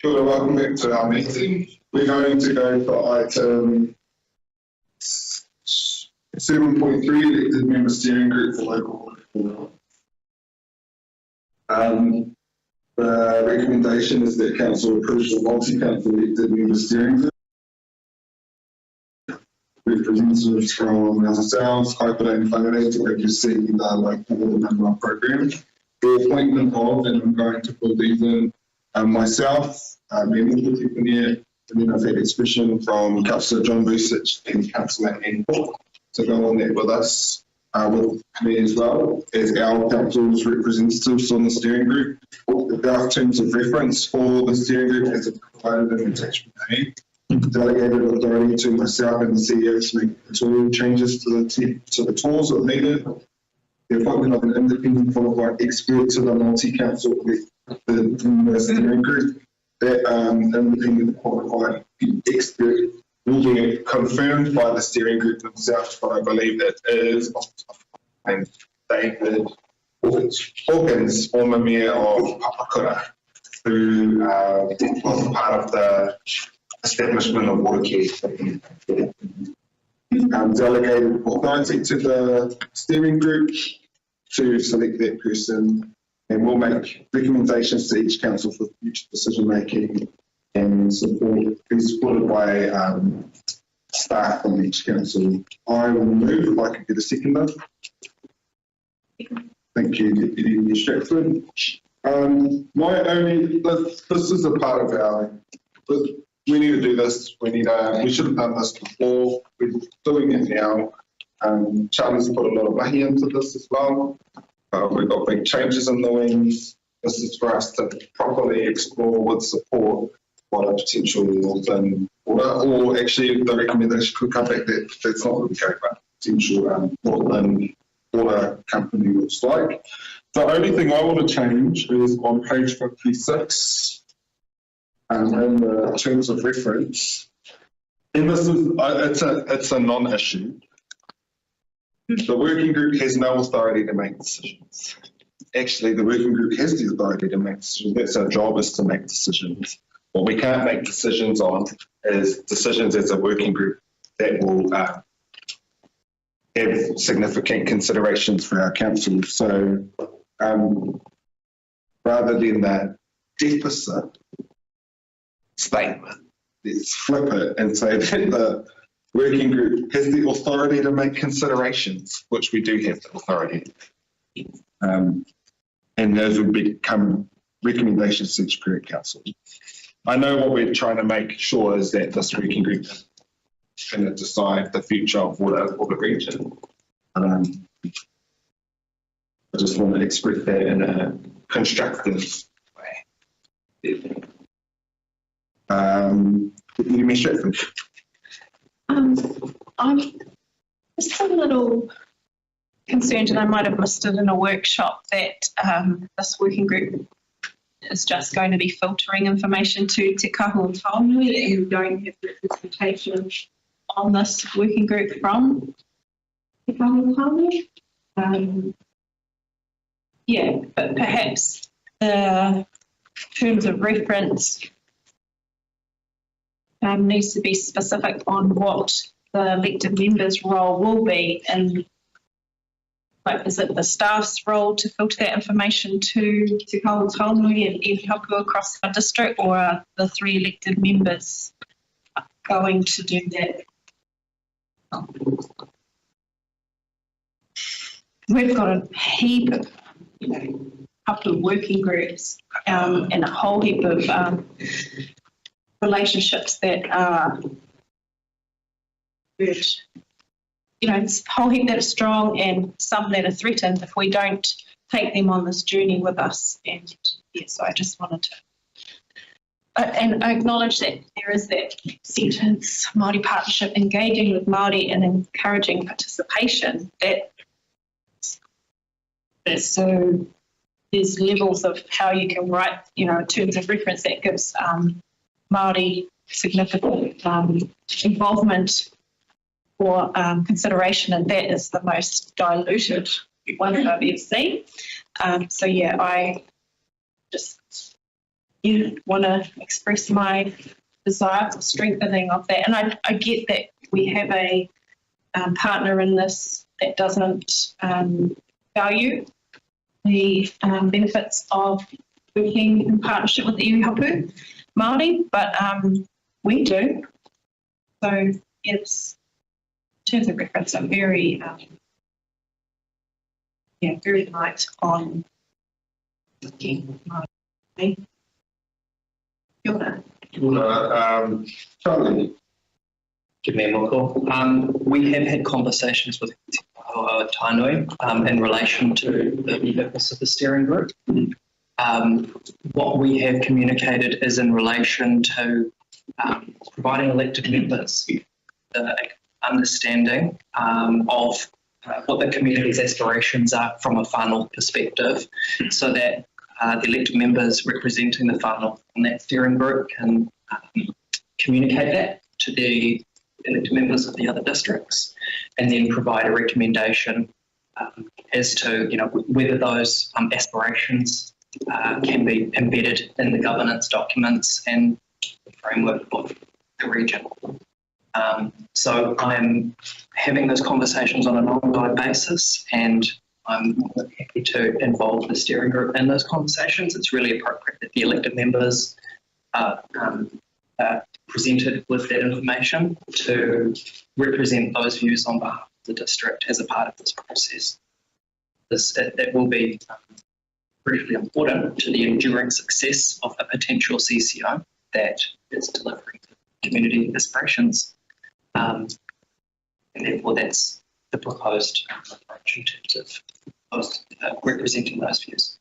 Kia ora, welcome back to our meeting. We're going to go for item 7.3, elected member steering group for local. The recommendation is that council approves the multi-council elected member steering group. Representatives from ourselves, Kaipara and Whangarei to oversee the local member program. The appointment of, and I'm going to put these in, myself, and then I've had expression from Councillor John Busich and Councillor Anne Cook to go on that with us, with me as well as our council's representatives on the steering group. Our terms of reference for the steering group as provided in attachment A. Delegated authority to myself and the CEO to make tool changes to the tools if needed. The appointment of an independent qualified expert to the multi-council with the steering group. That independent qualified expert will be confirmed by the steering group themselves, but I believe it is David Hawkins, former mayor of Papakura, who was part of the establishment of Watercare. Delegated authority to the steering group to select that person, and we'll make recommendations to each council for future decision making and be supported by staff from each council. I will move if I could get a seconder. Thank you, Deputy Mayor Stratford. This is a part of our. We need to do this. We should have done this before. We're doing it now. Charlie's put a lot of money into this as well. We've got big changes in the wings. This is for us to properly explore with support what a potential northern order, or actually the recommendation could come back that that's not what we go, but potential northern order company looks like. The only thing I want to change is on page 56. In the terms of reference, and this is it's a non-issue. The working group has no authority to make decisions. Actually, the working group has the authority to make decisions. That's our job, is to make decisions. What we can't make decisions on is decisions as a working group that will have significant considerations for our council. So rather than that deficit statement, let's flip it and say that the working group has the authority to make considerations, which we do have the authority. And those will become recommendations to each period council. I know what we're trying to make sure is that this working group is going to decide the future of the region. I just want to express that in a constructive way. Deputy Mayor Stratford. I'm just a little concerned, and I might have missed it in a workshop, that this working group is just going to be filtering information to Te Kahu and Taonui, and we don't have representation on this working group from Te Kahu and Taonui. Yeah, but perhaps the terms of reference needs to be specific on what the elected members' role will be, and like, is it the staff's role to filter that information to Te Kahu Taonui and Iwihapu across our district, or are the 3 elected members going to do that? We've got a heap of, couple of working groups and a whole heap of relationships that are good. It's a whole heap that are strong and some that are threatened if we don't take them on this journey with us. And yes, I just wanted to, and I acknowledge that there is that sentence, Māori partnership, engaging with Māori and encouraging participation. So there's levels of how you can write, terms of reference that gives Māori significant involvement or consideration, and that is the most diluted one that I've ever seen. So yeah, I just, want to express my desire for strengthening of that. And I get that we have a partner in this that doesn't value the benefits of working in partnership with the iwi hapu Māori, but we do. So it's, in terms of reference, I'm very, very light on working Māori. Charlie. We have had conversations with Tainui in relation to the purpose of the steering group. What we have communicated is in relation to providing elected members the understanding of what the community's aspirations are from a whānau perspective, so that the elected members representing the whānau in that steering group can communicate that to the elected members of the other districts, and then provide a recommendation as to whether those aspirations can be embedded in the governance documents and the framework of the region. So I'm having those conversations on an ongoing basis, and I'm happy to involve the steering group in those conversations. It's really appropriate that the elected members are presented with that information to represent those views on behalf of the district as a part of this process. That will be critically important to the enduring success of a potential CCO that is delivering community aspirations. And therefore that's the proposed approach in terms of representing those views.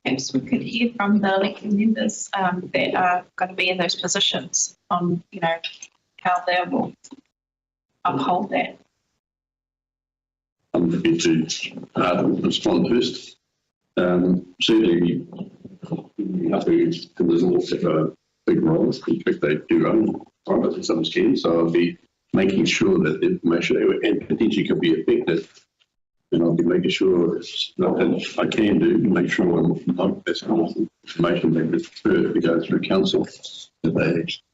Perhaps we could hear from the elected members that are going to be in those positions on, how they will uphold that. I'm happy to respond first. Certainly, we have to resolve a big role. In fact, they do own private in some schemes, so I'll be making sure that the information and potentially could be effective. And I'll be making sure that I can do, make sure that's information they refer to go through council.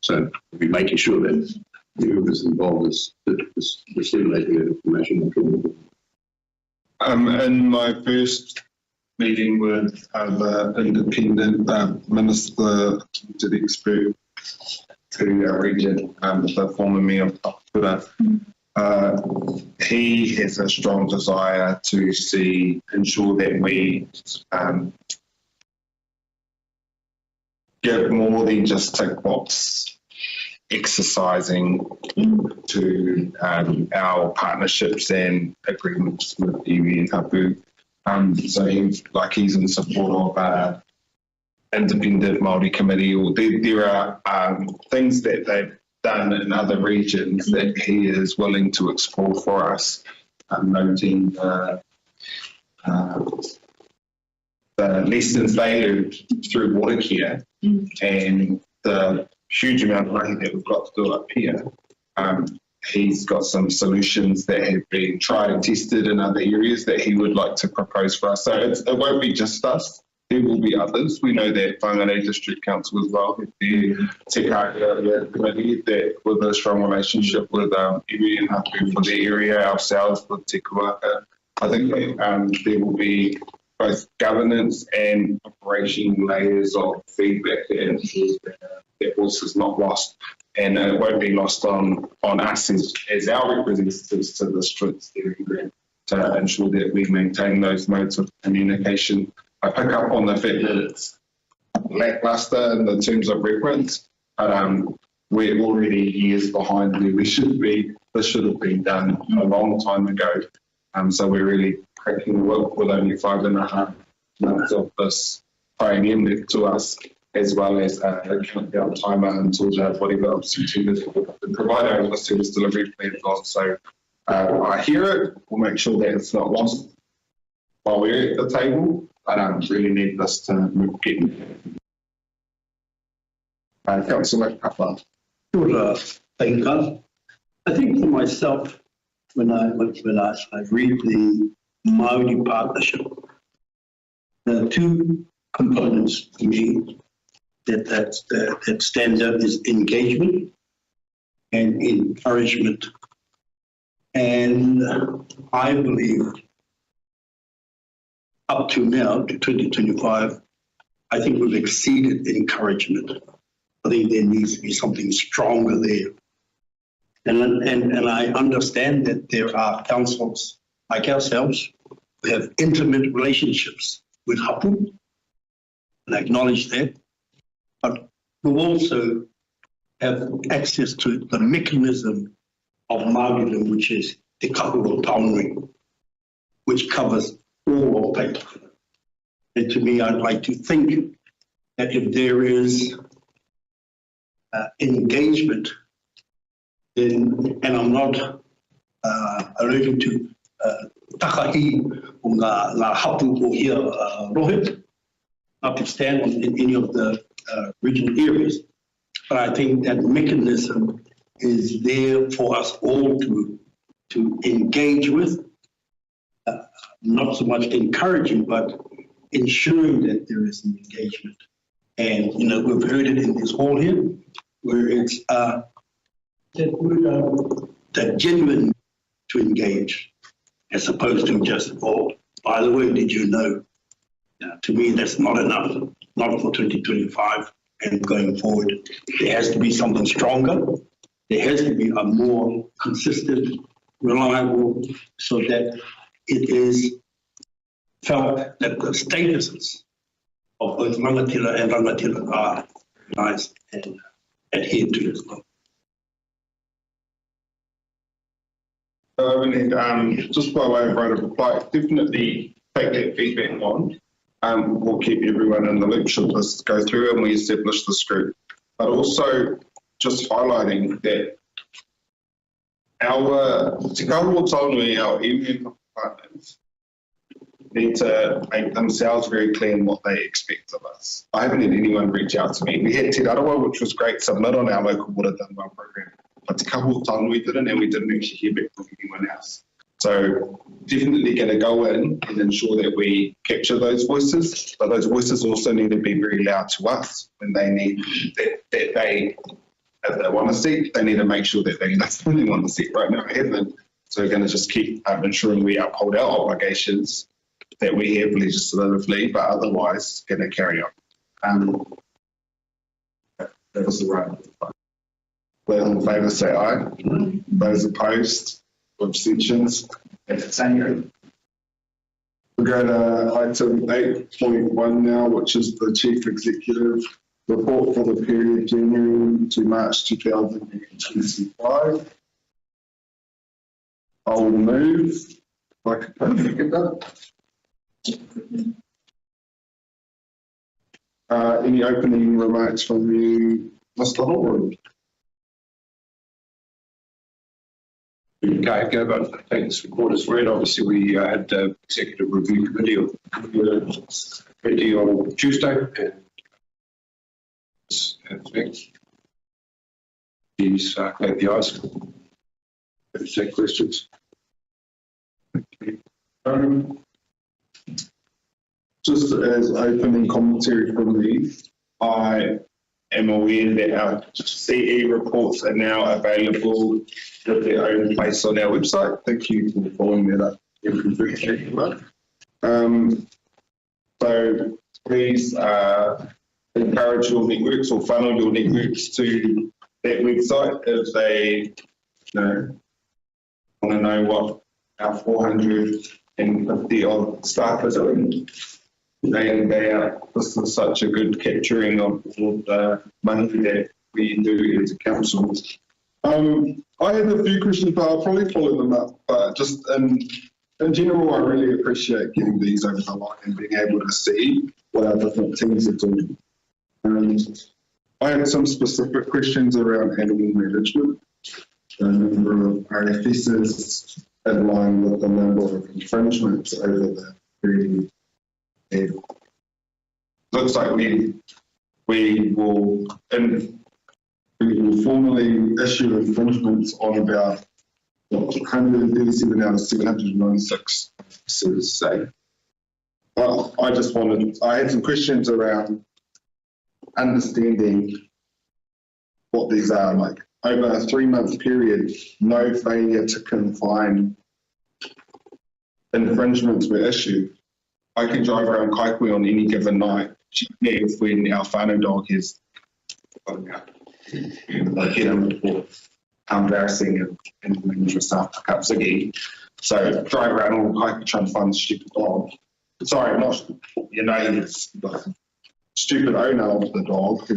So I'll be making sure that whoever's involved is disseminating that information. In my first meeting with the independent minister to the expert to our region, the former mayor of Papua, he has a strong desire to ensure that we give more than just tick box exercising to our partnerships and agreements with iwi and hapu. So he's in support of independent Māori committee, or there are things that they've done in other regions that he is willing to explore for us, noting the lessons they learned through water care and the huge amount of money that we've got to do up here. He's got some solutions that have been tried and tested in other areas that he would like to propose for us. So it won't be just us. There will be others. We know that Whangarei District Council as well have their Te Kāinga committee that with a strong relationship with iwi and hapu for the area, ourselves with Te Kuaka. I think there will be both governance and operation layers of feedback that ensures that voice is not lost, and it won't be lost on us as our representatives to the steering group to ensure that we maintain those modes of communication. I pick up on the fact that it's lackluster in the terms of reference, but we're already years behind where we should be. This should have been done a long time ago. So we're really cracking the whip with only 5.5 months of this pioneering left to us, as well as a countdown timer until whatever of September to provide our service delivery plan. So I hear it. We'll make sure that it's not lost while we're at the table. I don't really need this to move again. Councillor Kappa. Sure, thank you. I think for myself, when I read the Māori partnership, The two components to me that stands out is engagement and encouragement. And I believe up to now, to 2025, I think we've exceeded encouragement. I think there needs to be something stronger there. And I understand that there are councils like ourselves who have intimate relationships with hapu, and I acknowledge that. But we also have access to the mechanism of marketing, which is Te Kahuro Taonui, which covers all of Taitaka. And to me, I'd like to think that if there is engagement, then, and I'm not alluding to takahi o ngā hapu o here rohit, not to stand in any of the regional areas, but I think that mechanism is there for us all to engage with, not so much encouraging, but ensuring that there is an engagement. And, you know, we've heard it in this hall here, where it's that genuine to engage, as opposed to just, oh, by the way, did you know? To me, that's not enough, not for 2025 and going forward. There has to be something stronger. There has to be a more consistent, reliable, so that it is felt that the statuses of both rangatira and rangatira are recognized and adhered to as well. Just by way of right of reply, definitely take that feedback on. We'll keep everyone in the loop should this go through and we establish this group. But also just highlighting that our Te Kahuro Taonui, our iwi partners, need to make themselves very clear in what they expect of us. I haven't had anyone reach out to me. We had Te Rarawa, which was great, submit on our local water done well program. But Te Kahuro Taonui didn't, and we didn't actually hear back from anyone else. So definitely going to go in and ensure that we capture those voices, but those voices also need to be very loud to us when they need that they, if they want a seat, they need to make sure that they definitely want a seat. Right now, I haven't. So we're going to just keep ensuring we uphold our obligations that we have legislatively, but otherwise going to carry on. That was the right. Those in favour say aye. Those opposed, abstentions. That's it. We'll go to item 8.1 now, which is the Chief Executive report for the period January to March 2025. I'll move. I could get that. Any opening remarks from you, Mr. Holbrook? Okay, go about take this report as read. Obviously, we had the executive review committee on Tuesday, and these KPIs. Take questions. Just as opening commentary from me, I am aware that our CE reports are now available with their own place on our website. Thank you for following that up. So please encourage your networks or funnel your networks to that website if they want to know what our 450 odd staff are doing. Day in, day out. This is such a good capturing of all the money that we do as a council. I have a few questions, but I'll probably follow them up. But just in general, I really appreciate getting these over the line and being able to see what our different teams are doing. I have some specific questions around animal management. The number of RFSs in line with the number of infringements over the period. It looks like we will formally issue infringements on about 137 out of 796 officers, say. Well, I had some questions around understanding what these are. Like, over a 3-month period, no failure to confine infringements were issued. I can drive around Kaikui on any given night, when our whānau dog is like get him for embarrassing and dangerous stuff, pick up Ziggy. So drive around all Kaikui trying to find the stupid dog. Sorry, not it's the stupid owner of the dog.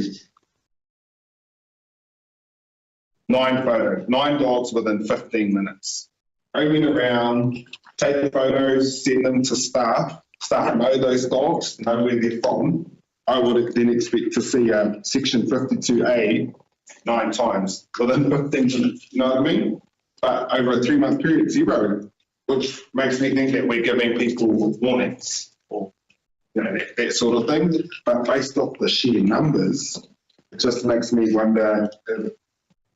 9 photos, 9 dogs within 15 minutes. I went around, take photos, send them to staff. Staff know those dogs, know where they're from. I would then expect to see section 52A 9 times within 15 minutes, you know what I mean? But over a 3-month period, 0, which makes me think that we're giving people warnings or that sort of thing. But based off the sheer numbers, it just makes me wonder if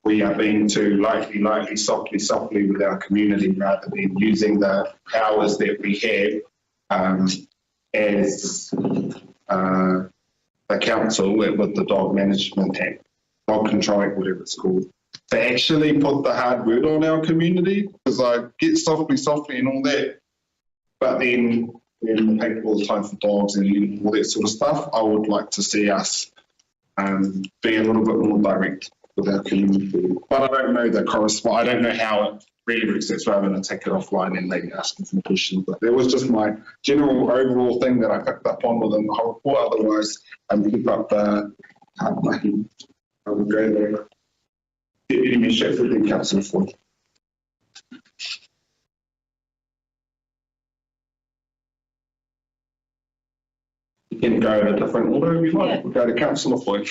we are being too lightly, softly with our community rather than using the powers that we have as the council with the dog management act, dog control, whatever it's called, to actually put the hard word on our community. Because I get softly and all that, but then when we take all the time for dogs and all that sort of stuff, I would like to see us be a little bit more direct with our community. But I don't know the correspond. I don't know how it really works. That's why I'm going to take it offline and maybe ask some questions. But that was just my general overall thing that I picked up on within the whole report. Otherwise, keep up the I would go there. Deputy Mayor Sheffield and Councillor Ford. You can go in a different order if you like. Yeah. We'll go to Councillor Floyd.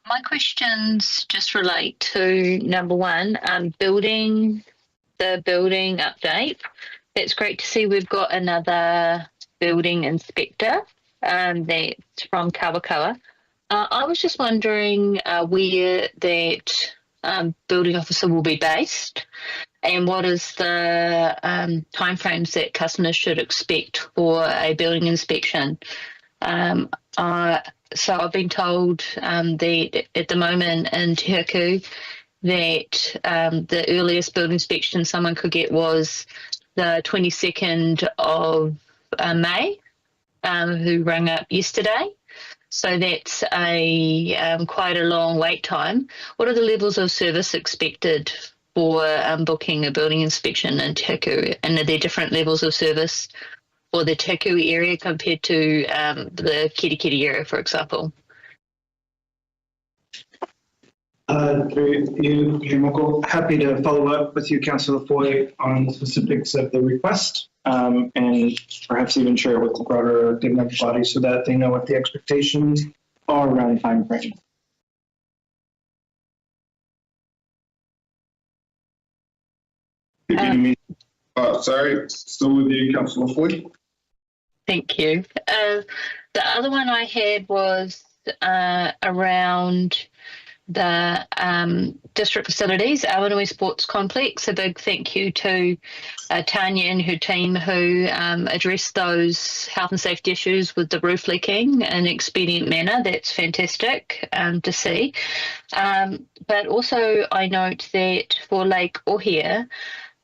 My questions just relate to number 1, the building update. It's great to see we've got another building inspector that's from Kawakawa. I was just wondering where that building officer will be based and what is the timeframes that customers should expect for a building inspection. So I've been told that at the moment in Te Huku that the earliest building inspection someone could get was the 22nd of May, who rang up yesterday. So that's quite a long wait time. What are the levels of service expected for booking a building inspection in Te Huku? And are there different levels of service for the Te Huku area compared to the Kirikiri area, for example? Happy to follow up with you, Councillor Foy, on the specifics of the request and perhaps even share with the broader government body so that they know what the expectations are around time frame. Sorry, still with you, Councillor Floyd. Thank you. The other one I had was around the district facilities, Awanui Sports Complex. A big thank you to Tanya and her team who addressed those health and safety issues with the roof leaking in an expedient manner. That's fantastic to see. But also I note that for Lake Ohia,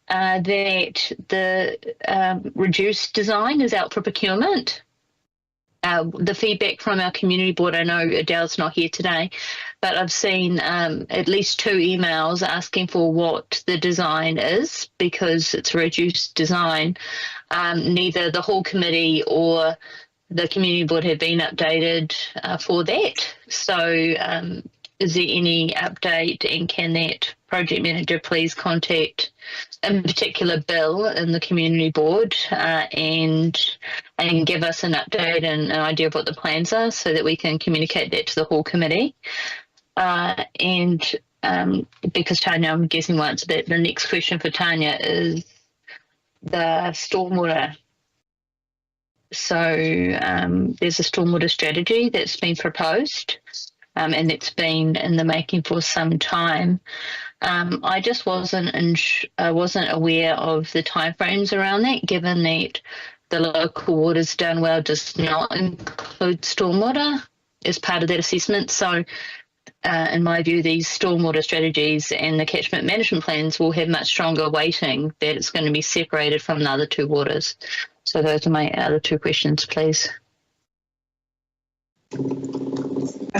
that the reduced design is out for procurement. The feedback from our community board, I know Adele's not here today, but I've seen at least 2 emails asking for what the design is because it's a reduced design. Neither the whole committee or the community board have been updated for that. So is there any update, and can that project manager please contact in particular Bill in the community board and give us an update and an idea of what the plans are so that we can communicate that to the whole committee. Because Tanya, I'm guessing will answer that, the next question for Tanya is the stormwater. So there's a stormwater strategy that's been proposed and it's been in the making for some time. I just wasn't aware of the timeframes around that, given that the local waters done well does not include stormwater as part of that assessment. So in my view, these stormwater strategies and the catchment management plans will have much stronger weighting, that it's going to be separated from the other two waters. So those are my other two questions, please.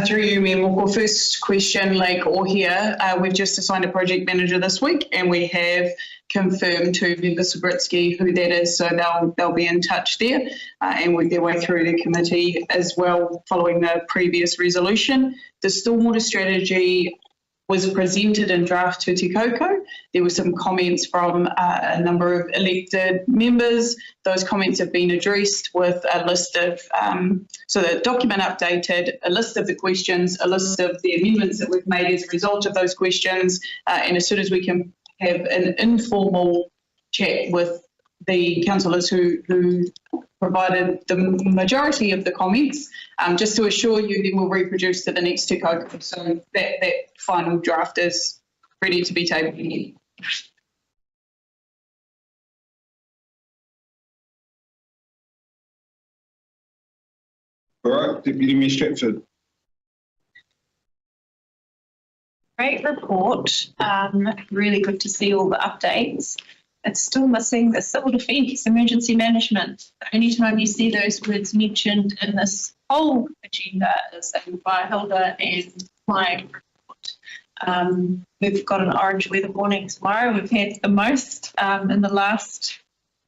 Through you, Mayor Moko. First question, Lake Ohia. We've just assigned a project manager this week, and we have confirmed to Member Sabritsky who that is, so they'll be in touch there and work their way through the committee as well following the previous resolution. The stormwater strategy was presented in draft to Te Koko. There were some comments from a number of elected members. Those comments have been addressed with a list of, so the document updated, a list of the questions, a list of the amendments that we've made as a result of those questions, and as soon as we can have an informal chat with the councillors who provided the majority of the comments, just to assure you, then we'll reproduce to the next Te Koko. So that final draft is ready to be tabled again. All right, Deputy Mayor Stratford. Great report. Really good to see all the updates. It's still missing the civil defence, emergency management. The only time you see those words mentioned in this whole agenda is in Fire Hilda and my report. We've got an orange weather warning tomorrow. We've had the most in the last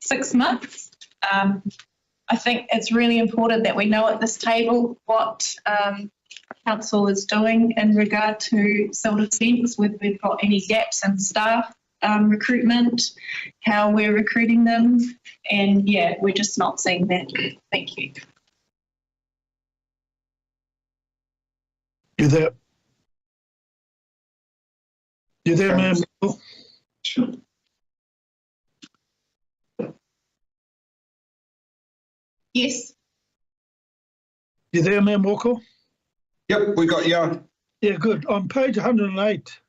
6 months. I think it's really important that we know at this table what council is doing in regard to civil defence, whether we've got any gaps in staff recruitment, how we're recruiting them, and yeah, we're just not seeing that. Thank you. You there? You there, ma'am? Sure. Yes. You there, ma'am Walker? Yep, we got you. Yeah, good. On page 108,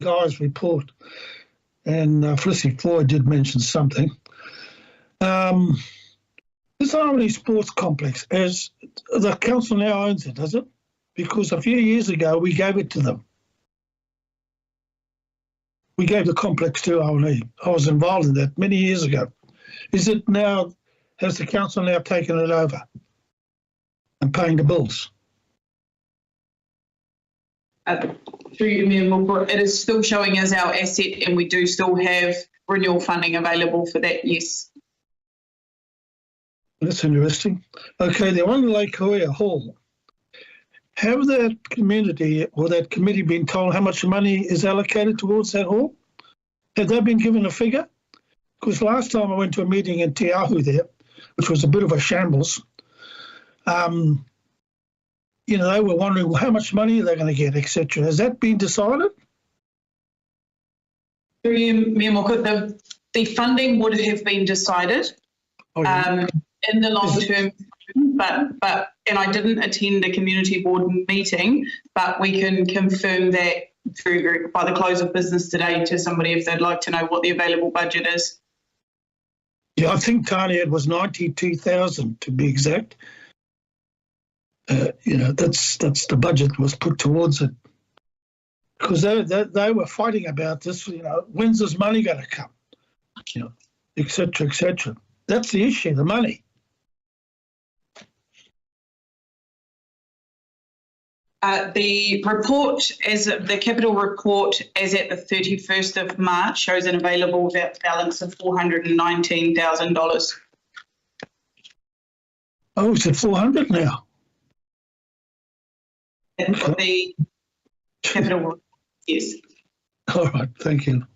Guy's report, and Felicity Floyd did mention something. This Harmony Sports Complex, as the council now owns it, does it? Because a few years ago we gave it to them. We gave the complex to Harmony. I was involved in that many years ago. Is it now, has the council now taken it over and paying the bills? Through you, Mayor Moko, it is still showing as our asset, and we do still have renewal funding available for that, yes. That's interesting. Okay, the one in Lake Hoya Hall. Have that community or that committee been told how much money is allocated towards that hall? Have they been given a figure? Because last time I went to a meeting in Te Ahu there, which was a bit of a shambles, you know, they were wondering, well, how much money are they going to get, etc. Has that been decided? Through you, Mayor Moko, the funding would have been decided in the long term, but and I didn't attend the community board meeting, but we can confirm that through by the close of business today to somebody if they'd like to know what the available budget is. Yeah, I think, Tanya, it was 92,000 to be exact. You know, that's the budget was put towards it. Because they were fighting about this, you know, when's this money going to come? You know, et cetera, et cetera. That's the issue, the money. The report, as the capital report, as at the 31st of March, shows an available balance of $419,000. Oh, it's at 400 now. That's what the capital report is. All right, thank you.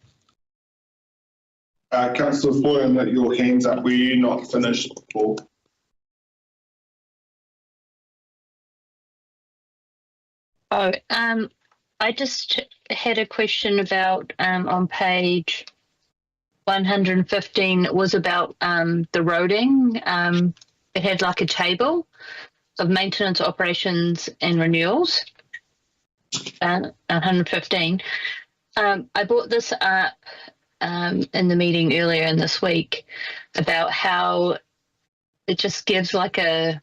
Councillor Boylan, your hands up. Were you not finished before? Oh, I just had a question about on page 115. It was about the roading. It had like a table of maintenance, operations, and renewals. 115. I brought this up in the meeting earlier in this week about how it just gives like the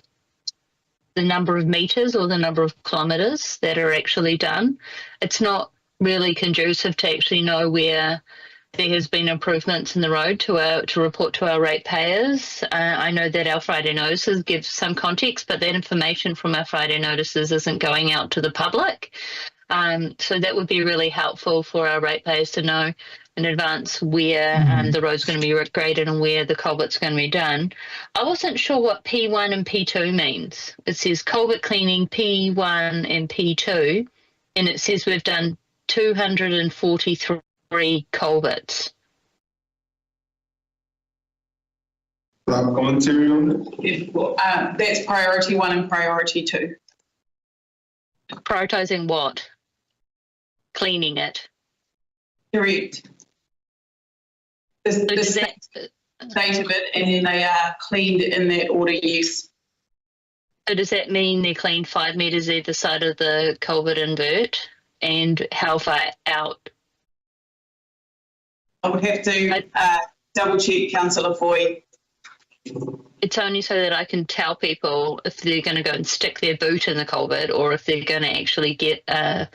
number of meters or the number of kilometers that are actually done. It's not really conducive to actually know where there has been improvements in the road to report to our ratepayers. I know that our Friday notices give some context, but that information from our Friday notices isn't going out to the public. So that would be really helpful for our ratepayers to know in advance where the road's going to be upgraded and where the culvert's going to be done. I wasn't sure what P1 and P2 means. It says culvert cleaning P1 and P2, and it says we've done 243 culverts. Commentary on that? That's priority 1 and priority 2. Prioritising what? Cleaning it. Correct. The state of it, and then they are cleaned in that order, yes. So does that mean they cleaned 5 metres either side of the culvert invert? And how far out? I would have to double check, Councillor Foy. It's only so that I can tell people if they're going to go and stick their boot in the culvert or if they're going to actually get a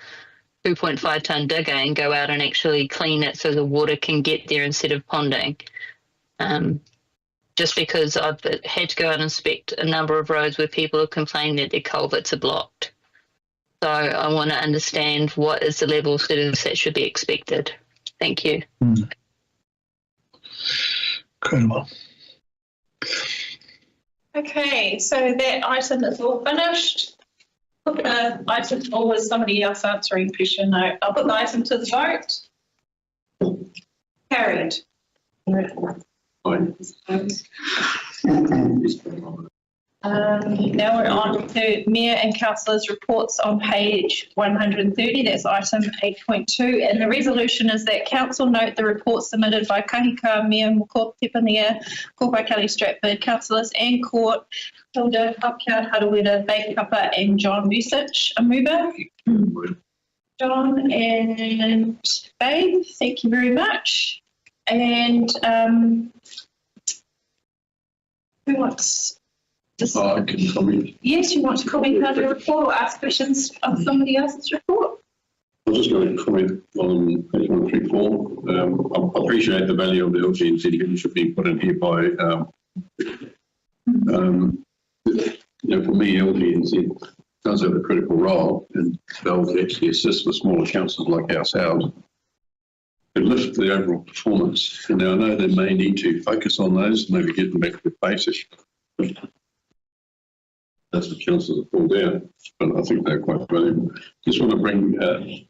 2.5 tonne digger and go out and actually clean it so the water can get there instead of ponding. Just because I've had to go out and inspect a number of roads where people have complained that their culverts are blocked. So I want to understand what is the level of service that should be expected. Thank you. Incredible. Okay, so that item is all finished. Put the item, or was somebody else answering the question? No, I'll put the item to the vote. Carried. Now we're on to Mayor and Councillors' reports on page 130. That's item 8.2. And the resolution is that Council note the report submitted by Kahika, Mayor Moko Tepania, Kopai Kelly Stratford, Councillors Anne Court, Hilda Hapkiard, Harawira, Baikapa, and John Musich. Amuba. John and Babe, thank you very much. And who wants? I can comment. Yes, you want to comment on the report or ask questions on somebody else's report? I'm just going to comment on page 134. I appreciate the value of the LGNZ leadership being put in here by, for me, LGNZ does have a critical role and they'll actually assist with smaller councils like ourselves to lift the overall performance. And now I know they may need to focus on those, maybe get them back to the basics. That's what councils have pulled out, but I think they're quite valuable. Just want to bring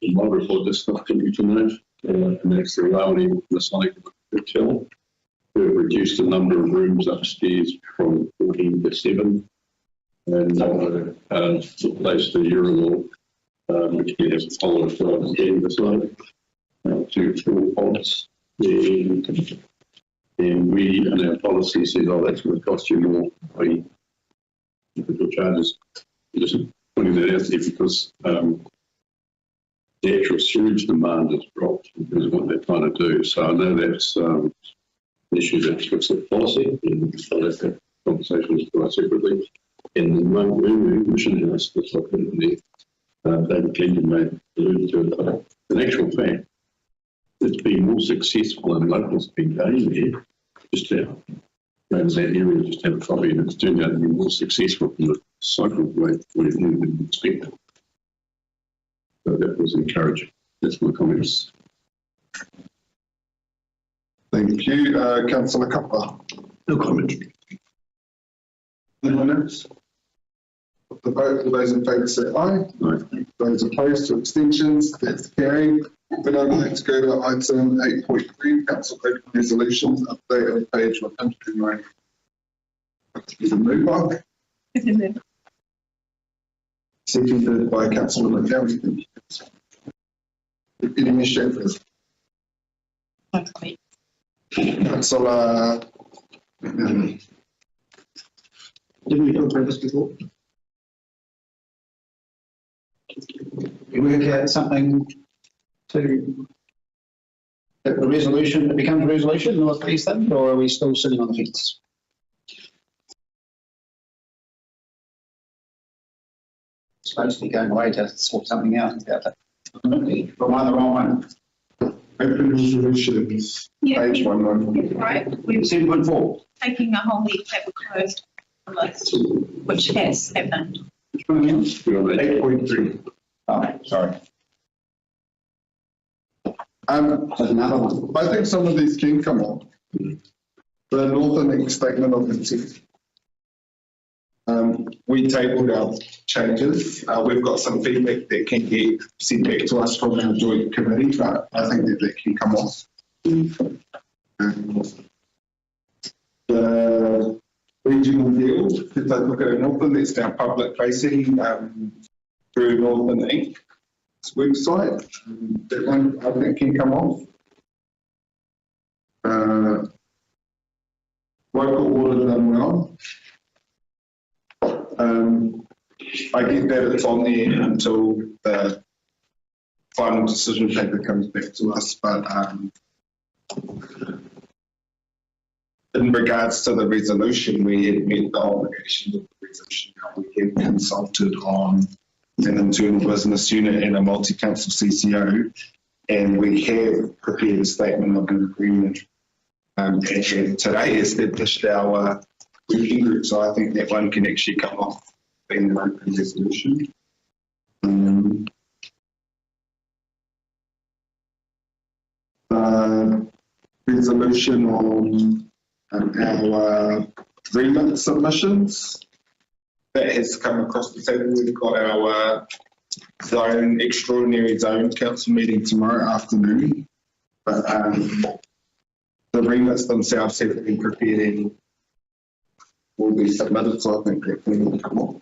in my report this stuff to you tonight, and that's the Raoni Masonic Hotel. We've reduced the number of rooms upstairs from 14 to 7, and took place the urinal, which we have followed from 10 this night, to 4 pods. And we, in our policy, says, oh, that's going to cost you more. Individual charges. Just putting that out there because the actual sewage demand has dropped because of what they're trying to do. So I know that's an issue that's fixed the policy, and I'll have that conversation with quite separately. And the mission house that's up in there, David Clinton may allude to it. In actual fact, it's been more successful and locals have been going there just now. Around that area, just have a coffee, and it's turned out to be more successful from the cycle rate we didn't expect. So that was encouraging. That's my comments. Thank you. Councillor Kappa. No comment. Anyone else? The vote, all those in favour say aye. Aye. Those opposed to abstentions, that's carried. Then I'd like to go to item 8.3, Council Open Resolutions, update on page 109. Is a mover. Seconded by Councillor McGarry. Any issues? Councillor. Didn't we go through this before? we work out something to that the resolution, it becomes a resolution or these things, or are we still sitting on the fence? Supposed to be going away to sort something out about that. Am I the wrong one? Open resolutions, page 1. Right, We've 7.4. taking a whole heap that were closed on the list, which has happened. Which one again? 8.3. Oh, sorry. There's another one. I think some of these can come on. The Northern Link statement of intent. We tabled our changes. We've got some feedback that can get sent back to us from our joint committee, but I think that can come off. The regional deal, if I look at Northern, that's our public facing through Northern Inc. website. That one I think can come off. Local order done well. I get that it's on there until the final decision paper comes back to us, but in regards to the resolution, we had met the obligation of the resolution. We have consulted on an internal business unit and a multi-council CCO, and we have prepared a statement of an agreement and today established our working group, so I think that one can actually come off being the open resolution. Resolution on our remit submissions. That has come across the table. We've got our extraordinary zone council meeting tomorrow afternoon. But the remits themselves have been prepared and will be submitted, so I think that will come on.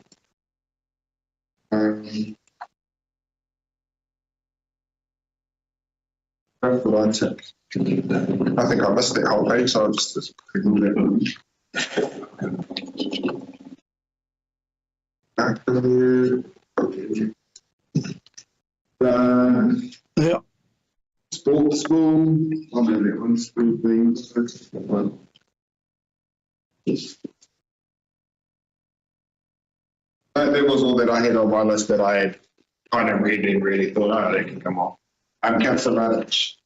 That's what I took. I think I missed that whole page, so I'll just ignore that. Yeah. Sports ball. I know that one's still being. That was all that I had on my list that I had kind of read and really thought, oh, that can come on. I'm Councillor Radich.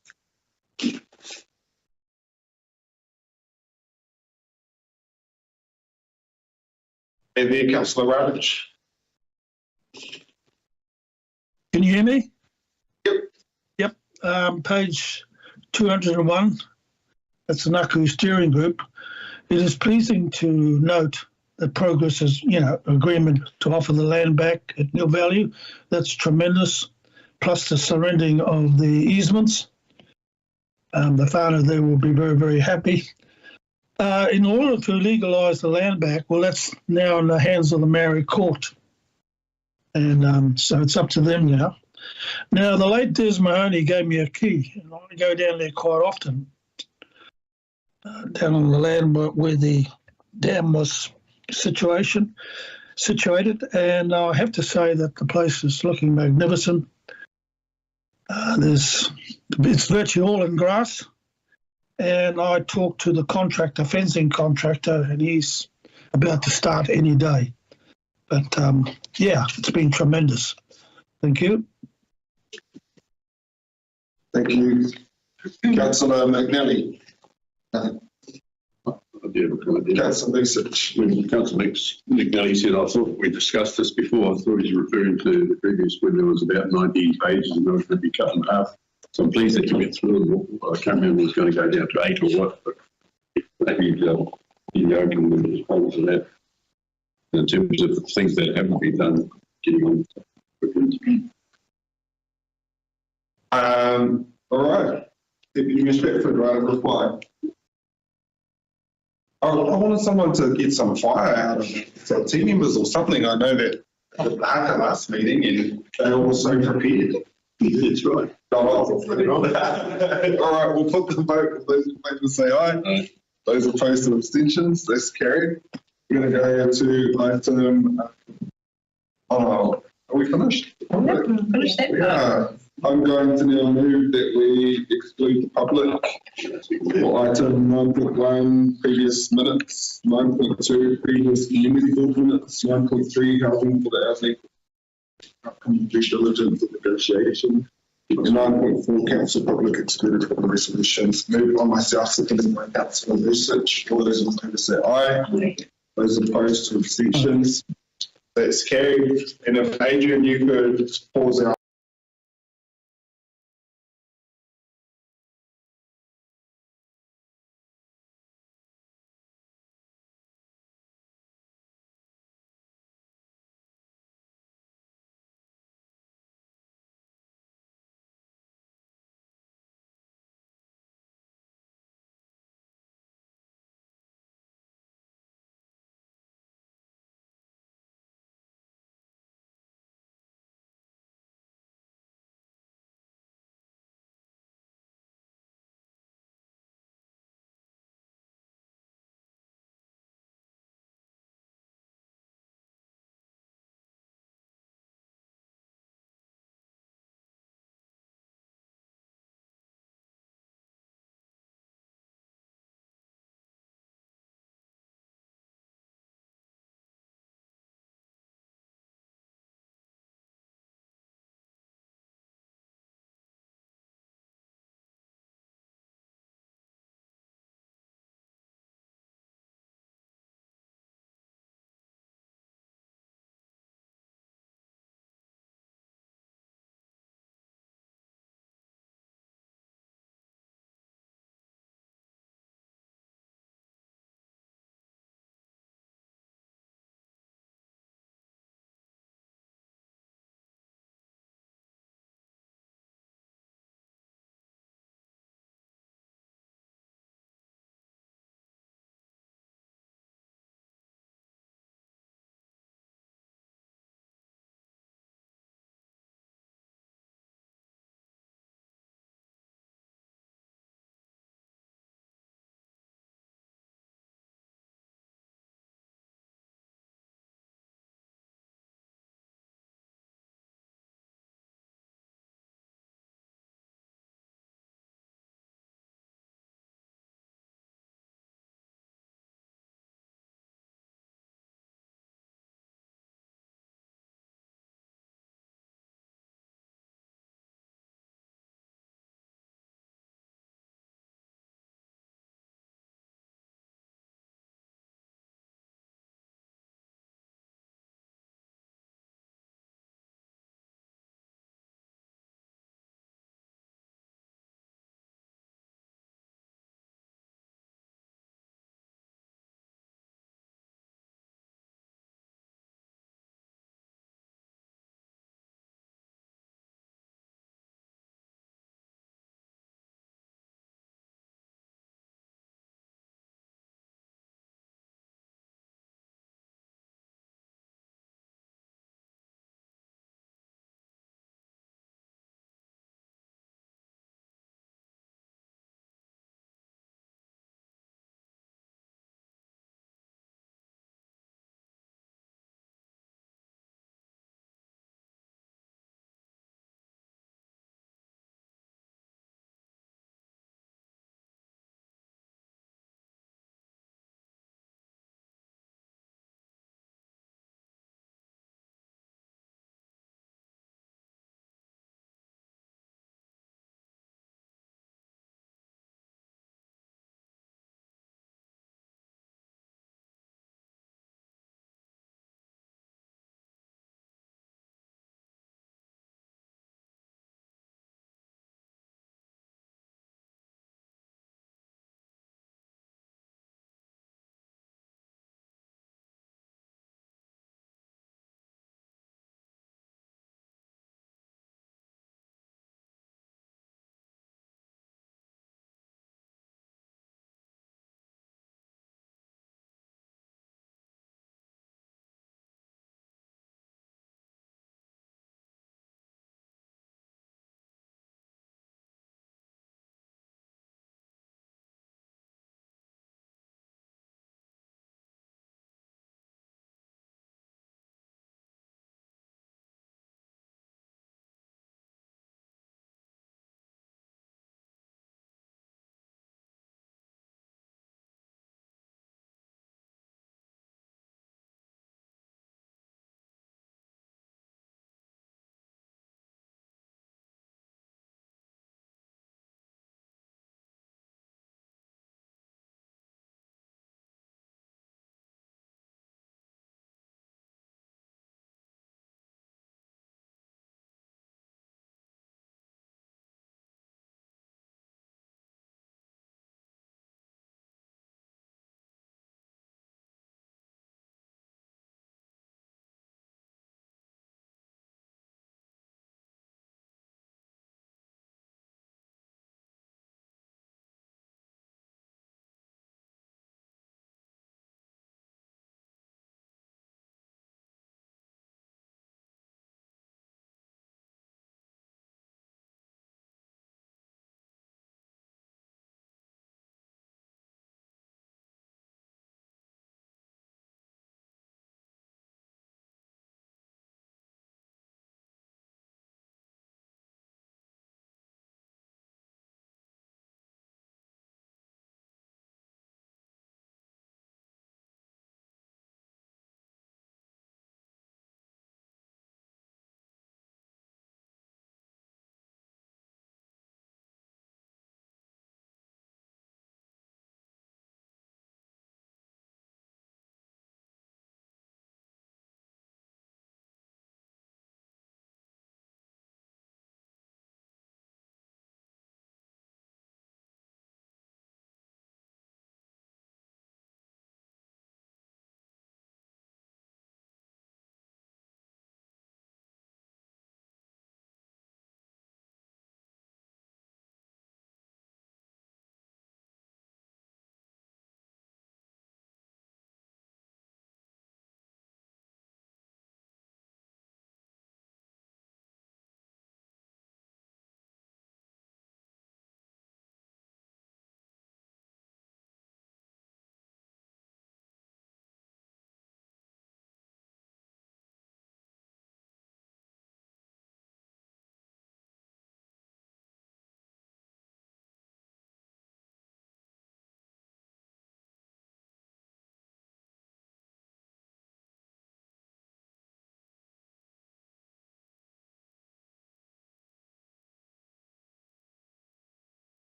Hey there, Councillor Radich. Can you hear me? Yep. Yep. Page 201. That's the NACU steering group. It is pleasing to note that progress is, agreement to offer the land back at nil value. That's tremendous. Plus the surrendering of the easements. The whānau there will be very, very happy. In order to legalise the land back, well, that's now in the hands of the Maori Court. And so it's up to them now. Now, the late Des Mahoney gave me a key, and I go down there quite often, down on the land where the dam was situated. And I have to say that the place is looking magnificent. It's virtually all in grass. And I talked to the contractor, fencing contractor, and he's about to start any day. But it's been tremendous. Thank you. Thank you. Councillor McNally. Councillor Lucich. When Councillor McNally said, I thought we discussed this before, I thought he was referring to the previous when there was about 90 pages and there was going to be cut in half. So I'm pleased that you went through them. I can't remember if it was going to go down to 8 or what, but maybe you open the response to that. In terms of things that haven't been done, getting on. All right. Deputy Respectful, do I have a reply? I wanted someone to get some fire out of some team members or something. I know that at the last meeting and they were so prepared. That's right. All right, we'll put the vote. Those in favour say aye. Aye. Those opposed to abstentions, that's carried. We're going to go to item. Are we finished? Finish that part. Yeah, I'm going to now move that we exclude the public for item 9.1 previous minutes, 9.2 previous community board minutes, 9.3 housing for the elderly, upcoming due diligence and negotiation, and 9.4 council public excluded from the resolutions. Moved by myself, seconded by councillor Research. All those in favour say aye. Those opposed to abstentions. That's carried. And if Adrian, you could pause out.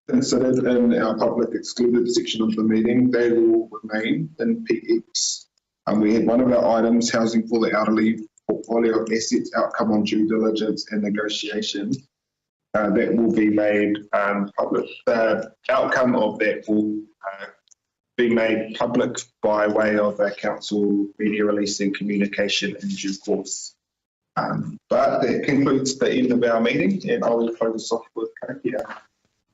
considered in our public excluded section of the meeting, they will remain in PX. And we had one of our items, housing for the elderly, portfolio of assets, outcome on due diligence and negotiation. That will be made public. The outcome of that will be made public by way of a council media release and communication in due course. But that concludes the end of our meeting, and I will close us off with karakia.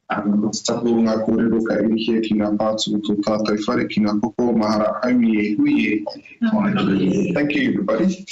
Tapu ngā kōrero ka iwihia ki ngā pātū tō tātou whare ki ngā koko mahara aumi e hui e. Thank you, everybody.